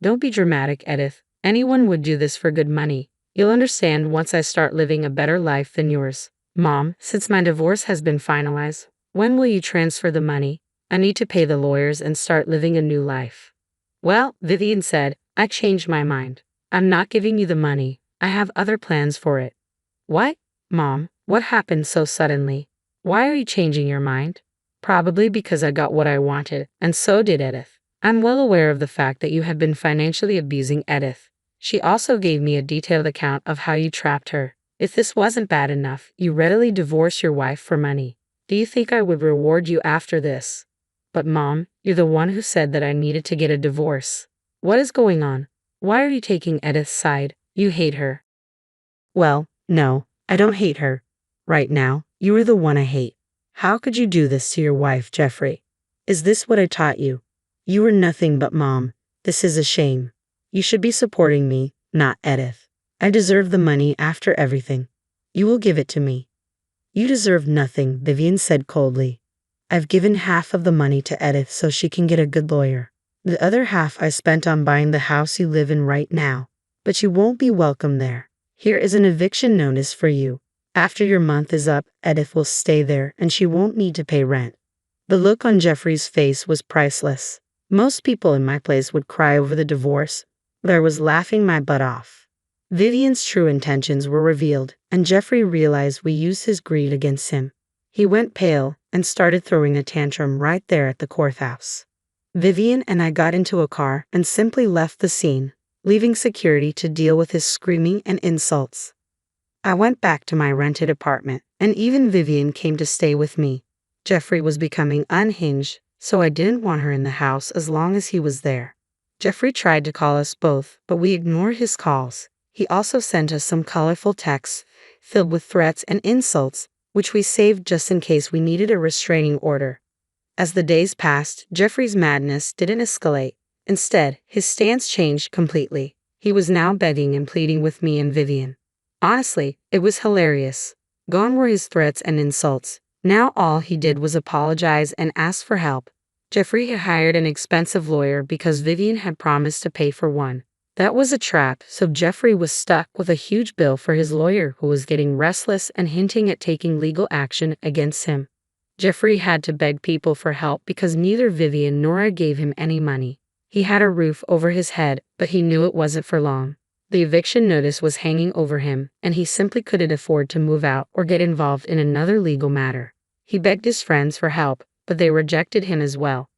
Don't be dramatic, Edith. Anyone would do this for good money. You'll understand once I start living a better life than yours. Mom, since my divorce has been finalized, when will you transfer the money? I need to pay the lawyers and start living a new life. Well, Vivian said, I changed my mind. I'm not giving you the money. I have other plans for it. What? Mom, what happened so suddenly? Why are you changing your mind? Probably because I got what I wanted, and so did Edith. I'm well aware of the fact that you have been financially abusing Edith. She also gave me a detailed account of how you trapped her. If this wasn't bad enough, you readily divorce your wife for money. Do you think I would reward you after this? But Mom, you're the one who said that I needed to get a divorce. What is going on? Why are you taking Edith's side? You hate her. Well, no, I don't hate her. Right now, you are the one I hate. How could you do this to your wife, Jeffrey? Is this what I taught you? You were nothing but Mom. This is a shame. You should be supporting me, not Edith. I deserve the money after everything. You will give it to me. You deserve nothing, Vivian said coldly. I've given half of the money to Edith so she can get a good lawyer. The other half I spent on buying the house you live in right now. But you won't be welcome there. Here is an eviction notice for you. After your month is up, Edith will stay there and she won't need to pay rent. The look on Jeffrey's face was priceless. Most people in my place would cry over the divorce, but I was laughing my butt off. Vivian's true intentions were revealed, and Jeffrey realized we used his greed against him. He went pale and started throwing a tantrum right there at the courthouse. Vivian and I got into a car and simply left the scene, leaving security to deal with his screaming and insults. I went back to my rented apartment, and even Vivian came to stay with me. Jeffrey was becoming unhinged, so I didn't want her in the house as long as he was there. Jeffrey tried to call us both, but we ignored his calls. He also sent us some colorful texts filled with threats and insults, which we saved just in case we needed a restraining order. As the days passed, Jeffrey's madness didn't escalate. Instead, his stance changed completely. He was now begging and pleading with me and Vivian. Honestly, it was hilarious. Gone were his threats and insults. Now all he did was apologize and ask for help. Jeffrey had hired an expensive lawyer because Vivian had promised to pay for one. That was a trap, so Jeffrey was stuck with a huge bill for his lawyer, who was getting restless and hinting at taking legal action against him. Jeffrey had to beg people for help because neither Vivian nor I gave him any money. He had a roof over his head, but he knew it wasn't for long. The eviction notice was hanging over him, and he simply couldn't afford to move out or get involved in another legal matter. He begged his friends for help, but they rejected him as well.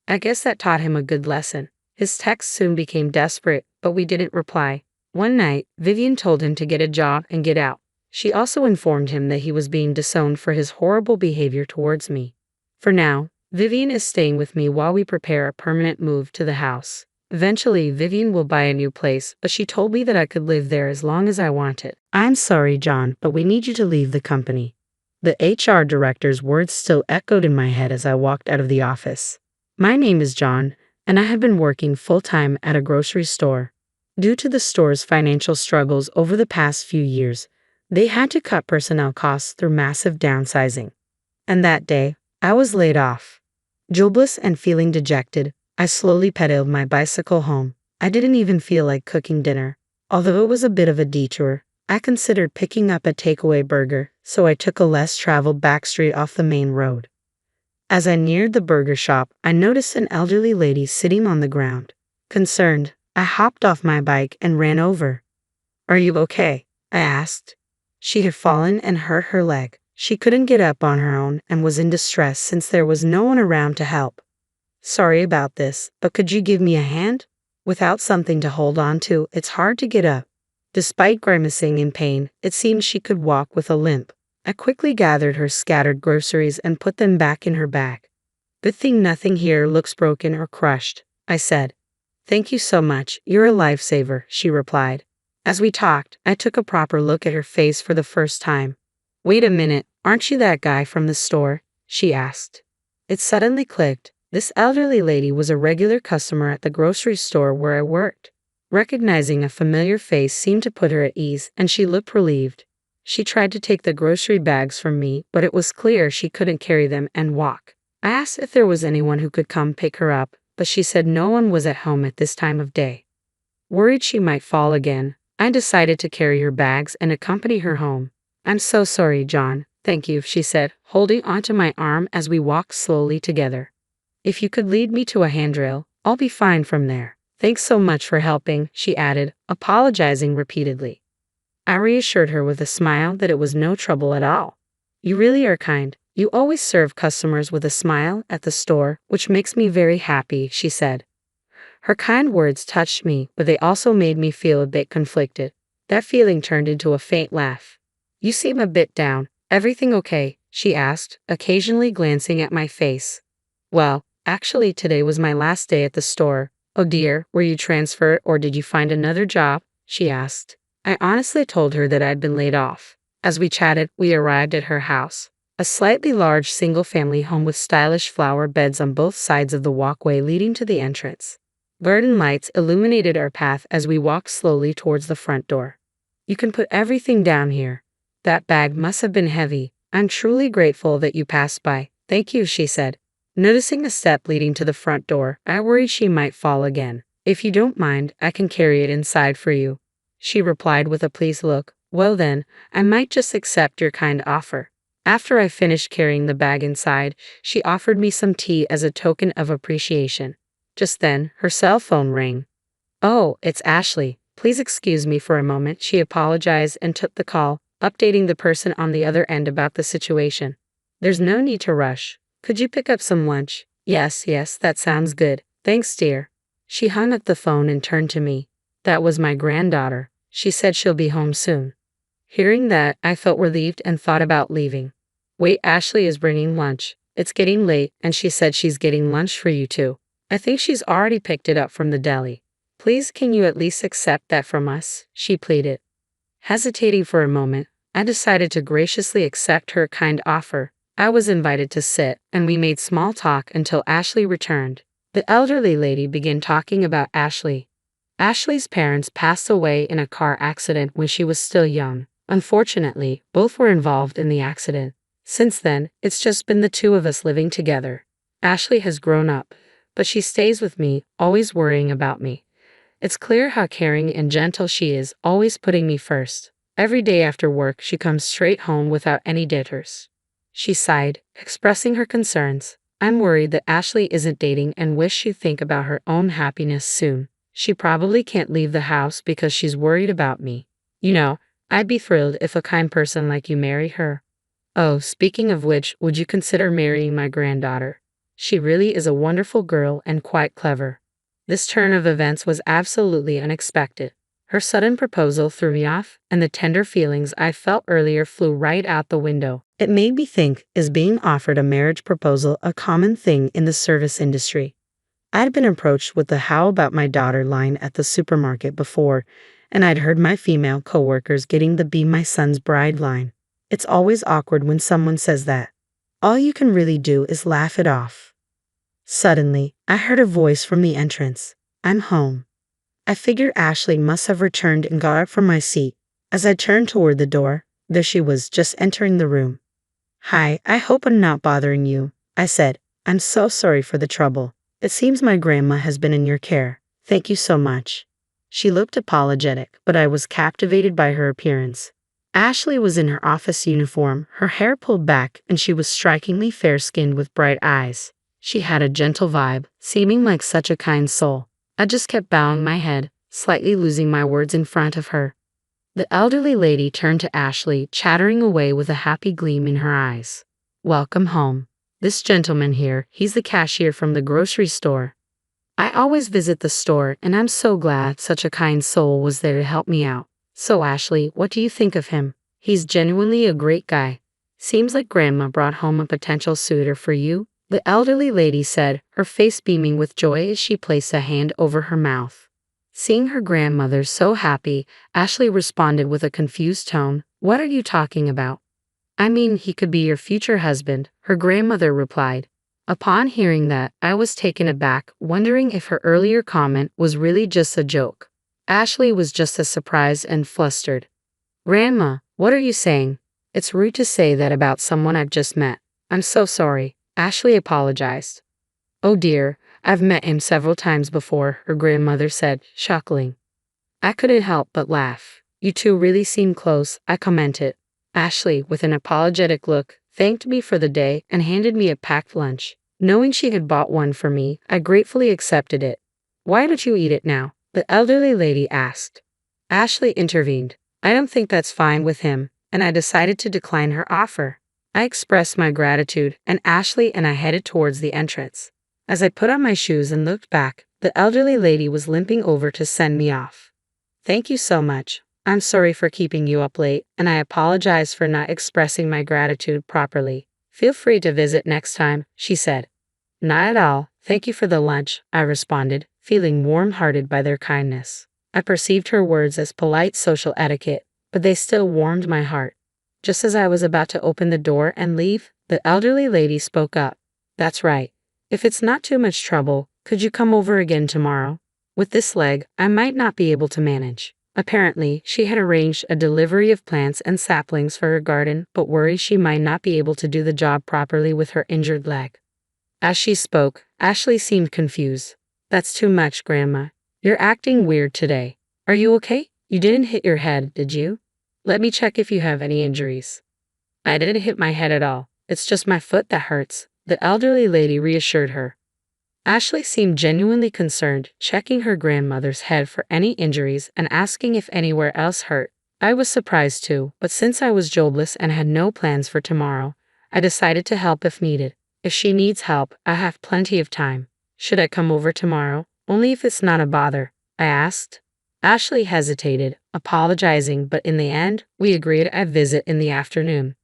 I guess that taught him a good lesson. His texts soon became desperate, but we didn't reply. One night, Vivian told him to get a job and get out. She also informed him that he was being disowned for his horrible behavior towards me. For now, Vivian is staying with me while we prepare a permanent move to the house. Eventually, Vivian will buy a new place, but she told me that I could live there as long as I wanted. I'm sorry, John, but we need you to leave the company. The HR director's words still echoed in my head as I walked out of the office. My name is John, and I have been working full-time at a grocery store. Due to the store's financial struggles over the past few years, they had to cut personnel costs through massive downsizing. And that day, I was laid off. Jobless and feeling dejected, I slowly pedaled my bicycle home. I didn't even feel like cooking dinner. Although it was a bit of a detour, I considered picking up a takeaway burger, so I took a less traveled back street off the main road. As I neared the burger shop, I noticed an elderly lady sitting on the ground. Concerned, I hopped off my bike and ran over. "Are you okay?" I asked. She had fallen and hurt her leg. She couldn't get up on her own and was in distress since there was no one around to help. "Sorry about this, but could you give me a hand? Without something to hold on to, it's hard to get up." Despite grimacing in pain, it seemed she could walk with a limp. I quickly gathered her scattered groceries and put them back in her bag. "Good thing nothing here looks broken or crushed," I said. "Thank you so much, you're a lifesaver," she replied. As we talked, I took a proper look at her face for the first time. "Wait a minute, aren't you that guy from the store?" she asked. It suddenly clicked. This elderly lady was a regular customer at the grocery store where I worked. Recognizing a familiar face seemed to put her at ease, and she looked relieved. She tried to take the grocery bags from me, but it was clear she couldn't carry them and walk. I asked if there was anyone who could come pick her up, but she said no one was at home at this time of day. Worried she might fall again, I decided to carry her bags and accompany her home. "I'm so sorry, John. Thank you," she said, holding onto my arm as we walked slowly together. "If you could lead me to a handrail, I'll be fine from there. Thanks so much for helping," she added, apologizing repeatedly. I reassured her with a smile that it was no trouble at all. "You really are kind. You always serve customers with a smile at the store, which makes me very happy," she said. Her kind words touched me, but they also made me feel a bit conflicted. That feeling turned into a faint laugh. "You seem a bit down. Everything okay?" she asked, occasionally glancing at my face. "Well, actually today was my last day at the store." "Oh dear, were you transferred or did you find another job?" she asked. I honestly told her that I'd been laid off. As we chatted, we arrived at her house. A slightly large single-family home with stylish flower beds on both sides of the walkway leading to the entrance. Garden lights illuminated our path as we walked slowly towards the front door. "You can put everything down here. That bag must have been heavy. I'm truly grateful that you passed by." "Thank you," she said. Noticing a step leading to the front door, I worried she might fall again. "If you don't mind, I can carry it inside for you," she replied with a pleased look. "Well then, I might just accept your kind offer." After I finished carrying the bag inside, she offered me some tea as a token of appreciation. Just then, her cell phone rang. "Oh, it's Ashley. Please excuse me for a moment," she apologized and took the call, updating the person on the other end about the situation. "There's no need to rush. Could you pick up some lunch?" Yes, that sounds good. Thanks, dear." She hung up the phone and turned to me. "That was my granddaughter. She said she'll be home soon." Hearing that, I felt relieved and thought about leaving. "Wait, Ashley is bringing lunch. It's getting late, and she said she's getting lunch for you too. I think she's already picked it up from the deli. Please, can you at least accept that from us?" she pleaded. Hesitating for a moment, I decided to graciously accept her kind offer. I was invited to sit, and we made small talk until Ashley returned. The elderly lady began talking about Ashley. Ashley's parents passed away in a car accident when she was still young. Unfortunately, both were involved in the accident. Since then, it's just been the two of us living together. Ashley has grown up, but she stays with me, always worrying about me. It's clear how caring and gentle she is, always putting me first. Every day after work, she comes straight home without any jitters. She sighed, expressing her concerns. "I'm worried that Ashley isn't dating and wish she'd think about her own happiness soon. She probably can't leave the house because she's worried about me. You know, I'd be thrilled if a kind person like you marry her. Oh, speaking of which, would you consider marrying my granddaughter? She really is a wonderful girl and quite clever." This turn of events was absolutely unexpected. Her sudden proposal threw me off, and the tender feelings I felt earlier flew right out the window. It made me think, is being offered a marriage proposal a common thing in the service industry? I'd been approached with the "how about my daughter" line at the supermarket before, and I'd heard my female coworkers getting the "be my son's bride" line. It's always awkward when someone says that. All you can really do is laugh it off. Suddenly, I heard a voice from the entrance. "I'm home." I figured Ashley must have returned and got up from my seat. As I turned toward the door, there she was, just entering the room. "Hi, I hope I'm not bothering you," I said. "I'm so sorry for the trouble. It seems my grandma has been in your care. Thank you so much." She looked apologetic, but I was captivated by her appearance. Ashley was in her office uniform, her hair pulled back, and she was strikingly fair-skinned with bright eyes. She had a gentle vibe, seeming like such a kind soul. I just kept bowing my head, slightly losing my words in front of her. The elderly lady turned to Ashley, chattering away with a happy gleam in her eyes. "Welcome home. This gentleman here, he's the cashier from the grocery store. I always visit the store, and I'm so glad such a kind soul was there to help me out. So Ashley, what do you think of him? He's genuinely a great guy. Seems like Grandma brought home a potential suitor for you," the elderly lady said, her face beaming with joy as she placed a hand over her mouth. Seeing her grandmother so happy, Ashley responded with a confused tone, "What are you talking about?" "I mean, he could be your future husband," her grandmother replied. Upon hearing that, I was taken aback, wondering if her earlier comment was really just a joke. Ashley was just as surprised and flustered. "Grandma, what are you saying? It's rude to say that about someone I've just met. I'm so sorry," Ashley apologized. "Oh dear, I've met him several times before," her grandmother said, chuckling. I couldn't help but laugh. "You two really seem close," I commented. Ashley, with an apologetic look, thanked me for the day and handed me a packed lunch. Knowing she had bought one for me, I gratefully accepted it. "Why don't you eat it now?" the elderly lady asked. Ashley intervened. "I don't think that's fine with him," and I decided to decline her offer. I expressed my gratitude, and Ashley and I headed towards the entrance. As I put on my shoes and looked back, the elderly lady was limping over to send me off. "Thank you so much. I'm sorry for keeping you up late, and I apologize for not expressing my gratitude properly. Feel free to visit next time," she said. "Not at all. Thank you for the lunch," I responded, feeling warm-hearted by their kindness. I perceived her words as polite social etiquette, but they still warmed my heart. Just as I was about to open the door and leave, the elderly lady spoke up. "That's right. If it's not too much trouble, could you come over again tomorrow? With this leg, I might not be able to manage." Apparently, she had arranged a delivery of plants and saplings for her garden, but worried she might not be able to do the job properly with her injured leg. As she spoke, Ashley seemed confused. "That's too much, Grandma. You're acting weird today. Are you okay? You didn't hit your head, did you? Let me check if you have any injuries." I didn't hit my head at all. It's just my foot that hurts, the elderly lady reassured her. Ashley seemed genuinely concerned, checking her grandmother's head for any injuries and asking if anywhere else hurt. I was surprised too, but since I was jobless and had no plans for tomorrow, I decided to help if needed. If she needs help, I have plenty of time. Should I come over tomorrow? Only if it's not a bother, I asked. Ashley hesitated, apologizing, but in the end, we agreed I'd visit in the afternoon.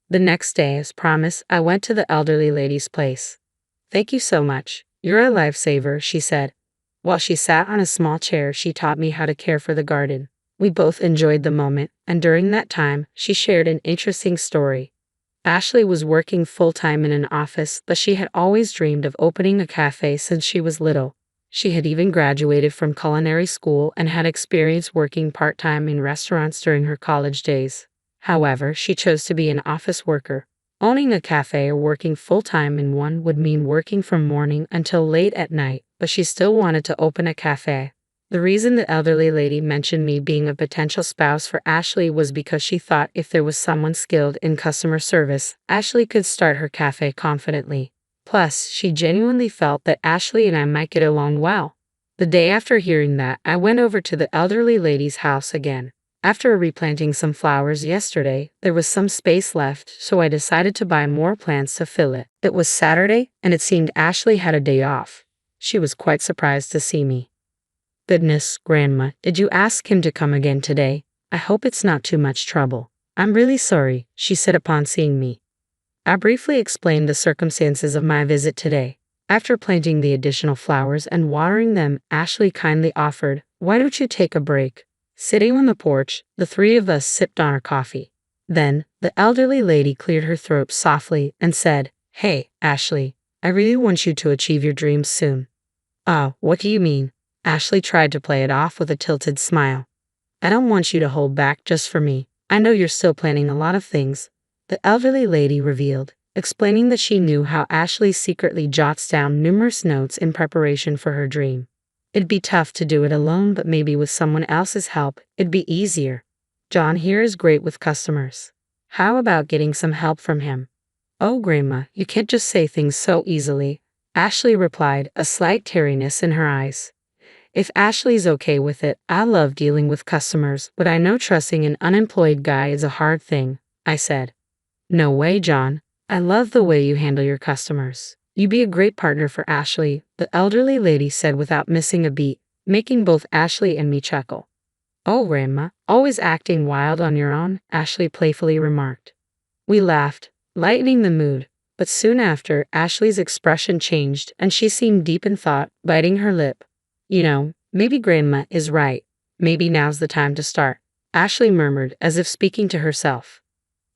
The next day, as promised, I went to the elderly lady's place. Thank you so much. You're a lifesaver, she said. While she sat on a small chair, she taught me how to care for the garden. We both enjoyed the moment, and during that time, she shared an interesting story. Ashley was working full-time in an office, but she had always dreamed of opening a cafe since she was little. She had even graduated from culinary school and had experience working part-time in restaurants during her college days. However, she chose to be an office worker. Owning a cafe or working full-time in one would mean working from morning until late at night, but she still wanted to open a cafe. The reason the elderly lady mentioned me being a potential spouse for Ashley was because she thought if there was someone skilled in customer service, Ashley could start her cafe confidently. Plus, she genuinely felt that Ashley and I might get along well. The day after hearing that, I went over to the elderly lady's house again. After replanting some flowers yesterday, there was some space left, so I decided to buy more plants to fill it. It was Saturday, and it seemed Ashley had a day off. She was quite surprised to see me. Goodness, Grandma, did you ask him to come again today? I hope it's not too much trouble. I'm really sorry, she said upon seeing me. I briefly explained the circumstances of my visit today. After planting the additional flowers and watering them, Ashley kindly offered, "Why don't you take a break?" Sitting on the porch, the three of us sipped on our coffee. Then, the elderly lady cleared her throat softly and said, "Hey, Ashley, I really want you to achieve your dreams soon." "Oh, what do you mean?" Ashley tried to play it off with a tilted smile. "I don't want you to hold back just for me. I know you're still planning a lot of things," the elderly lady revealed, explaining that she knew how Ashley secretly jots down numerous notes in preparation for her dream. It'd be tough to do it alone, but maybe with someone else's help, it'd be easier. John here is great with customers. How about getting some help from him? "Oh, Grandma, you can't just say things so easily," Ashley replied, a slight teariness in her eyes. "If Ashley's okay with it, I love dealing with customers, but I know trusting an unemployed guy is a hard thing," I said. "No way, John. I love the way you handle your customers. You'd be a great partner for Ashley," the elderly lady said without missing a beat, making both Ashley and me chuckle. "Oh, Grandma, always acting wild on your own," Ashley playfully remarked. We laughed, lightening the mood, but soon after, Ashley's expression changed and she seemed deep in thought, biting her lip. "You know, maybe Grandma is right. Maybe now's the time to start," Ashley murmured as if speaking to herself.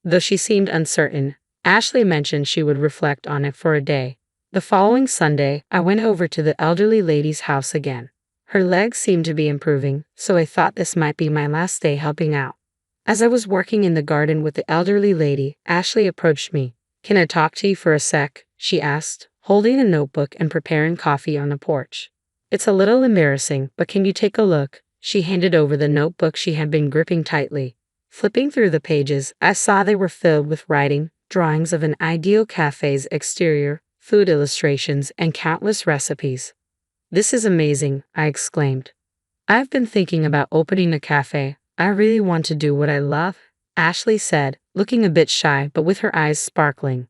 Though she seemed uncertain, Ashley mentioned she would reflect on it for a day. The following Sunday, I went over to the elderly lady's house again. Her legs seemed to be improving, so I thought this might be my last day helping out. As I was working in the garden with the elderly lady, Ashley approached me. "Can I talk to you for a sec?" she asked, holding a notebook and preparing coffee on the porch. "It's a little embarrassing, but can you take a look?" She handed over the notebook she had been gripping tightly. Flipping through the pages, I saw they were filled with writing, drawings of an ideal cafe's exterior, food illustrations, and countless recipes. "This is amazing," I exclaimed. "I've been thinking about opening a cafe. I really want to do what I love," Ashley said, looking a bit shy but with her eyes sparkling.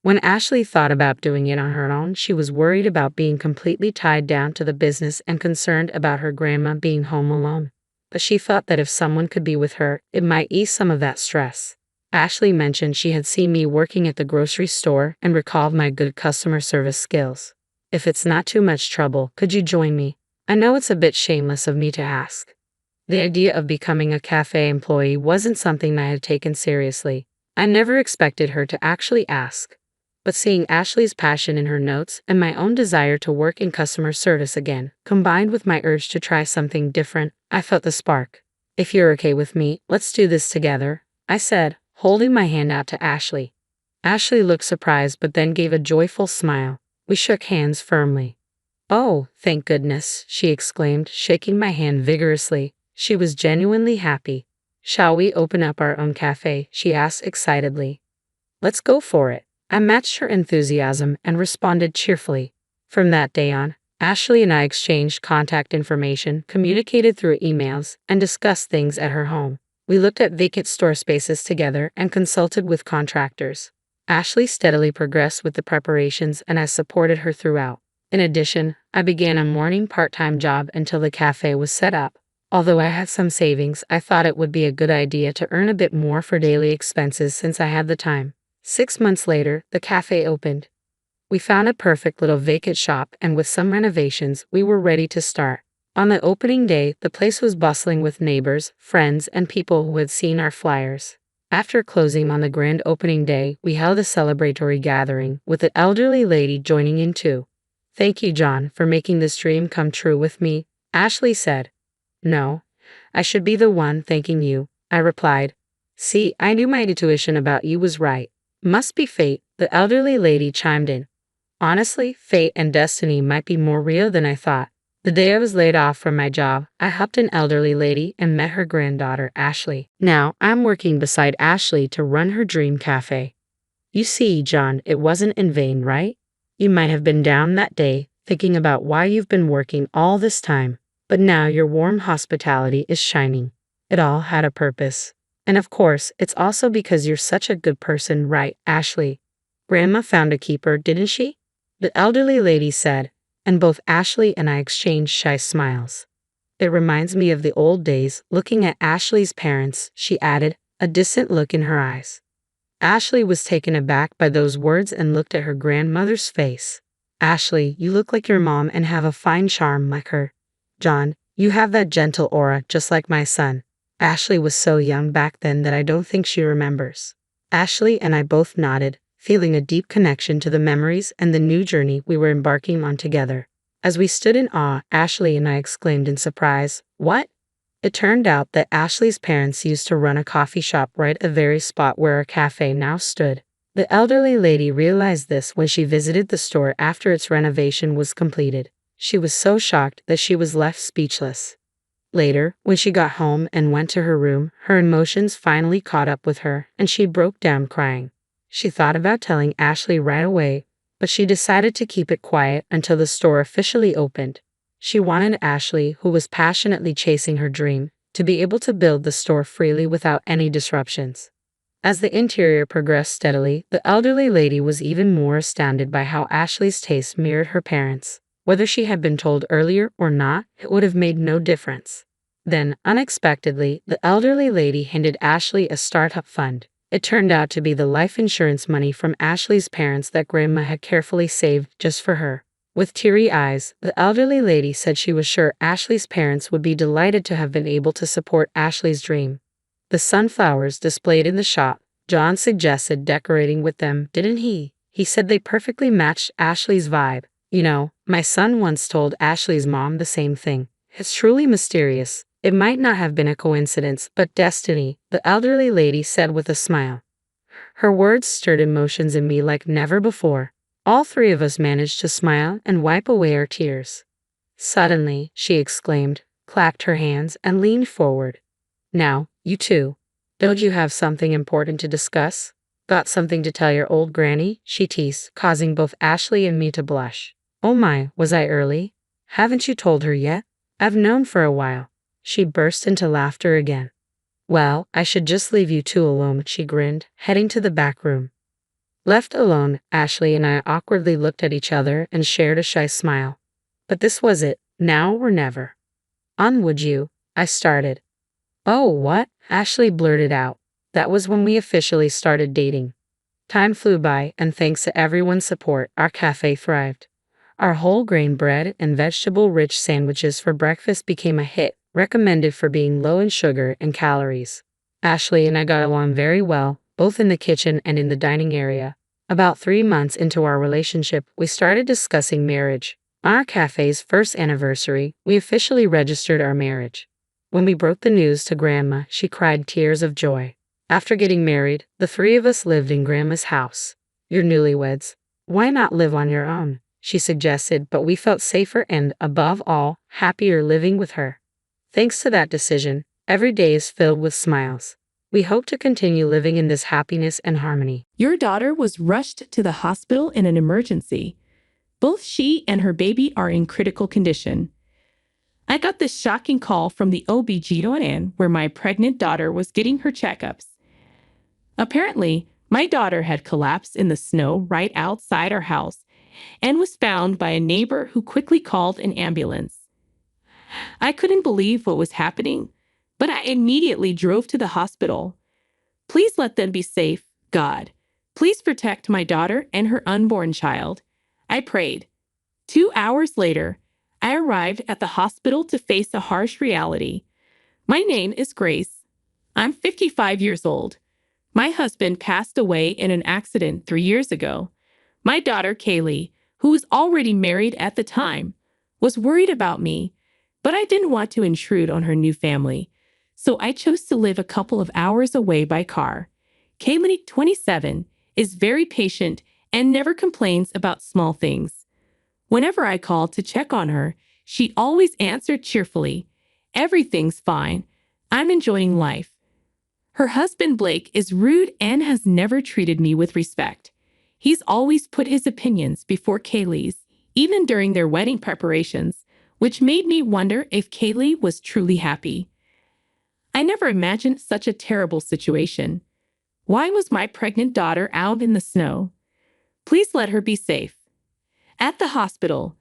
When Ashley thought about doing it on her own, she was worried about being completely tied down to the business and concerned about her grandma being home alone. But she thought that if someone could be with her, it might ease some of that stress. Ashley mentioned she had seen me working at the grocery store and recalled my good customer service skills. "If it's not too much trouble, could you join me? I know it's a bit shameless of me to ask." The idea of becoming a cafe employee wasn't something I had taken seriously. I never expected her to actually ask. But seeing Ashley's passion in her notes and my own desire to work in customer service again, combined with my urge to try something different, I felt the spark. "If you're okay with me, let's do this together," I said, holding my hand out to Ashley. Ashley looked surprised but then gave a joyful smile. We shook hands firmly. "Oh, thank goodness," she exclaimed, shaking my hand vigorously. She was genuinely happy. Shall we open up our own cafe? She asked excitedly. Let's go for it. I matched her enthusiasm and responded cheerfully. From that day on, Ashley and I exchanged contact information, communicated through emails, and discussed things at her home. We looked at vacant store spaces together and consulted with contractors. Ashley steadily progressed with the preparations and I supported her throughout. In addition, I began a morning part-time job until the cafe was set up. Although I had some savings, I thought it would be a good idea to earn a bit more for daily expenses since I had the time. 6 months later, the cafe opened. We found a perfect little vacant shop and with some renovations, we were ready to start. On the opening day, the place was bustling with neighbors, friends, and people who had seen our flyers. After closing on the grand opening day, we held a celebratory gathering, with the elderly lady joining in too. Thank you, John, for making this dream come true with me, Ashley said. No, I should be the one thanking you, I replied. See, I knew my intuition about you was right. Must be fate, the elderly lady chimed in. Honestly, fate and destiny might be more real than I thought. The day I was laid off from my job, I helped an elderly lady and met her granddaughter, Ashley. Now, I'm working beside Ashley to run her dream cafe. You see, John, it wasn't in vain, right? You might have been down that day, thinking about why you've been working all this time, but now your warm hospitality is shining. It all had a purpose. And of course, it's also because you're such a good person, right, Ashley? Grandma found a keeper, didn't she? The elderly lady said, and both Ashley and I exchanged shy smiles. It reminds me of the old days. Looking at Ashley's parents, she added, a distant look in her eyes. Ashley was taken aback by those words and looked at her grandmother's face. Ashley, you look like your mom and have a fine charm like her. John, you have that gentle aura just like my son. Ashley was so young back then that I don't think she remembers. Ashley and I both nodded, feeling a deep connection to the memories and the new journey we were embarking on together. As we stood in awe, Ashley and I exclaimed in surprise, "What?" It turned out that Ashley's parents used to run a coffee shop right at the very spot where our cafe now stood. The elderly lady realized this when she visited the store after its renovation was completed. She was so shocked that she was left speechless. Later, when she got home and went to her room, her emotions finally caught up with her, and she broke down crying. She thought about telling Ashley right away, but she decided to keep it quiet until the store officially opened. She wanted Ashley, who was passionately chasing her dream, to be able to build the store freely without any disruptions. As the interior progressed steadily, the elderly lady was even more astounded by how Ashley's taste mirrored her parents'. Whether she had been told earlier or not, it would have made no difference. Then, unexpectedly, the elderly lady handed Ashley a startup fund. It turned out to be the life insurance money from Ashley's parents that Grandma had carefully saved just for her. With teary eyes, the elderly lady said she was sure Ashley's parents would be delighted to have been able to support Ashley's dream. The sunflowers displayed in the shop, John suggested decorating with them, didn't he? He said they perfectly matched Ashley's vibe. You know, my son once told Ashley's mom the same thing. It's truly mysterious. It might not have been a coincidence, but destiny, the elderly lady said with a smile. Her words stirred emotions in me like never before. All three of us managed to smile and wipe away our tears. Suddenly, she exclaimed, clapped her hands, and leaned forward. Now, you two. Don't you have something important to discuss? Got something to tell your old granny? She teased, causing both Ashley and me to blush. Oh my, was I early? Haven't you told her yet? I've known for a while. She burst into laughter again. Well, I should just leave you two alone, she grinned, heading to the back room. Left alone, Ashley and I awkwardly looked at each other and shared a shy smile. But this was it, now or never. On would you? I started. Oh, what? Ashley blurted out. That was when we officially started dating. Time flew by, and thanks to everyone's support, our cafe thrived. Our whole grain bread and vegetable-rich sandwiches for breakfast became a hit, recommended for being low in sugar and calories. Ashley and I got along very well, both in the kitchen and in the dining area. About 3 months into our relationship, we started discussing marriage. On our cafe's first anniversary, we officially registered our marriage. When we broke the news to Grandma, she cried tears of joy. After getting married, the three of us lived in Grandma's house. You're newlyweds. Why not live on your own? She suggested, but we felt safer and, above all, happier living with her. Thanks to that decision, Every day is filled with smiles. We hope to continue living in this happiness and harmony. Your daughter was rushed to the hospital in an emergency. Both she and her baby are in critical condition. I got this shocking call from the OB/GYN where my pregnant daughter was getting her checkups. Apparently, my daughter had collapsed in the snow right outside our house and was found by a neighbor who quickly called an ambulance. I couldn't believe what was happening, but I immediately drove to the hospital. Please let them be safe, God. Please protect my daughter and her unborn child. I prayed. 2 hours later, I arrived at the hospital to face a harsh reality. My name is Grace. I'm 55 years old. My husband passed away in an accident 3 years ago. My daughter, Kaylee, who was already married at the time, was worried about me, but I didn't want to intrude on her new family, so I chose to live a couple of hours away by car. Kaylee, 27, is very patient and never complains about small things. Whenever I called to check on her, she always answered cheerfully, "Everything's fine. I'm enjoying life." Her husband, Blake, is rude and has never treated me with respect. He's always put his opinions before Kaylee's, even during their wedding preparations, which made me wonder if Kaylee was truly happy. I never imagined such a terrible situation. Why was my pregnant daughter out in the snow? Please let her be safe. At the hospital,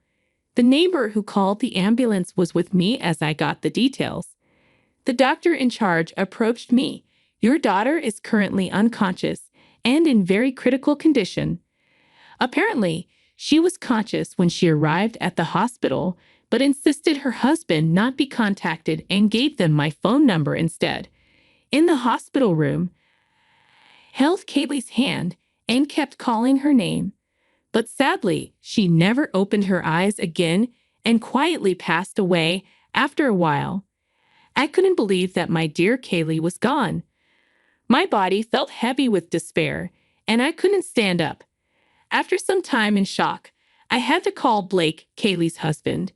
the neighbor who called the ambulance was with me as I got the details. The doctor in charge approached me. "Your daughter is currently unconscious and in very critical condition." Apparently, she was conscious when she arrived at the hospital, but insisted her husband not be contacted and gave them my phone number instead. In the hospital room, held Kaylee's hand and kept calling her name. But sadly, she never opened her eyes again and quietly passed away after a while. I couldn't believe that my dear Kaylee was gone. My body felt heavy with despair, and I couldn't stand up. After some time in shock, I had to call Blake, Kaylee's husband.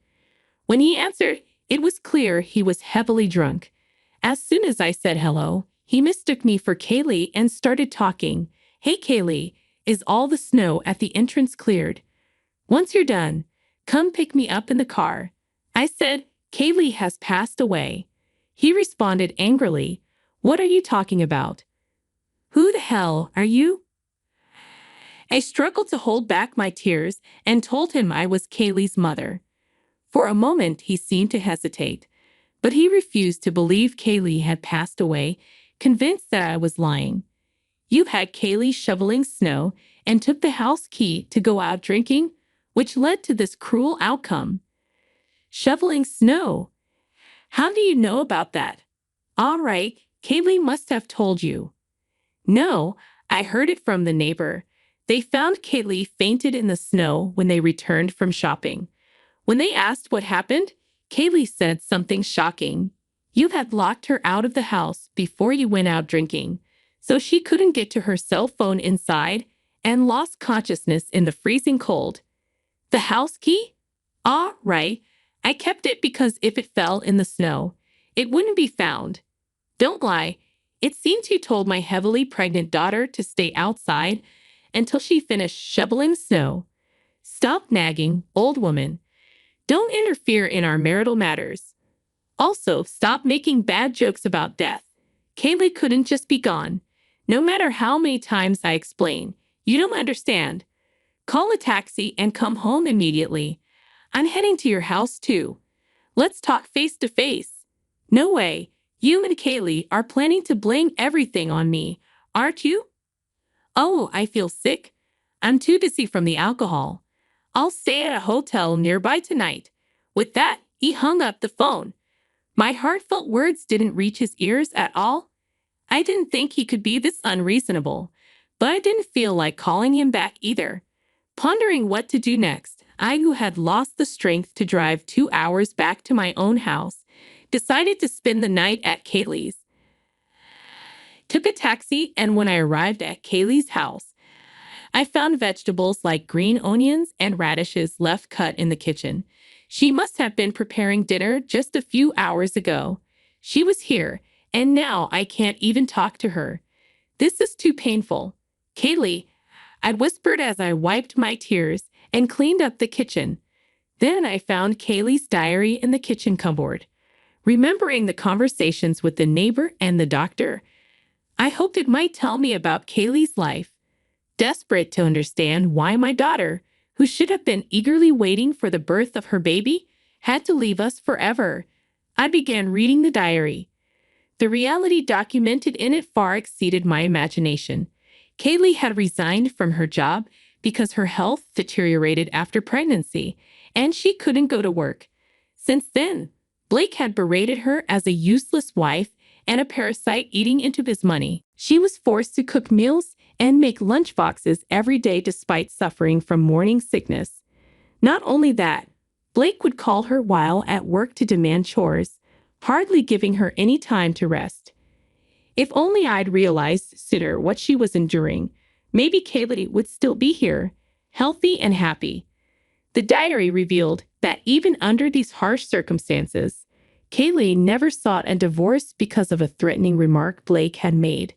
When he answered, it was clear he was heavily drunk. As soon as I said hello, he mistook me for Kaylee and started talking. "Hey, Kaylee, is all the snow at the entrance cleared? Once you're done, come pick me up in the car." I said, "Kaylee has passed away." He responded angrily, "What are you talking about? Who the hell are you?" I struggled to hold back my tears and told him I was Kaylee's mother. For a moment, he seemed to hesitate, but he refused to believe Kaylee had passed away, convinced that I was lying. "You had Kaylee shoveling snow and took the house key to go out drinking, which led to this cruel outcome." Shoveling snow? How do you know about that? All right, Kaylee must have told you. No, I heard it from the neighbor. They found Kaylee fainted in the snow when they returned from shopping. When they asked what happened, Kaylee said something shocking. You had locked her out of the house before you went out drinking, so she couldn't get to her cell phone inside and lost consciousness in the freezing cold. The house key? Ah, right. I kept it because if it fell in the snow, it wouldn't be found. Don't lie. It seems you told my heavily pregnant daughter to stay outside until she finished shoveling snow. Stop nagging, old woman. Don't interfere in our marital matters. Also, stop making bad jokes about death. Kaylee couldn't just be gone. No matter how many times I explain, you don't understand. Call a taxi and come home immediately. I'm heading to your house too. Let's talk face to face. No way. You and Kaylee are planning to blame everything on me, aren't you? Oh, I feel sick. I'm too busy from the alcohol. I'll stay at a hotel nearby tonight. With that, he hung up the phone. My heartfelt words didn't reach his ears at all. I didn't think he could be this unreasonable, but I didn't feel like calling him back either. Pondering what to do next, I, who had lost the strength to drive 2 hours back to my own house, decided to spend the night at Kaylee's. Took a taxi, and when I arrived at Kaylee's house, I found vegetables like green onions and radishes left cut in the kitchen. She must have been preparing dinner just a few hours ago. She was here, and now I can't even talk to her. This is too painful. Kaylee, I'd whispered as I wiped my tears and cleaned up the kitchen. Then I found Kaylee's diary in the kitchen cupboard. Remembering the conversations with the neighbor and the doctor, I hoped it might tell me about Kaylee's life. Desperate to understand why my daughter, who should have been eagerly waiting for the birth of her baby, had to leave us forever, I began reading the diary. The reality documented in it far exceeded my imagination. Kaylee had resigned from her job because her health deteriorated after pregnancy, and she couldn't go to work. Since then, Blake had berated her as a useless wife and a parasite eating into his money. She was forced to cook meals and make lunch boxes every day despite suffering from morning sickness. Not only that, Blake would call her while at work to demand chores, hardly giving her any time to rest. If only I'd realized sooner what she was enduring, maybe Kaylee would still be here, healthy and happy. The diary revealed that even under these harsh circumstances, Kaylee never sought a divorce because of a threatening remark Blake had made.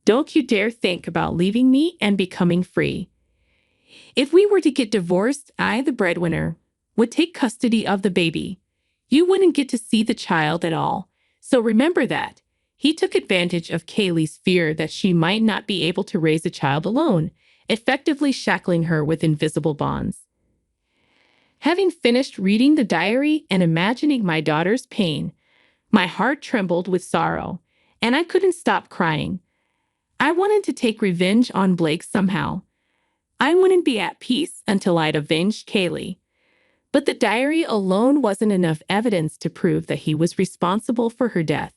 "Don't you dare think about leaving me and becoming free. If we were to get divorced, I, the breadwinner, would take custody of the baby. You wouldn't get to see the child at all. So remember that." He took advantage of Kaylee's fear that she might not be able to raise a child alone, effectively shackling her with invisible bonds. Having finished reading the diary and imagining my daughter's pain, my heart trembled with sorrow, and I couldn't stop crying. I wanted to take revenge on Blake somehow. I wouldn't be at peace until I'd avenged Kaylee. But the diary alone wasn't enough evidence to prove that he was responsible for her death.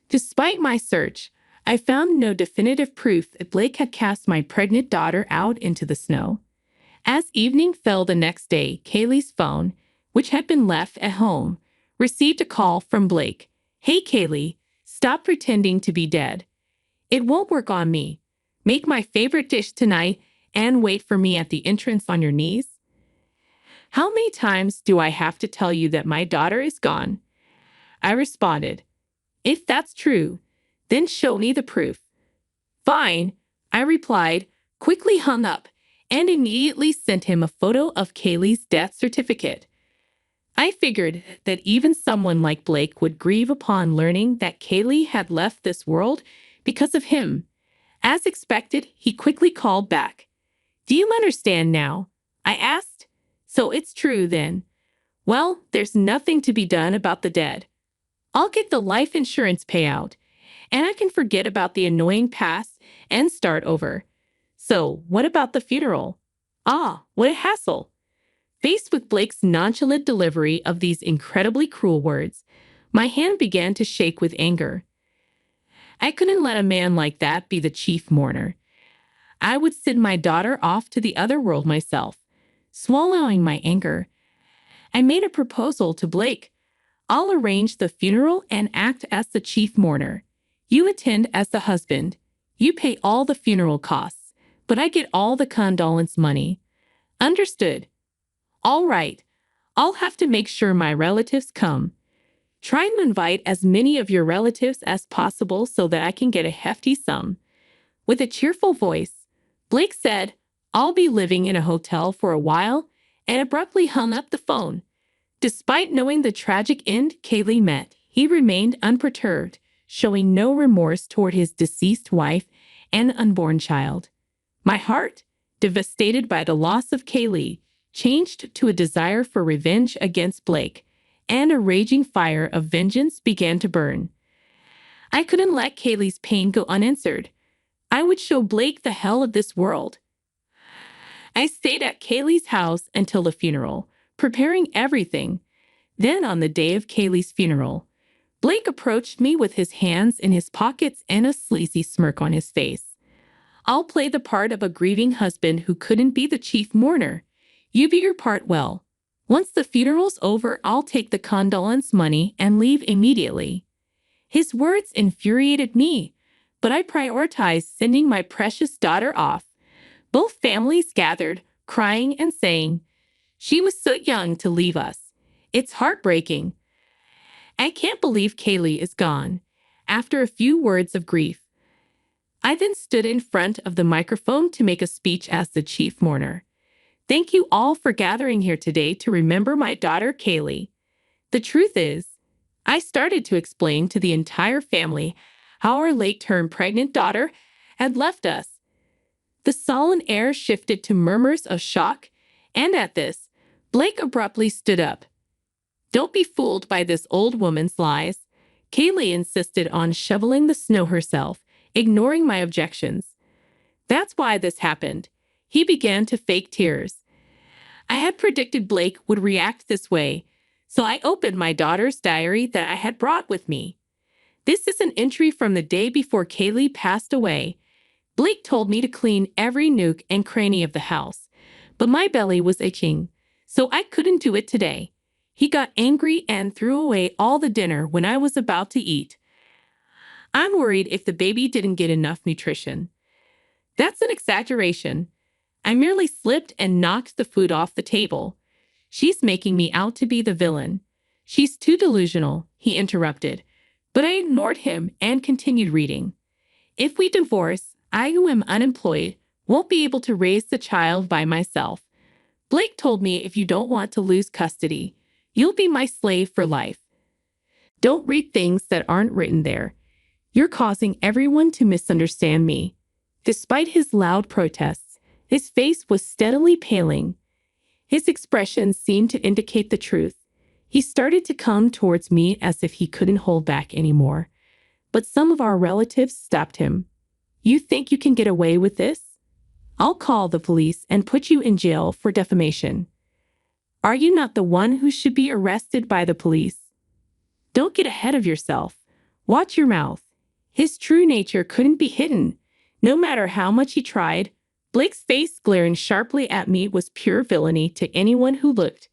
Despite my search, I found no definitive proof that Blake had cast my pregnant daughter out into the snow. As evening fell the next day, Kaylee's phone, which had been left at home, received a call from Blake. "Hey, Kaylee, stop pretending to be dead. It won't work on me. Make my favorite dish tonight and wait for me at the entrance on your knees." "How many times do I have to tell you that my daughter is gone?" I responded. "If that's true, then show me the proof." "Fine," I replied, quickly hung up, and immediately sent him a photo of Kaylee's death certificate. I figured that even someone like Blake would grieve upon learning that Kaylee had left this world because of him. As expected, he quickly called back. "Do you understand now?" I asked. "So it's true then. Well, there's nothing to be done about the dead. I'll get the life insurance payout, and I can forget about the annoying past and start over. So, what about the funeral?" "Ah, what a hassle." Faced with Blake's nonchalant delivery of these incredibly cruel words, my hand began to shake with anger. I couldn't let a man like that be the chief mourner. I would send my daughter off to the other world myself. Swallowing my anger, I made a proposal to Blake. "I'll arrange the funeral and act as the chief mourner. You attend as the husband. You pay all the funeral costs, but I get all the condolence money." "Understood." "All right. I'll have to make sure my relatives come. Try and invite as many of your relatives as possible so that I can get a hefty sum." With a cheerful voice, Blake said, "I'll be living in a hotel for a while," and abruptly hung up the phone. Despite knowing the tragic end Kaylee met, he remained unperturbed, showing no remorse toward his deceased wife and unborn child. My heart, devastated by the loss of Kaylee, changed to a desire for revenge against Blake, and a raging fire of vengeance began to burn. I couldn't let Kaylee's pain go unanswered. I would show Blake the hell of this world. I stayed at Kaylee's house until the funeral, preparing everything. Then on the day of Kaylee's funeral, Blake approached me with his hands in his pockets and a sleazy smirk on his face. "I'll play the part of a grieving husband who couldn't be the chief mourner. You be your part well. Once the funeral's over, I'll take the condolence money and leave immediately." His words infuriated me, but I prioritized sending my precious daughter off. Both families gathered, crying and saying, "She was so young to leave us. It's heartbreaking." I can't believe Kaylee is gone. After a few words of grief, I then stood in front of the microphone to make a speech as the chief mourner. Thank you all for gathering here today to remember my daughter Kaylee. The truth is, I started to explain to the entire family how our late-term pregnant daughter had left us. The solemn air shifted to murmurs of shock, and at this, Blake abruptly stood up. Don't be fooled by this old woman's lies. Kaylee insisted on shoveling the snow herself, ignoring my objections. That's why this happened. He began to fake tears. I had predicted Blake would react this way, so I opened my daughter's diary that I had brought with me. This is an entry from the day before Kaylee passed away. Blake told me to clean every nook and cranny of the house, but my belly was aching, so I couldn't do it today. He got angry and threw away all the dinner when I was about to eat. I'm worried if the baby didn't get enough nutrition. That's an exaggeration. I merely slipped and knocked the food off the table. She's making me out to be the villain. She's too delusional, he interrupted, but I ignored him and continued reading. If we divorce, I, who am unemployed, won't be able to raise the child by myself. Blake told me if you don't want to lose custody, you'll be my slave for life. Don't read things that aren't written there. You're causing everyone to misunderstand me. Despite his loud protests, his face was steadily paling. His expression seemed to indicate the truth. He started to come towards me as if he couldn't hold back anymore. But some of our relatives stopped him. You think you can get away with this? I'll call the police and put you in jail for defamation. Are you not the one who should be arrested by the police? Don't get ahead of yourself. Watch your mouth. His true nature couldn't be hidden. No matter how much he tried, Blake's face glaring sharply at me was pure villainy to anyone who looked.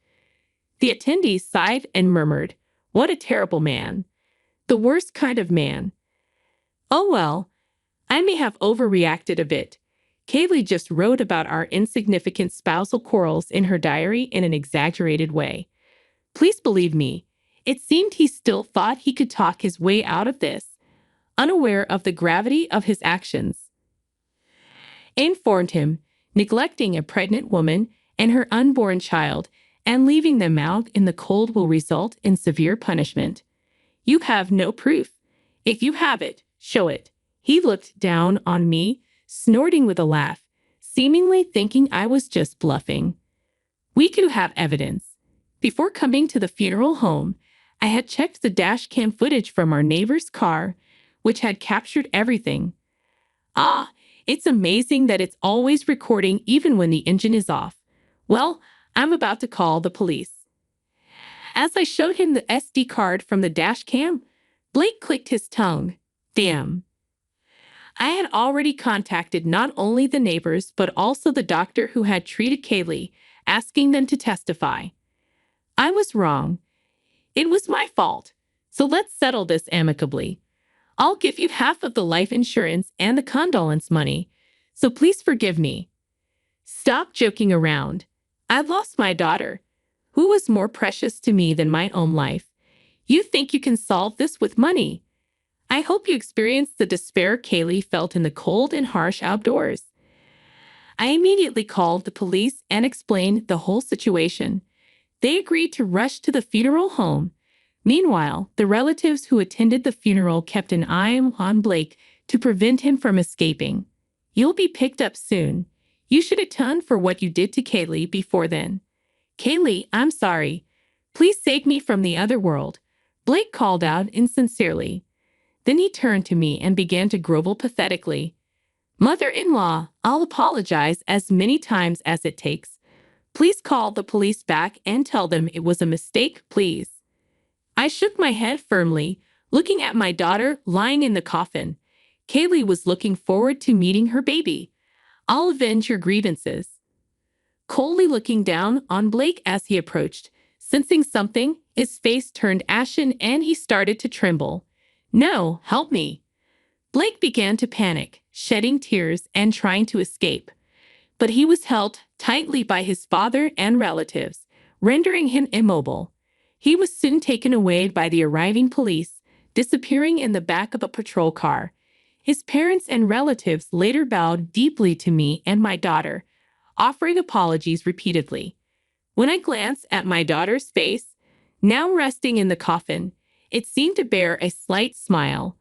The attendees sighed and murmured, "What a terrible man. The worst kind of man." Oh well, I may have overreacted a bit. Kaylee just wrote about our insignificant spousal quarrels in her diary in an exaggerated way. Please believe me, it seemed he still thought he could talk his way out of this, unaware of the gravity of his actions. I informed him, neglecting a pregnant woman and her unborn child and leaving them out in the cold will result in severe punishment. You have no proof. If you have it, show it. He looked down on me, snorting with a laugh, seemingly thinking I was just bluffing. We could have evidence. Before coming to the funeral home, I had checked the dash cam footage from our neighbor's car, which had captured everything. Ah, it's amazing that it's always recording even when the engine is off. Well, I'm about to call the police. As I showed him the SD card from the dash cam, Blake clicked his tongue. Damn. I had already contacted not only the neighbors but also the doctor who had treated Kaylee, asking them to testify. I was wrong. It was my fault. So let's settle this amicably. I'll give you half of the life insurance and the condolence money, so please forgive me. Stop joking around. I lost my daughter, who was more precious to me than my own life. You think you can solve this with money? I hope you experienced the despair Kaylee felt in the cold and harsh outdoors. I immediately called the police and explained the whole situation. They agreed to rush to the funeral home. Meanwhile, the relatives who attended the funeral kept an eye on Blake to prevent him from escaping. You'll be picked up soon. You should atone for what you did to Kaylee before then. Kaylee, I'm sorry. Please save me from the other world. Blake called out insincerely. Then he turned to me and began to grovel pathetically. Mother-in-law, I'll apologize as many times as it takes. Please call the police back and tell them it was a mistake, please. I shook my head firmly, looking at my daughter lying in the coffin. Kaylee was looking forward to meeting her baby. I'll avenge your grievances. Coldly looking down on Blake as he approached, sensing something, his face turned ashen and he started to tremble. No, help me. Blake began to panic, shedding tears and trying to escape. But he was held tightly by his father and relatives, rendering him immobile. He was soon taken away by the arriving police, disappearing in the back of a patrol car. His parents and relatives later bowed deeply to me and my daughter, offering apologies repeatedly. When I glanced at my daughter's face, now resting in the coffin, it seemed to bear a slight smile.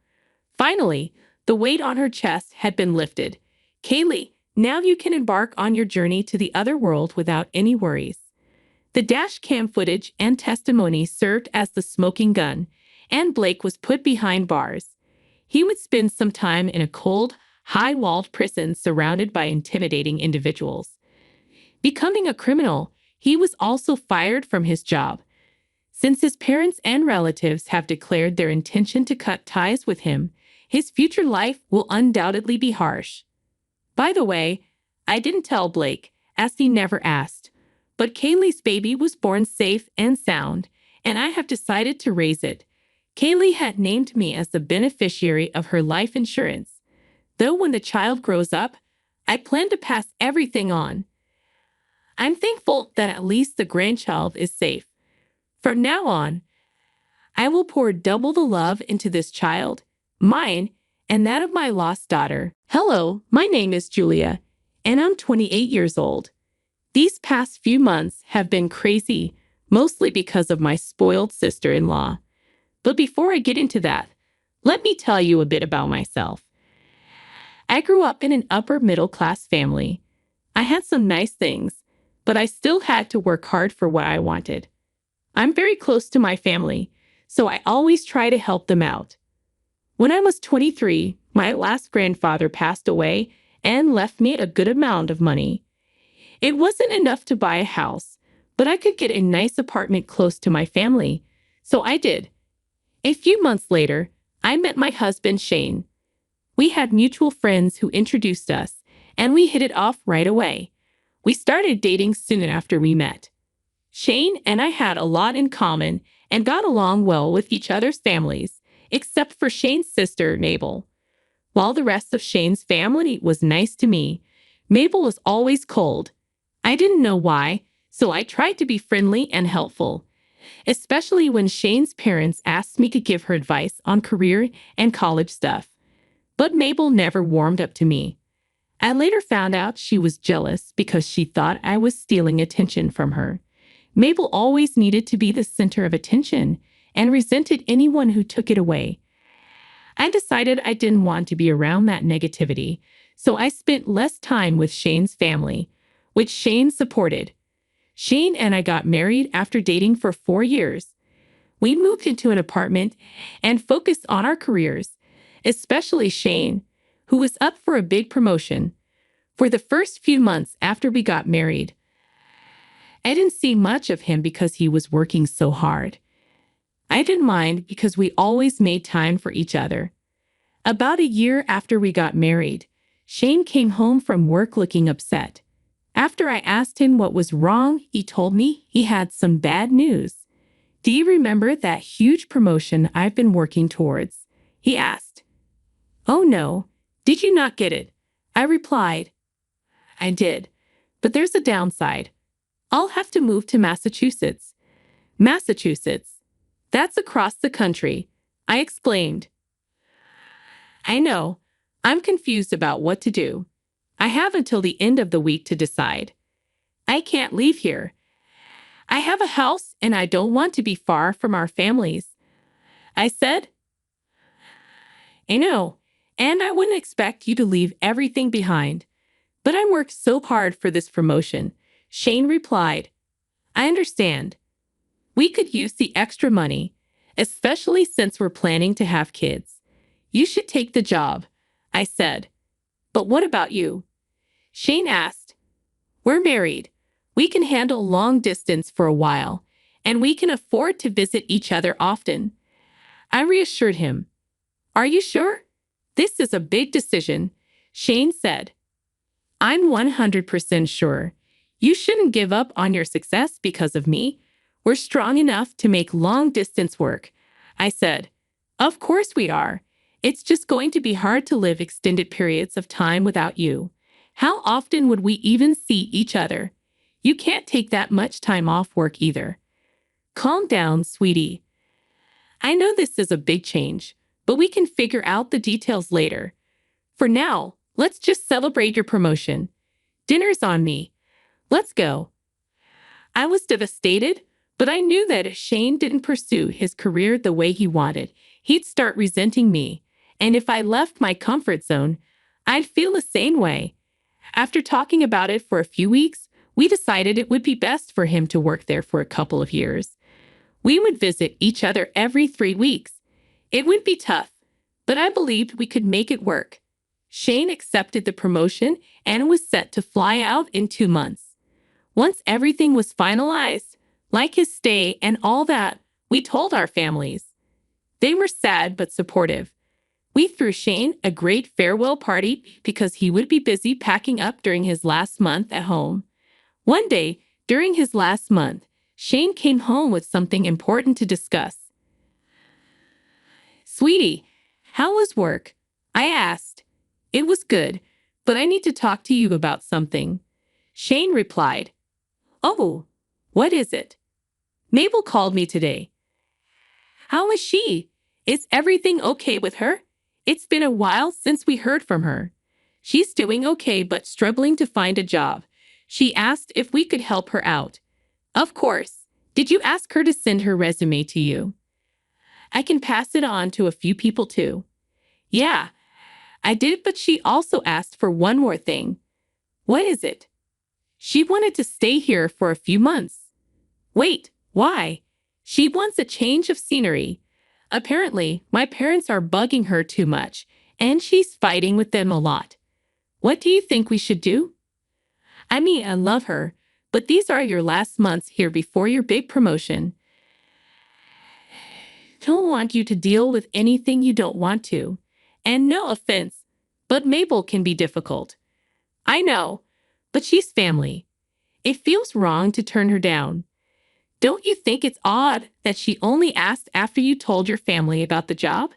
Finally, the weight on her chest had been lifted. Kaylee, now you can embark on your journey to the other world without any worries. The dash cam footage and testimony served as the smoking gun, and Blake was put behind bars. He would spend some time in a cold, high-walled prison surrounded by intimidating individuals. Becoming a criminal, he was also fired from his job. Since his parents and relatives have declared their intention to cut ties with him, his future life will undoubtedly be harsh. By the way, I didn't tell Blake, as he never asked, but Kaylee's baby was born safe and sound, and I have decided to raise it. Kaylee had named me as the beneficiary of her life insurance. Though when the child grows up, I plan to pass everything on. I'm thankful that at least the grandchild is safe. From now on, I will pour double the love into this child, mine, and that of my lost daughter. Hello, my name is Julia, and I'm 28 years old. These past few months have been crazy, mostly because of my spoiled sister-in-law. But before I get into that, let me tell you a bit about myself. I grew up in an upper-middle-class family. I had some nice things, but I still had to work hard for what I wanted. I'm very close to my family, so I always try to help them out. When I was 23, my last grandfather passed away and left me a good amount of money. It wasn't enough to buy a house, but I could get a nice apartment close to my family, so I did. A few months later, I met my husband, Shane. We had mutual friends who introduced us, and we hit it off right away. We started dating soon after we met. Shane and I had a lot in common and got along well with each other's families, except for Shane's sister, Mabel. While the rest of Shane's family was nice to me, Mabel was always cold. I didn't know why, so I tried to be friendly and helpful, especially when Shane's parents asked me to give her advice on career and college stuff. But Mabel never warmed up to me. I later found out she was jealous because she thought I was stealing attention from her. Mabel always needed to be the center of attention and resented anyone who took it away. I decided I didn't want to be around that negativity, so I spent less time with Shane's family, which Shane supported. Shane and I got married after dating for 4 years. We moved into an apartment and focused on our careers, especially Shane, who was up for a big promotion. For the first few months after we got married, I didn't see much of him because he was working so hard. I didn't mind because we always made time for each other. About a year after we got married, Shane came home from work looking upset. After I asked him what was wrong, he told me he had some bad news. "Do you remember that huge promotion I've been working towards?" he asked. "Oh no, did you not get it?" I replied. "I did, but there's a downside. I'll have to move to Massachusetts." "Massachusetts? That's across the country," I exclaimed. "I know. I'm confused about what to do. I have until the end of the week to decide. I can't leave here. I have a house and I don't want to be far from our families," I said. "I know, and I wouldn't expect you to leave everything behind. But I worked so hard for this promotion," Shane replied. "I understand. We could use the extra money, especially since we're planning to have kids. You should take the job," I said. "But what about you?" Shane asked. "We're married. We can handle long distance for a while, and we can afford to visit each other often," I reassured him. "Are you sure? This is a big decision," Shane said. "I'm 100% sure. You shouldn't give up on your success because of me. We're strong enough to make long distance work," I said. "Of course we are. It's just going to be hard to live extended periods of time without you. How often would we even see each other? You can't take that much time off work either." Calm down, sweetie. I know this is a big change, but we can figure out the details later. For now, let's just celebrate your promotion. Dinner's on me. Let's go. I was devastated, but I knew that if Shane didn't pursue his career the way he wanted, he'd start resenting me. And if I left my comfort zone, I'd feel the same way. After talking about it for a few weeks, we decided it would be best for him to work there for a couple of years. We would visit each other every 3 weeks. It would be tough, but I believed we could make it work. Shane accepted the promotion and was set to fly out in 2 months. Once everything was finalized, like his stay and all that, we told our families. They were sad but supportive. We threw Shane a great farewell party because he would be busy packing up during his last month at home. One day, during his last month, Shane came home with something important to discuss. "Sweetie, how was work?" I asked. "It was good, but I need to talk to you about something." Shane replied, "Oh, what is it?" "Mabel called me today." "How is she? Is everything okay with her? It's been a while since we heard from her." "She's doing okay but struggling to find a job. She asked if we could help her out." "Of course. Did you ask her to send her resume to you?" "I can pass it on to a few people too." "Yeah, I did, but she also asked for one more thing." "What is it?" "She wanted to stay here for a few months." "Wait, why?" "She wants a change of scenery. Apparently, my parents are bugging her too much, and she's fighting with them a lot." "What do you think we should do?" "I mean, I love her, but these are your last months here before your big promotion. Don't want you to deal with anything you don't want to. And no offense, but Mabel can be difficult." "I know, but she's family. It feels wrong to turn her down. Don't you think it's odd that she only asked after you told your family about the job?"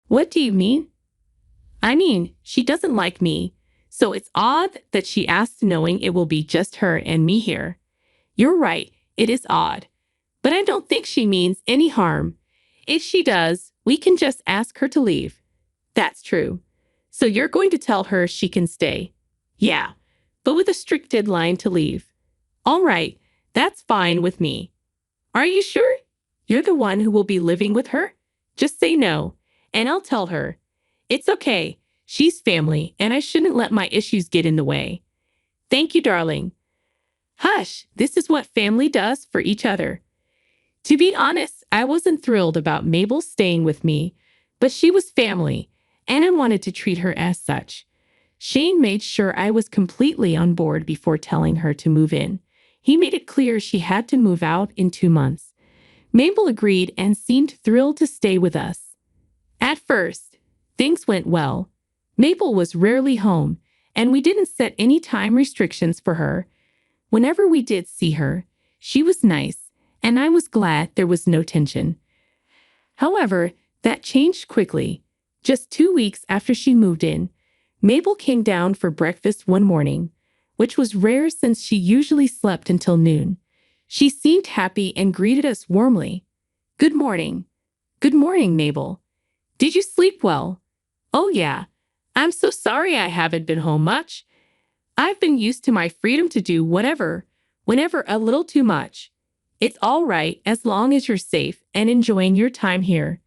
"What do you mean?" "I mean, she doesn't like me, so it's odd that she asked knowing it will be just her and me here." "You're right, it is odd. But I don't think she means any harm. If she does, we can just ask her to leave." "That's true. So you're going to tell her she can stay?" "Yeah, but with a strict deadline to leave." "All right, that's fine with me." "Are you sure? You're the one who will be living with her?" "Just say no, and I'll tell her." "It's okay. She's family, and I shouldn't let my issues get in the way." "Thank you, darling." Hush, this is what family does for each other. To be honest, I wasn't thrilled about Mabel staying with me, but she was family, and I wanted to treat her as such. Shane made sure I was completely on board before telling her to move in. He made it clear she had to move out in 2 months. Mabel agreed and seemed thrilled to stay with us. At first, things went well. Mabel was rarely home, and we didn't set any time restrictions for her. Whenever we did see her, she was nice, and I was glad there was no tension. However, that changed quickly. Just 2 weeks after she moved in, Mabel came down for breakfast one morning, which was rare since she usually slept until noon. She seemed happy and greeted us warmly. "Good morning." "Good morning, Mabel. Did you sleep well?" "Oh yeah. I'm so sorry I haven't been home much. I've been used to my freedom to do whatever, whenever a little too much. It's all right as long as you're safe and enjoying your time here."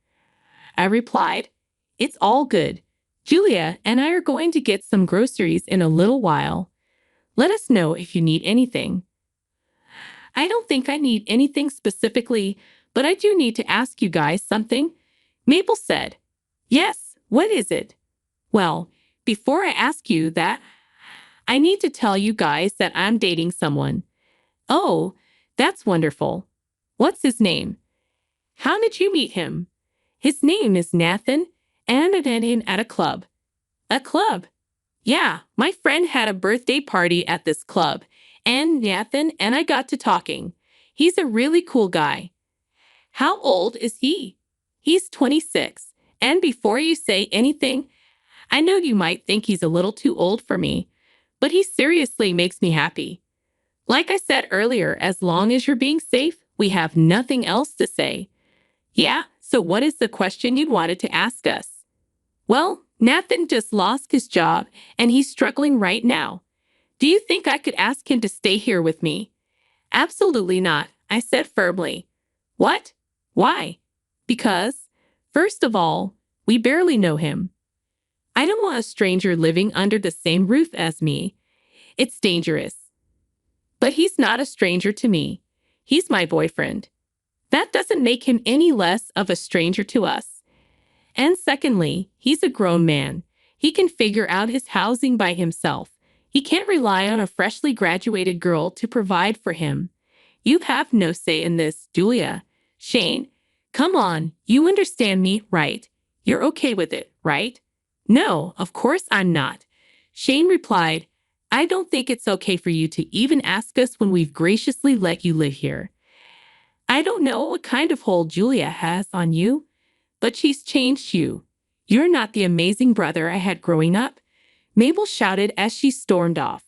I replied, "It's all good. Julia and I are going to get some groceries in a little while. Let us know if you need anything." "I don't think I need anything specifically, but I do need to ask you guys something," Mabel said. "Yes, what is it?" "Well, before I ask you that, I need to tell you guys that I'm dating someone." "Oh, that's wonderful. What's his name?" "How did you meet him?" "His name is Nathan, and I met him at a club." "A club?" "Yeah, my friend had a birthday party at this club, and Nathan and I got to talking. He's a really cool guy." "How old is he?" "He's 26, and before you say anything, I know you might think he's a little too old for me, but he seriously makes me happy. Like I said earlier, as long as you're being safe, We have nothing else to say. Yeah, so what is the question you wanted to ask us? Well, Nathan just lost his job and he's struggling right now. Do you think I could ask him to stay here with me? Absolutely not, I said firmly. What? Why? Because, first of all, we barely know him. I don't want a stranger living under the same roof as me. It's dangerous. But he's not a stranger to me. He's my boyfriend. That doesn't make him any less of a stranger to us. And secondly, he's a grown man. He can figure out his housing by himself. He can't rely on a freshly graduated girl to provide for him. You have no say in this, Julia. Shane, come on, you understand me, right? You're okay with it, right? No, of course I'm not. Shane replied, I don't think it's okay for you to even ask us when we've graciously let you live here. I don't know what kind of hold Julia has on you, but she's changed you. You're not the amazing brother I had growing up, Mabel shouted as she stormed off.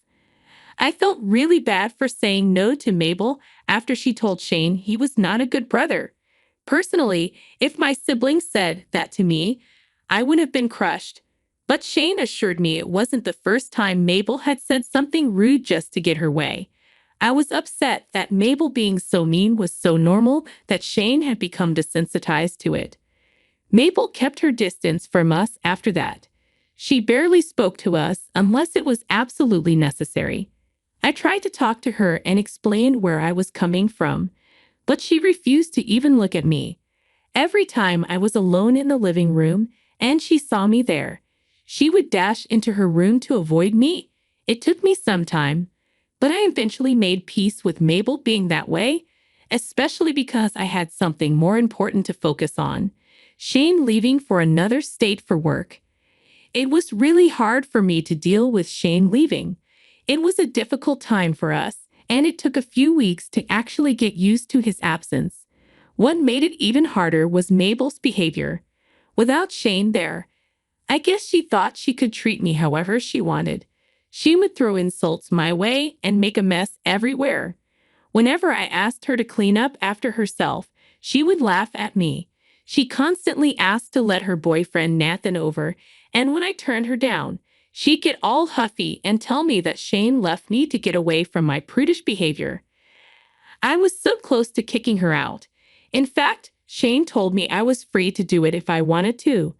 I felt really bad for saying no to Mabel after she told Shane he was not a good brother. Personally, if my siblings said that to me, I would have been crushed. But Shane assured me it wasn't the first time Mabel had said something rude just to get her way. I was upset that Mabel being so mean was so normal that Shane had become desensitized to it. Mabel kept her distance from us after that. She barely spoke to us unless it was absolutely necessary. I tried to talk to her and explain where I was coming from, but she refused to even look at me. Every time I was alone in the living room and she saw me there, she would dash into her room to avoid me. It took me some time, but I eventually made peace with Mabel being that way, especially because I had something more important to focus on, Shane leaving for another state for work. It was really hard for me to deal with Shane leaving. It was a difficult time for us, and it took a few weeks to actually get used to his absence. What made it even harder was Mabel's behavior. Without Shane there, I guess she thought she could treat me however she wanted. She would throw insults my way and make a mess everywhere. Whenever I asked her to clean up after herself, she would laugh at me. She constantly asked to let her boyfriend Nathan over, and when I turned her down, she'd get all huffy and tell me that Shane left me to get away from my prudish behavior. I was so close to kicking her out. In fact, Shane told me I was free to do it if I wanted to.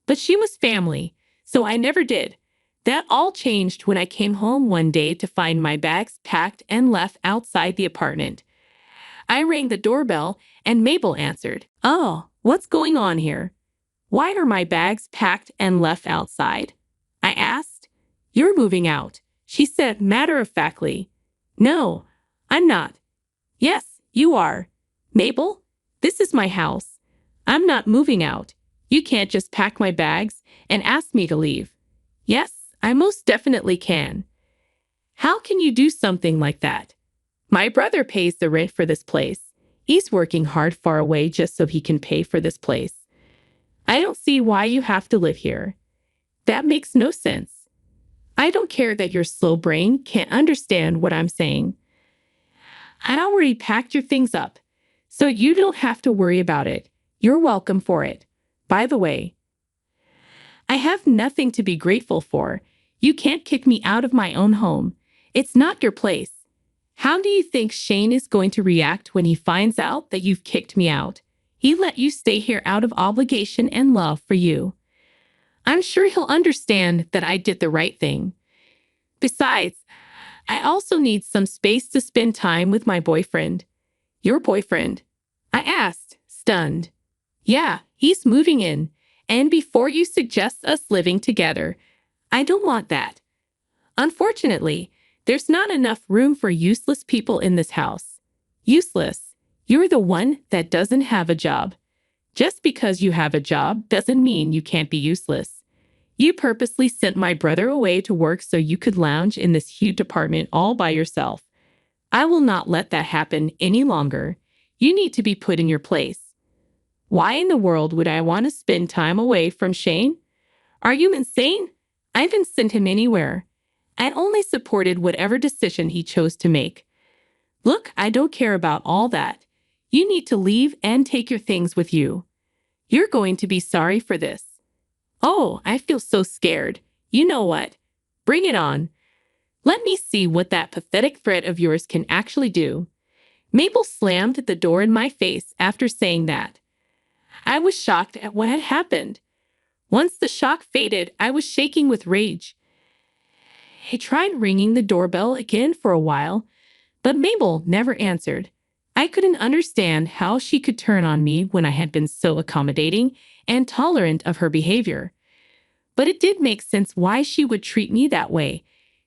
But she was family, so I never did. That all changed when I came home one day to find my bags packed and left outside the apartment. I rang the doorbell and Mabel answered. Oh, what's going on here? Why are my bags packed and left outside? I asked. You're moving out, she said matter-of-factly. No, I'm not. Yes, you are. Mabel, this is my house. I'm not moving out. You can't just pack my bags and ask me to leave. Yes, I most definitely can. How can you do something like that? My brother pays the rent for this place. He's working hard far away just so he can pay for this place. I don't see why you have to live here. That makes no sense. I don't care that your slow brain can't understand what I'm saying. I already packed your things up, so you don't have to worry about it. You're welcome for it. By the way, I have nothing to be grateful for. You can't kick me out of my own home. It's not your place. How do you think Shane is going to react when he finds out that you've kicked me out? He let you stay here out of obligation and love for you. I'm sure he'll understand that I did the right thing. Besides, I also need some space to spend time with my boyfriend. Your boyfriend? I asked, stunned. Yeah, he's moving in. And before you suggest us living together, I don't want that. Unfortunately, there's not enough room for useless people in this house. Useless. You're the one that doesn't have a job. Just because you have a job doesn't mean you can't be useless. You purposely sent my brother away to work so you could lounge in this huge apartment all by yourself. I will not let that happen any longer. You need to be put in your place. Why in the world would I want to spend time away from Shane? Are you insane? I haven't sent him anywhere. I only supported whatever decision he chose to make. Look, I don't care about all that. You need to leave and take your things with you. You're going to be sorry for this. Oh, I feel so scared. You know what? Bring it on. Let me see what that pathetic threat of yours can actually do. Mabel slammed the door in my face after saying that. I was shocked at what had happened. Once the shock faded, I was shaking with rage. I tried ringing the doorbell again for a while, but Mabel never answered. I couldn't understand how she could turn on me when I had been so accommodating and tolerant of her behavior. But it did make sense why she would treat me that way,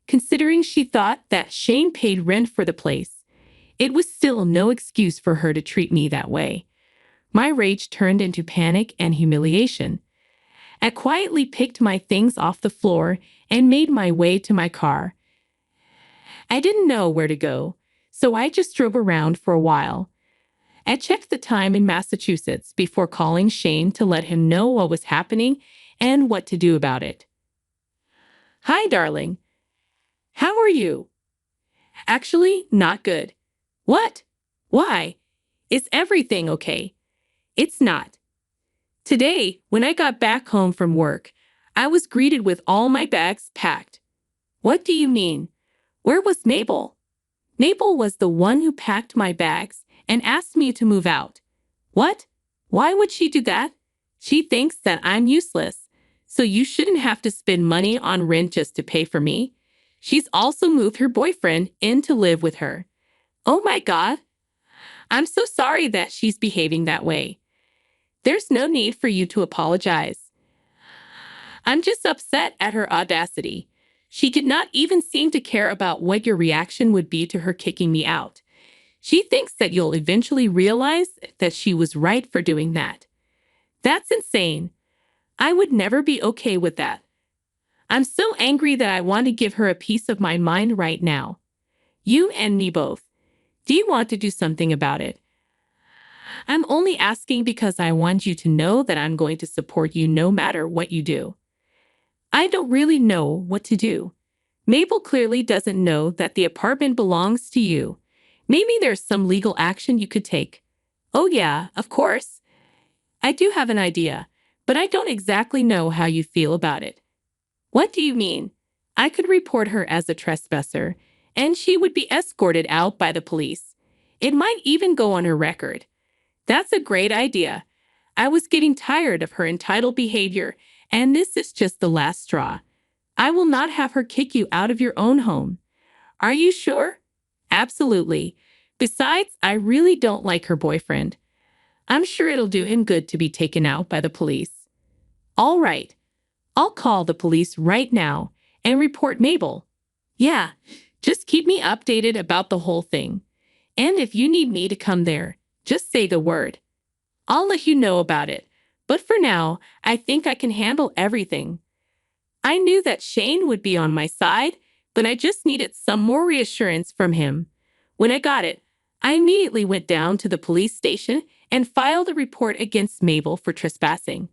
considering she thought that Shane paid rent for the place. It was still no excuse for her to treat me that way. My rage turned into panic and humiliation. I quietly picked my things off the floor and made my way to my car. I didn't know where to go, so I just drove around for a while. I checked the time in Massachusetts before calling Shane to let him know what was happening and what to do about it. Hi, darling. How are you? Actually, not good. What? Why? Is everything okay? It's not. Today, when I got back home from work, I was greeted with all my bags packed. What do you mean? Where was Mabel? Mabel was the one who packed my bags and asked me to move out. What? Why would she do that? She thinks that I'm useless, so you shouldn't have to spend money on rent just to pay for me. She's also moved her boyfriend in to live with her. Oh my God. I'm so sorry that she's behaving that way. There's no need for you to apologize. I'm just upset at her audacity. She did not even seem to care about what your reaction would be to her kicking me out. She thinks that you'll eventually realize that she was right for doing that. That's insane. I would never be okay with that. I'm so angry that I want to give her a piece of my mind right now. You and me both. Do you want to do something about it? I'm only asking because I want you to know that I'm going to support you no matter what you do. I don't really know what to do. Mabel clearly doesn't know that the apartment belongs to you. Maybe there's some legal action you could take. Oh yeah, of course. I do have an idea, but I don't exactly know how you feel about it. What do you mean? I could report her as a trespasser, and she would be escorted out by the police. It might even go on her record. That's a great idea. I was getting tired of her entitled behavior, and this is just the last straw. I will not have her kick you out of your own home. Are you sure? Absolutely. Besides, I really don't like her boyfriend. I'm sure it'll do him good to be taken out by the police. All right. I'll call the police right now and report Mabel. Yeah, just keep me updated about the whole thing. And if you need me to come there, just say the word. I'll let you know about it. But for now, I think I can handle everything. I knew that Shane would be on my side, but I just needed some more reassurance from him. When I got it, I immediately went down to the police station and filed a report against Mabel for trespassing.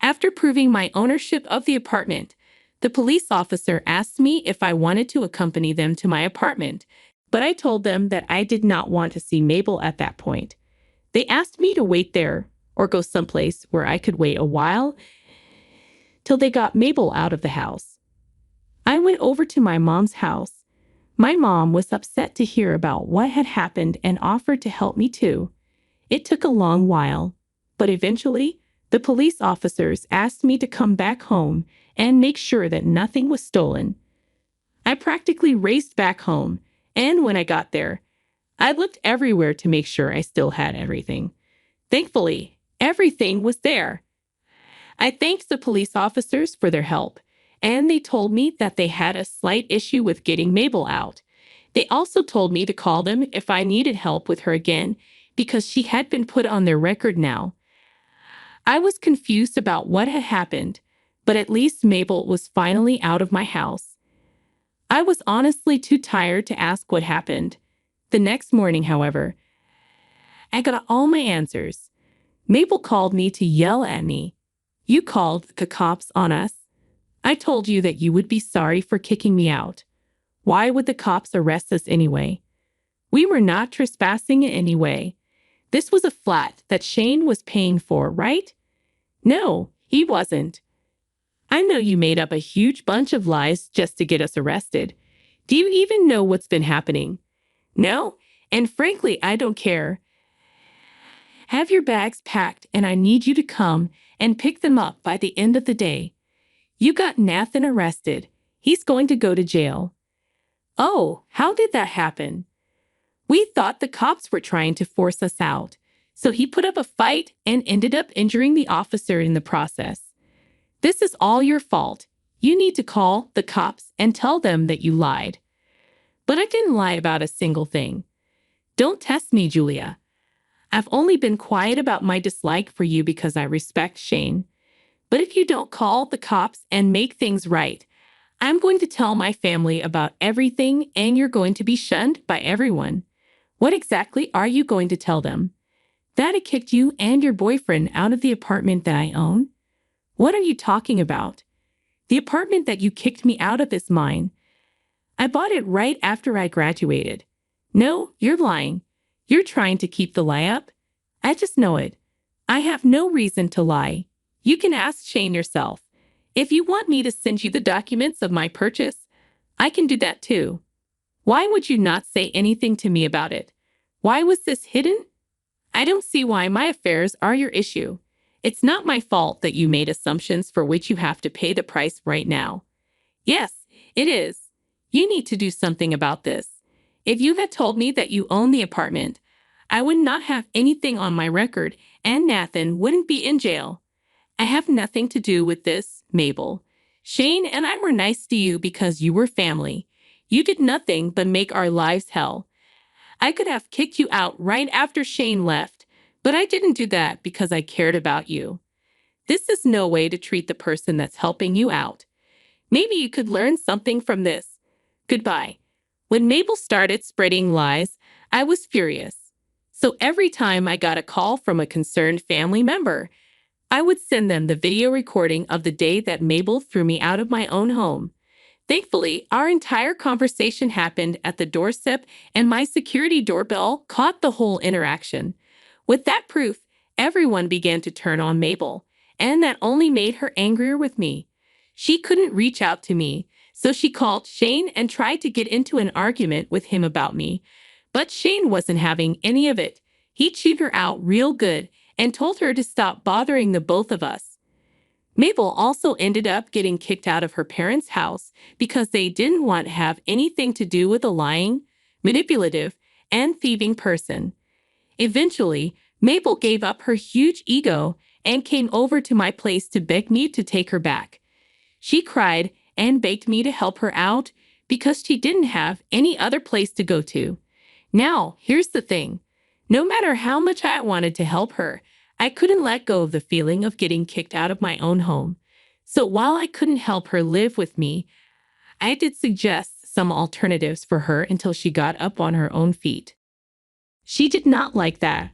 After proving my ownership of the apartment, the police officer asked me if I wanted to accompany them to my apartment, but I told them that I did not want to see Mabel at that point. They asked me to wait there or go someplace where I could wait a while till they got Mabel out of the house. I went over to my mom's house. My mom was upset to hear about what had happened and offered to help me too. It took a long while, but eventually, the police officers asked me to come back home and make sure that nothing was stolen. I practically raced back home, and when I got there, I looked everywhere to make sure I still had everything. Thankfully, everything was there. I thanked the police officers for their help, and they told me that they had a slight issue with getting Mabel out. They also told me to call them if I needed help with her again because she had been put on their record now. I was confused about what had happened, but at least Mabel was finally out of my house. I was honestly too tired to ask what happened. The next morning, however, I got all my answers. Mabel called me to yell at me. You called the cops on us. I told you that you would be sorry for kicking me out. Why would the cops arrest us anyway? We were not trespassing in any way. This was a flat that Shane was paying for, right? No, he wasn't. I know you made up a huge bunch of lies just to get us arrested. Do you even know what's been happening? No, and frankly, I don't care. Have your bags packed, and I need you to come and pick them up by the end of the day. You got Nathan arrested. He's going to go to jail. Oh, how did that happen? We thought the cops were trying to force us out, so he put up a fight and ended up injuring the officer in the process. This is all your fault. You need to call the cops and tell them that you lied. But I didn't lie about a single thing. Don't test me, Julia. I've only been quiet about my dislike for you because I respect Shane. But if you don't call the cops and make things right, I'm going to tell my family about everything and you're going to be shunned by everyone. What exactly are you going to tell them? That I kicked you and your boyfriend out of the apartment that I own? What are you talking about? The apartment that you kicked me out of is mine. I bought it right after I graduated. No, you're lying. You're trying to keep the lie up. I just know it. I have no reason to lie. You can ask Shane yourself. If you want me to send you the documents of my purchase, I can do that too. Why would you not say anything to me about it? Why was this hidden? I don't see why my affairs are your issue. It's not my fault that you made assumptions for which you have to pay the price right now. Yes, it is. You need to do something about this. If you had told me that you own the apartment, I would not have anything on my record and Nathan wouldn't be in jail. I have nothing to do with this, Mabel. Shane and I were nice to you because you were family. You did nothing but make our lives hell. I could have kicked you out right after Shane left, but I didn't do that because I cared about you. This is no way to treat the person that's helping you out. Maybe you could learn something from this. Goodbye. When Mabel started spreading lies, I was furious. So every time I got a call from a concerned family member, I would send them the video recording of the day that Mabel threw me out of my own home. Thankfully, our entire conversation happened at the doorstep and my security doorbell caught the whole interaction. With that proof, everyone began to turn on Mabel, and that only made her angrier with me. She couldn't reach out to me, so she called Shane and tried to get into an argument with him about me. But Shane wasn't having any of it. He chewed her out real good and told her to stop bothering the both of us. Mabel also ended up getting kicked out of her parents' house because they didn't want to have anything to do with a lying, manipulative, and thieving person. Eventually, Mabel gave up her huge ego and came over to my place to beg me to take her back. She cried and begged me to help her out because she didn't have any other place to go to. Now, here's the thing. No matter how much I wanted to help her, I couldn't let go of the feeling of getting kicked out of my own home. So while I couldn't help her live with me, I did suggest some alternatives for her until she got up on her own feet. She did not like that.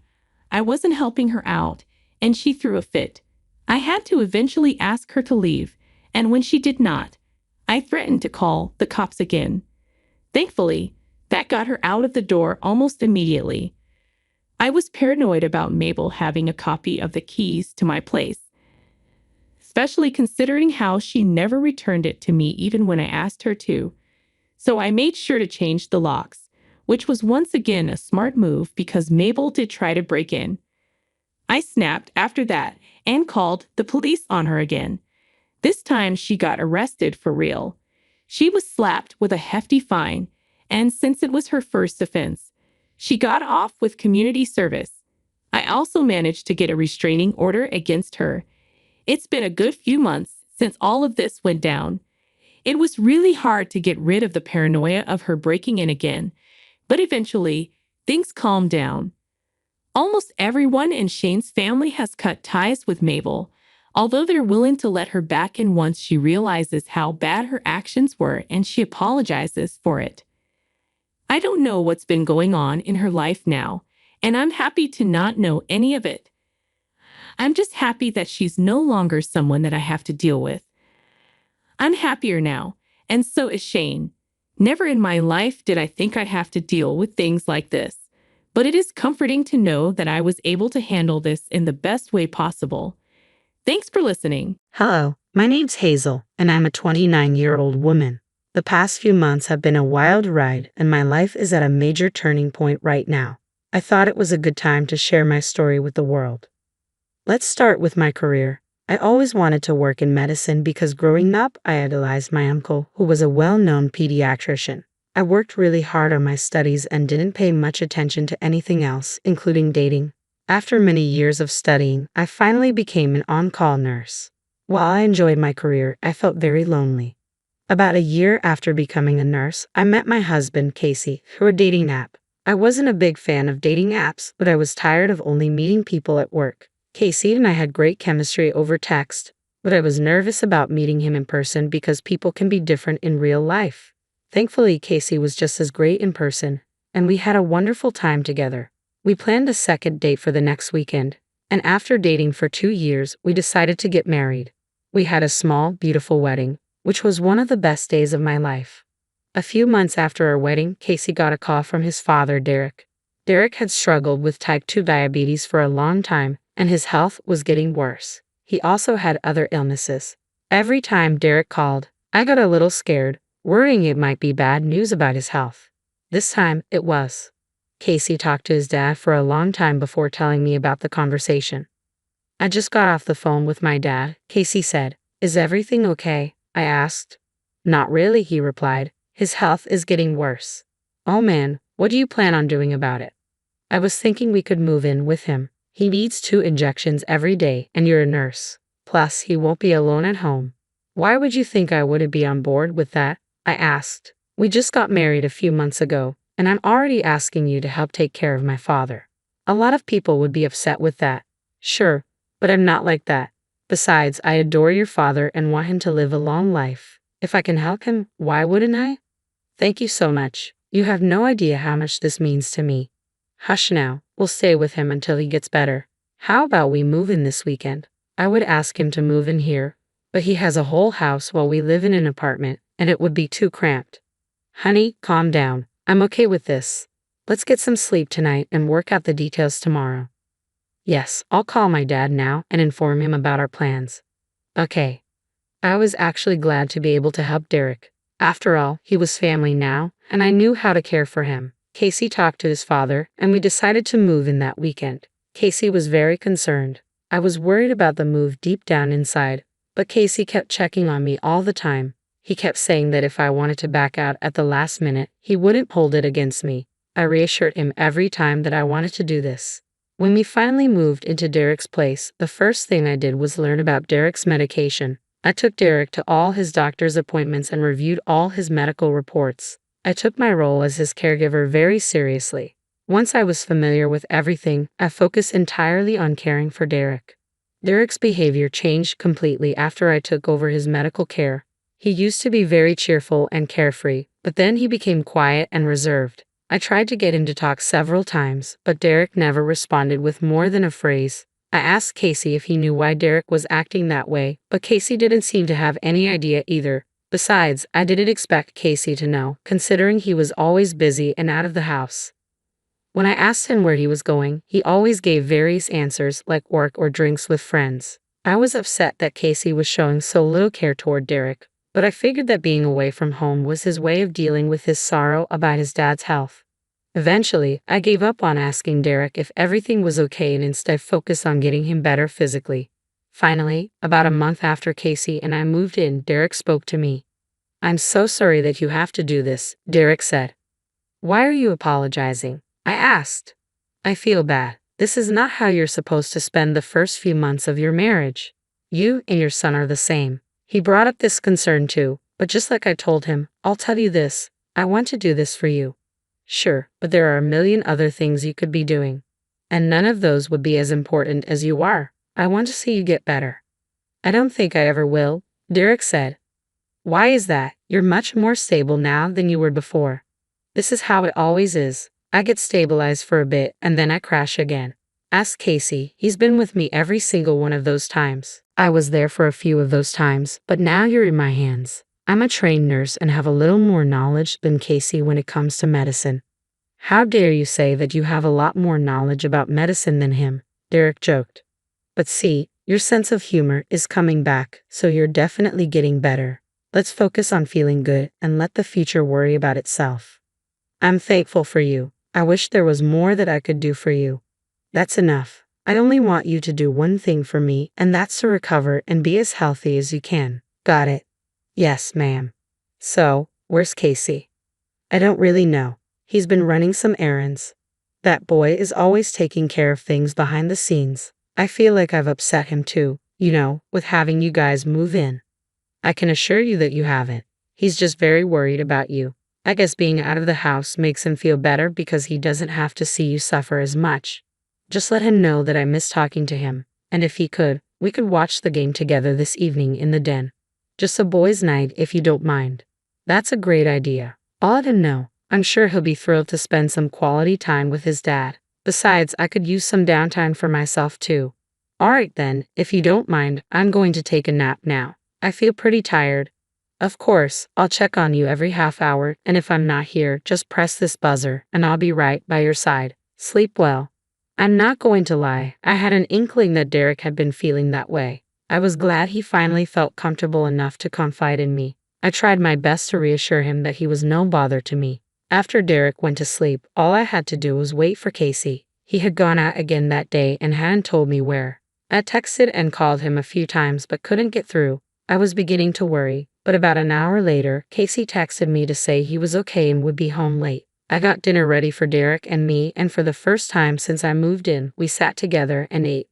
I wasn't helping her out, and she threw a fit. I had to eventually ask her to leave, and when she did not, I threatened to call the cops again. Thankfully, that got her out of the door almost immediately. I was paranoid about Mabel having a copy of the keys to my place, especially considering how she never returned it to me even when I asked her to. So I made sure to change the locks, which was once again a smart move because Mabel did try to break in. I snapped after that and called the police on her again. This time she got arrested for real. She was slapped with a hefty fine, and since it was her first offense, she got off with community service. I also managed to get a restraining order against her. It's been a good few months since all of this went down. It was really hard to get rid of the paranoia of her breaking in again, but eventually, things calmed down. Almost everyone in Shane's family has cut ties with Mabel, although they're willing to let her back in once she realizes how bad her actions were and she apologizes for it. I don't know what's been going on in her life now, and I'm happy to not know any of it. I'm just happy that she's no longer someone that I have to deal with. I'm happier now, and so is Shane. Never in my life did I think I'd have to deal with things like this. but it is comforting to know that I was able to handle this in the best way possible. Thanks for listening. Hello, my name's Hazel, and I'm a 29-year-old woman. The past few months have been a wild ride, and my life is at a major turning point right now. I thought it was a good time to share my story with the world. Let's start with my career. I always wanted to work in medicine because growing up, I idolized my uncle, who was a well-known pediatrician. I worked really hard on my studies and didn't pay much attention to anything else, including dating. After many years of studying, I finally became an on-call nurse. While I enjoyed my career, I felt very lonely. About a year after becoming a nurse, I met my husband, Casey, through a dating app. I wasn't a big fan of dating apps, but I was tired of only meeting people at work. Casey and I had great chemistry over text, but I was nervous about meeting him in person because people can be different in real life. Thankfully, Casey was just as great in person, and we had a wonderful time together. We planned a second date for the next weekend, and after dating for 2 years, we decided to get married. We had a small, beautiful wedding, which was one of the best days of my life. A few months after our wedding, Casey got a call from his father, Derek. Derek had struggled with type 2 diabetes for a long time, and his health was getting worse. He also had other illnesses. Every time Derek called, I got a little scared, worrying it might be bad news about his health. This time, it was. Casey talked to his dad for a long time before telling me about the conversation. I just got off the phone with my dad, Casey said. Is everything okay? I asked. Not really, he replied. His health is getting worse. Oh man, what do you plan on doing about it? I was thinking we could move in with him. He needs 2 injections every day, and you're a nurse. Plus, he won't be alone at home. Why would you think I wouldn't be on board with that? I asked. We just got married a few months ago, and I'm already asking you to help take care of my father. A lot of people would be upset with that. Sure, but I'm not like that. Besides, I adore your father and want him to live a long life. If I can help him, why wouldn't I? Thank you so much. You have no idea how much this means to me. Hush now, we'll stay with him until he gets better. How about we move in this weekend? I would ask him to move in here, but he has a whole house while we live in an apartment, and it would be too cramped. Honey, calm down. I'm okay with this. Let's get some sleep tonight and work out the details tomorrow. Yes, I'll call my dad now and inform him about our plans. Okay. I was actually glad to be able to help Derek. After all, he was family now, and I knew how to care for him. Casey talked to his father, and we decided to move in that weekend. Casey was very concerned. I was worried about the move deep down inside, but Casey kept checking on me all the time. He kept saying that if I wanted to back out at the last minute, he wouldn't hold it against me. I reassured him every time that I wanted to do this. When we finally moved into Derek's place, the first thing I did was learn about Derek's medication. I took Derek to all his doctor's appointments and reviewed all his medical reports. I took my role as his caregiver very seriously. Once I was familiar with everything, I focused entirely on caring for Derek. Derek's behavior changed completely after I took over his medical care. He used to be very cheerful and carefree, but then he became quiet and reserved. I tried to get him to talk several times, but Derek never responded with more than a phrase. I asked Casey if he knew why Derek was acting that way, but Casey didn't seem to have any idea either. Besides, I didn't expect Casey to know, considering he was always busy and out of the house. When I asked him where he was going, he always gave various answers like work or drinks with friends. I was upset that Casey was showing so little care toward Derek, but I figured that being away from home was his way of dealing with his sorrow about his dad's health. Eventually, I gave up on asking Derek if everything was okay and instead focused on getting him better physically. Finally, about a month after Casey and I moved in, Derek spoke to me. I'm so sorry that you have to do this, Derek said. Why are you apologizing? I asked. I feel bad. This is not how you're supposed to spend the first few months of your marriage. You and your son are the same. He brought up this concern too, but just like I told him, I'll tell you this, I want to do this for you. Sure, but there are a million other things you could be doing. And none of those would be as important as you are. I want to see you get better. I don't think I ever will, Derek said. Why is that? You're much more stable now than you were before. This is how it always is. I get stabilized for a bit and then I crash again. Ask Casey, he's been with me every single one of those times. I was there for a few of those times, but now you're in my hands. I'm a trained nurse and have a little more knowledge than Casey when it comes to medicine. How dare you say that you have a lot more knowledge about medicine than him, Derek joked. But see, your sense of humor is coming back, so you're definitely getting better. Let's focus on feeling good and let the future worry about itself. I'm thankful for you. I wish there was more that I could do for you. That's enough. I only want you to do one thing for me, and that's to recover and be as healthy as you can. Got it? Yes, ma'am. So, where's Casey? I don't really know. He's been running some errands. That boy is always taking care of things behind the scenes. I feel like I've upset him too, with having you guys move in. I can assure you that you haven't. He's just very worried about you. I guess being out of the house makes him feel better because he doesn't have to see you suffer as much. Just let him know that I miss talking to him, and if he could, we could watch the game together this evening in the den. Just a boys' night if you don't mind. That's a great idea. I'll let him know. I'm sure he'll be thrilled to spend some quality time with his dad. Besides, I could use some downtime for myself too. Alright then, if you don't mind, I'm going to take a nap now. I feel pretty tired. Of course, I'll check on you every half hour, and if I'm not here, just press this buzzer, and I'll be right by your side. Sleep well. I'm not going to lie, I had an inkling that Derek had been feeling that way. I was glad he finally felt comfortable enough to confide in me. I tried my best to reassure him that he was no bother to me. After Derek went to sleep, all I had to do was wait for Casey. He had gone out again that day and hadn't told me where. I texted and called him a few times but couldn't get through. I was beginning to worry, but about an hour later, Casey texted me to say he was okay and would be home late. I got dinner ready for Derek and me, and for the first time since I moved in, we sat together and ate.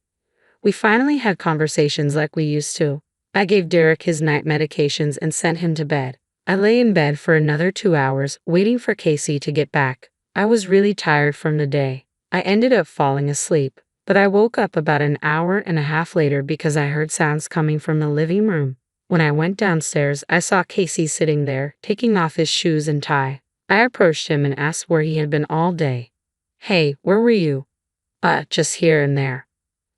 We finally had conversations like we used to. I gave Derek his night medications and sent him to bed. I lay in bed for another 2 hours, waiting for Casey to get back. I was really tired from the day. I ended up falling asleep, but I woke up about an hour and a half later because I heard sounds coming from the living room. When I went downstairs, I saw Casey sitting there, taking off his shoes and tie. I approached him and asked where he had been all day. Hey, where were you? Just here and there.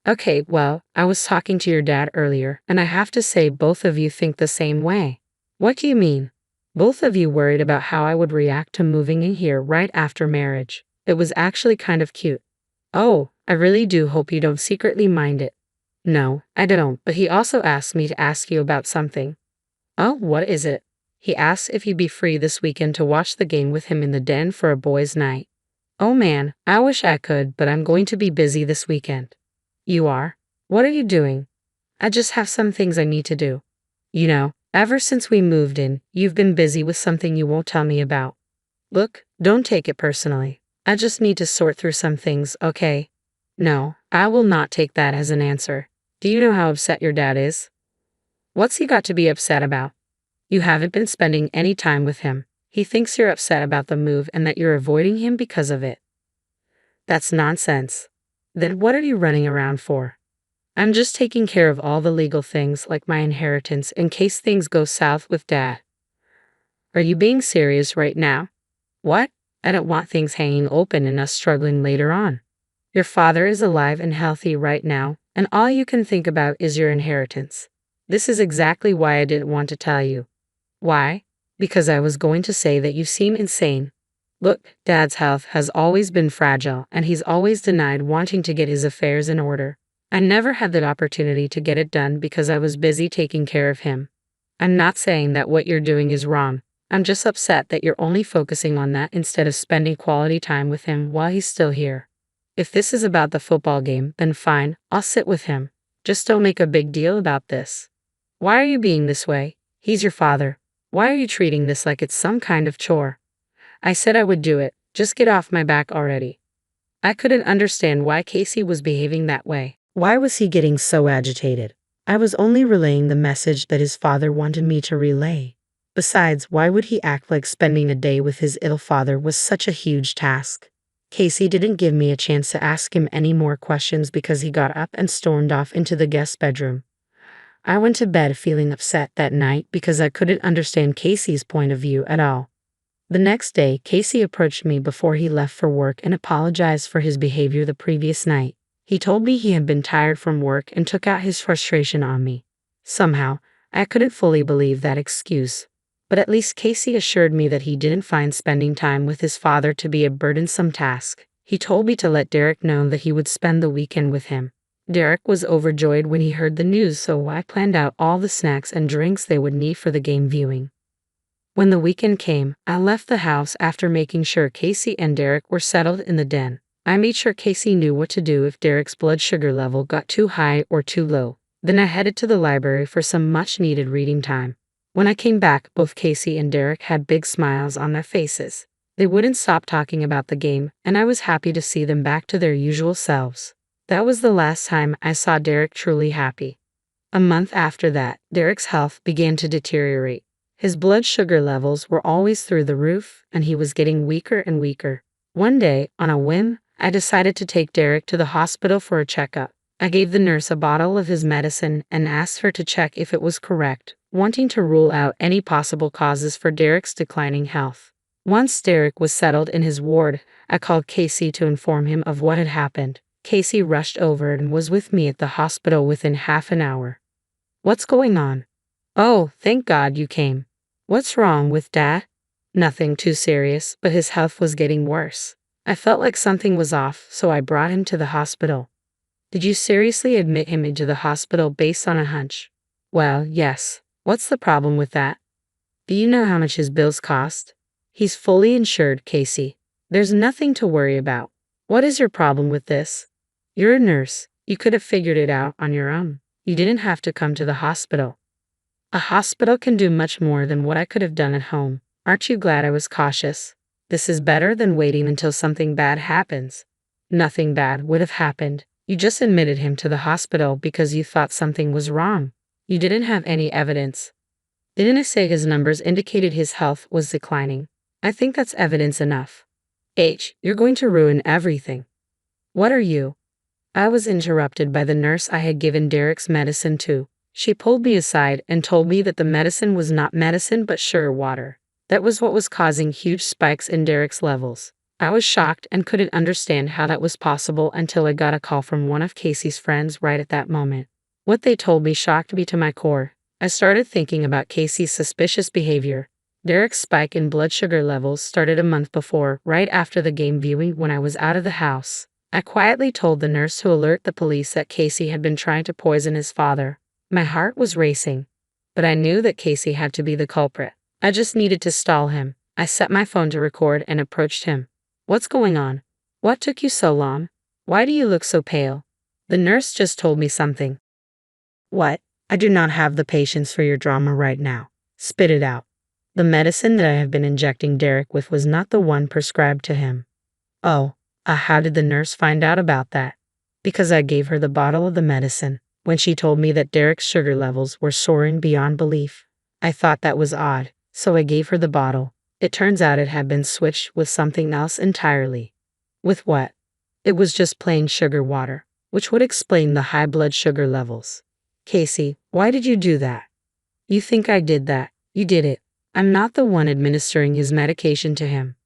Okay, well, I was talking to your dad earlier, and I have to say both of you think the same way. What do you mean? Both of you worried about how I would react to moving in here right after marriage. It was actually kind of cute. Oh, I really do hope you don't secretly mind it. No, I don't, but he also asked me to ask you about something. Oh, what is it? He asked if you'd be free this weekend to watch the game with him in the den for a boys' night. Oh man, I wish I could, but I'm going to be busy this weekend. You are? What are you doing? I just have some things I need to do. Ever since we moved in, you've been busy with something you won't tell me about. Look, don't take it personally. I just need to sort through some things, okay? No, I will not take that as an answer. Do you know how upset your dad is? What's he got to be upset about? You haven't been spending any time with him. He thinks you're upset about the move and that you're avoiding him because of it. That's nonsense. Then what are you running around for? I'm just taking care of all the legal things like my inheritance in case things go south with Dad. Are you being serious right now? What? I don't want things hanging open and us struggling later on. Your father is alive and healthy right now, and all you can think about is your inheritance. This is exactly why I didn't want to tell you. Why? Because I was going to say that you seem insane. Look, Dad's health has always been fragile, and he's always denied wanting to get his affairs in order. I never had that opportunity to get it done because I was busy taking care of him. I'm not saying that what you're doing is wrong. I'm just upset that you're only focusing on that instead of spending quality time with him while he's still here. If this is about the football game, then fine, I'll sit with him. Just don't make a big deal about this. Why are you being this way? He's your father. Why are you treating this like it's some kind of chore? I said I would do it. Just get off my back already. I couldn't understand why Casey was behaving that way. Why was he getting so agitated? I was only relaying the message that his father wanted me to relay. Besides, why would he act like spending a day with his ill father was such a huge task? Casey didn't give me a chance to ask him any more questions because he got up and stormed off into the guest bedroom. I went to bed feeling upset that night because I couldn't understand Casey's point of view at all. The next day, Casey approached me before he left for work and apologized for his behavior the previous night. He told me he had been tired from work and took out his frustration on me. Somehow, I couldn't fully believe that excuse. But at least Casey assured me that he didn't find spending time with his father to be a burdensome task. He told me to let Derek know that he would spend the weekend with him. Derek was overjoyed when he heard the news, so I planned out all the snacks and drinks they would need for the game viewing. When the weekend came, I left the house after making sure Casey and Derek were settled in the den. I made sure Casey knew what to do if Derek's blood sugar level got too high or too low. Then I headed to the library for some much-needed reading time. When I came back, both Casey and Derek had big smiles on their faces. They wouldn't stop talking about the game, and I was happy to see them back to their usual selves. That was the last time I saw Derek truly happy. A month after that, Derek's health began to deteriorate. His blood sugar levels were always through the roof, and he was getting weaker and weaker. One day, on a whim, I decided to take Derek to the hospital for a checkup. I gave the nurse a bottle of his medicine and asked her to check if it was correct, wanting to rule out any possible causes for Derek's declining health. Once Derek was settled in his ward, I called Casey to inform him of what had happened. Casey rushed over and was with me at the hospital within half an hour. "What's going on?" "Oh, thank God you came." "What's wrong with Dad?" "Nothing too serious, but his health was getting worse. I felt like something was off, so I brought him to the hospital." "Did you seriously admit him into the hospital based on a hunch?" "Well, yes. What's the problem with that?" "Do you know how much his bills cost?" "He's fully insured, Casey. There's nothing to worry about." "What is your problem with this?" "You're a nurse. You could have figured it out on your own. You didn't have to come to the hospital." "A hospital can do much more than what I could have done at home. Aren't you glad I was cautious? This is better than waiting until something bad happens." "Nothing bad would have happened. You just admitted him to the hospital because you thought something was wrong. You didn't have any evidence." "Didn't I say his numbers indicated his health was declining? I think that's evidence enough." You're going to ruin everything." "What are you?" I was interrupted by the nurse I had given Derek's medicine to. She pulled me aside and told me that the medicine was not medicine but sugar water. That was what was causing huge spikes in Derek's levels. I was shocked and couldn't understand how that was possible until I got a call from one of Casey's friends right at that moment. What they told me shocked me to my core. I started thinking about Casey's suspicious behavior. Derek's spike in blood sugar levels started a month before, right after the game viewing when I was out of the house. I quietly told the nurse to alert the police that Casey had been trying to poison his father. My heart was racing, but I knew that Casey had to be the culprit. I just needed to stall him. I set my phone to record and approached him. "What's going on? What took you so long? Why do you look so pale?" "The nurse just told me something." "What?" "I do not have the patience for your drama right now. Spit it out." "The medicine that I have been injecting Derek with was not the one prescribed to him." "Oh, how did the nurse find out about that?" "Because I gave her the bottle of the medicine when she told me that Derek's sugar levels were soaring beyond belief. I thought that was odd, so I gave her the bottle. It turns out it had been switched with something else entirely." "With what?" "It was just plain sugar water, which would explain the high blood sugar levels." "Casey, why did you do that?" "You think I did that? You did it. I'm not the one administering his medication to him.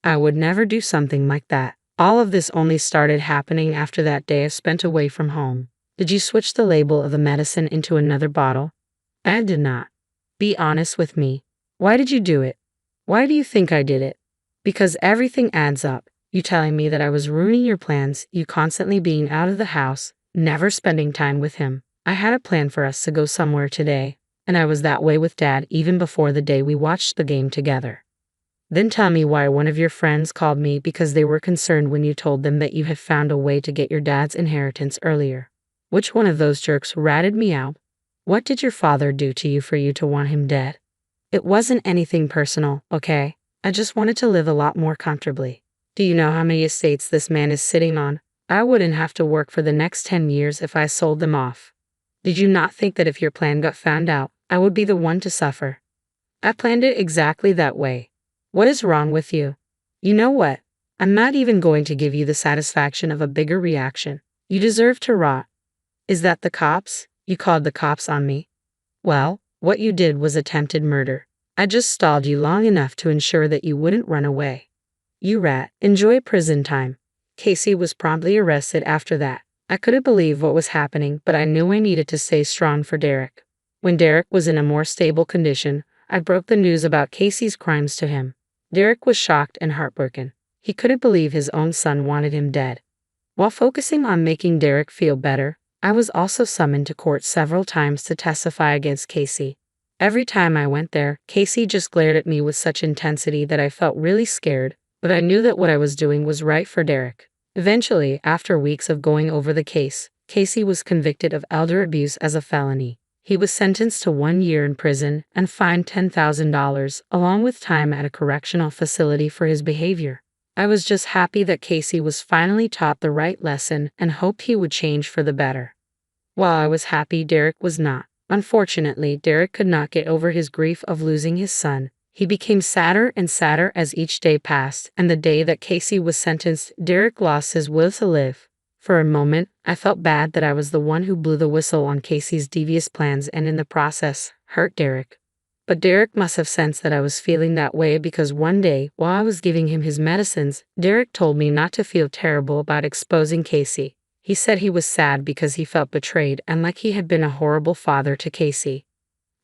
I would never do something like that. All of this only started happening after that day I spent away from home." "Did you switch the label of the medicine into another bottle?" "I did not." "Be honest with me. Why did you do it?" "Why do you think I did it?" "Because everything adds up. You telling me that I was ruining your plans, you constantly being out of the house, never spending time with him. I had a plan for us to go somewhere today, and I was that way with Dad even before the day we watched the game together. Then tell me why one of your friends called me because they were concerned when you told them that you had found a way to get your dad's inheritance earlier. Which one of those jerks ratted me out? What did your father do to you for you to want him dead?" "It wasn't anything personal, okay? I just wanted to live a lot more comfortably. Do you know how many estates this man is sitting on? I wouldn't have to work for the next 10 years if I sold them off. Did you not think that if your plan got found out, I would be the one to suffer? I planned it exactly that way. What is wrong with you? You know what? I'm not even going to give you the satisfaction of a bigger reaction. You deserve to rot." "Is that the cops? You called the cops on me?" "Well, what you did was attempted murder. I just stalled you long enough to ensure that you wouldn't run away. You rat. Enjoy prison time." Casey was promptly arrested after that. I couldn't believe what was happening, but I knew I needed to stay strong for Derek. When Derek was in a more stable condition, I broke the news about Casey's crimes to him. Derek was shocked and heartbroken. He couldn't believe his own son wanted him dead. While focusing on making Derek feel better, I was also summoned to court several times to testify against Casey. Every time I went there, Casey just glared at me with such intensity that I felt really scared, but I knew that what I was doing was right for Derek. Eventually, after weeks of going over the case, Casey was convicted of elder abuse as a felony. He was sentenced to 1 year in prison and fined $10,000, along with time at a correctional facility for his behavior. I was just happy that Casey was finally taught the right lesson and hoped he would change for the better. While I was happy, Derek was not. Unfortunately, Derek could not get over his grief of losing his son. He became sadder and sadder as each day passed, and the day that Casey was sentenced, Derek lost his will to live. For a moment, I felt bad that I was the one who blew the whistle on Casey's devious plans and in the process, hurt Derek. But Derek must have sensed that I was feeling that way because one day, while I was giving him his medicines, Derek told me not to feel terrible about exposing Casey. He said he was sad because he felt betrayed and like he had been a horrible father to Casey.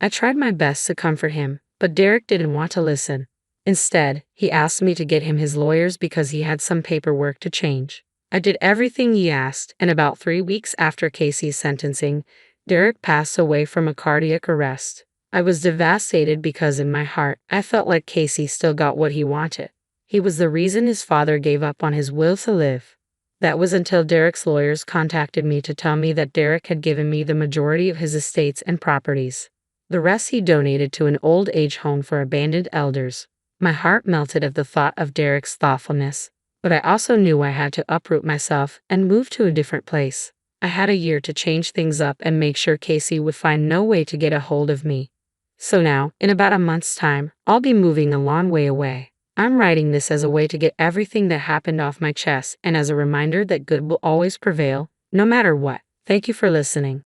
I tried my best to comfort him, but Derek didn't want to listen. Instead, he asked me to get him his lawyers because he had some paperwork to change. I did everything he asked, and about 3 weeks after Casey's sentencing, Derek passed away from a cardiac arrest. I was devastated because in my heart, I felt like Casey still got what he wanted. He was the reason his father gave up on his will to live. That was until Derek's lawyers contacted me to tell me that Derek had given me the majority of his estates and properties. The rest he donated to an old age home for abandoned elders. My heart melted at the thought of Derek's thoughtfulness, but I also knew I had to uproot myself and move to a different place. I had a year to change things up and make sure Casey would find no way to get a hold of me. So now, in about a month's time, I'll be moving a long way away. I'm writing this as a way to get everything that happened off my chest and as a reminder that good will always prevail, no matter what. Thank you for listening.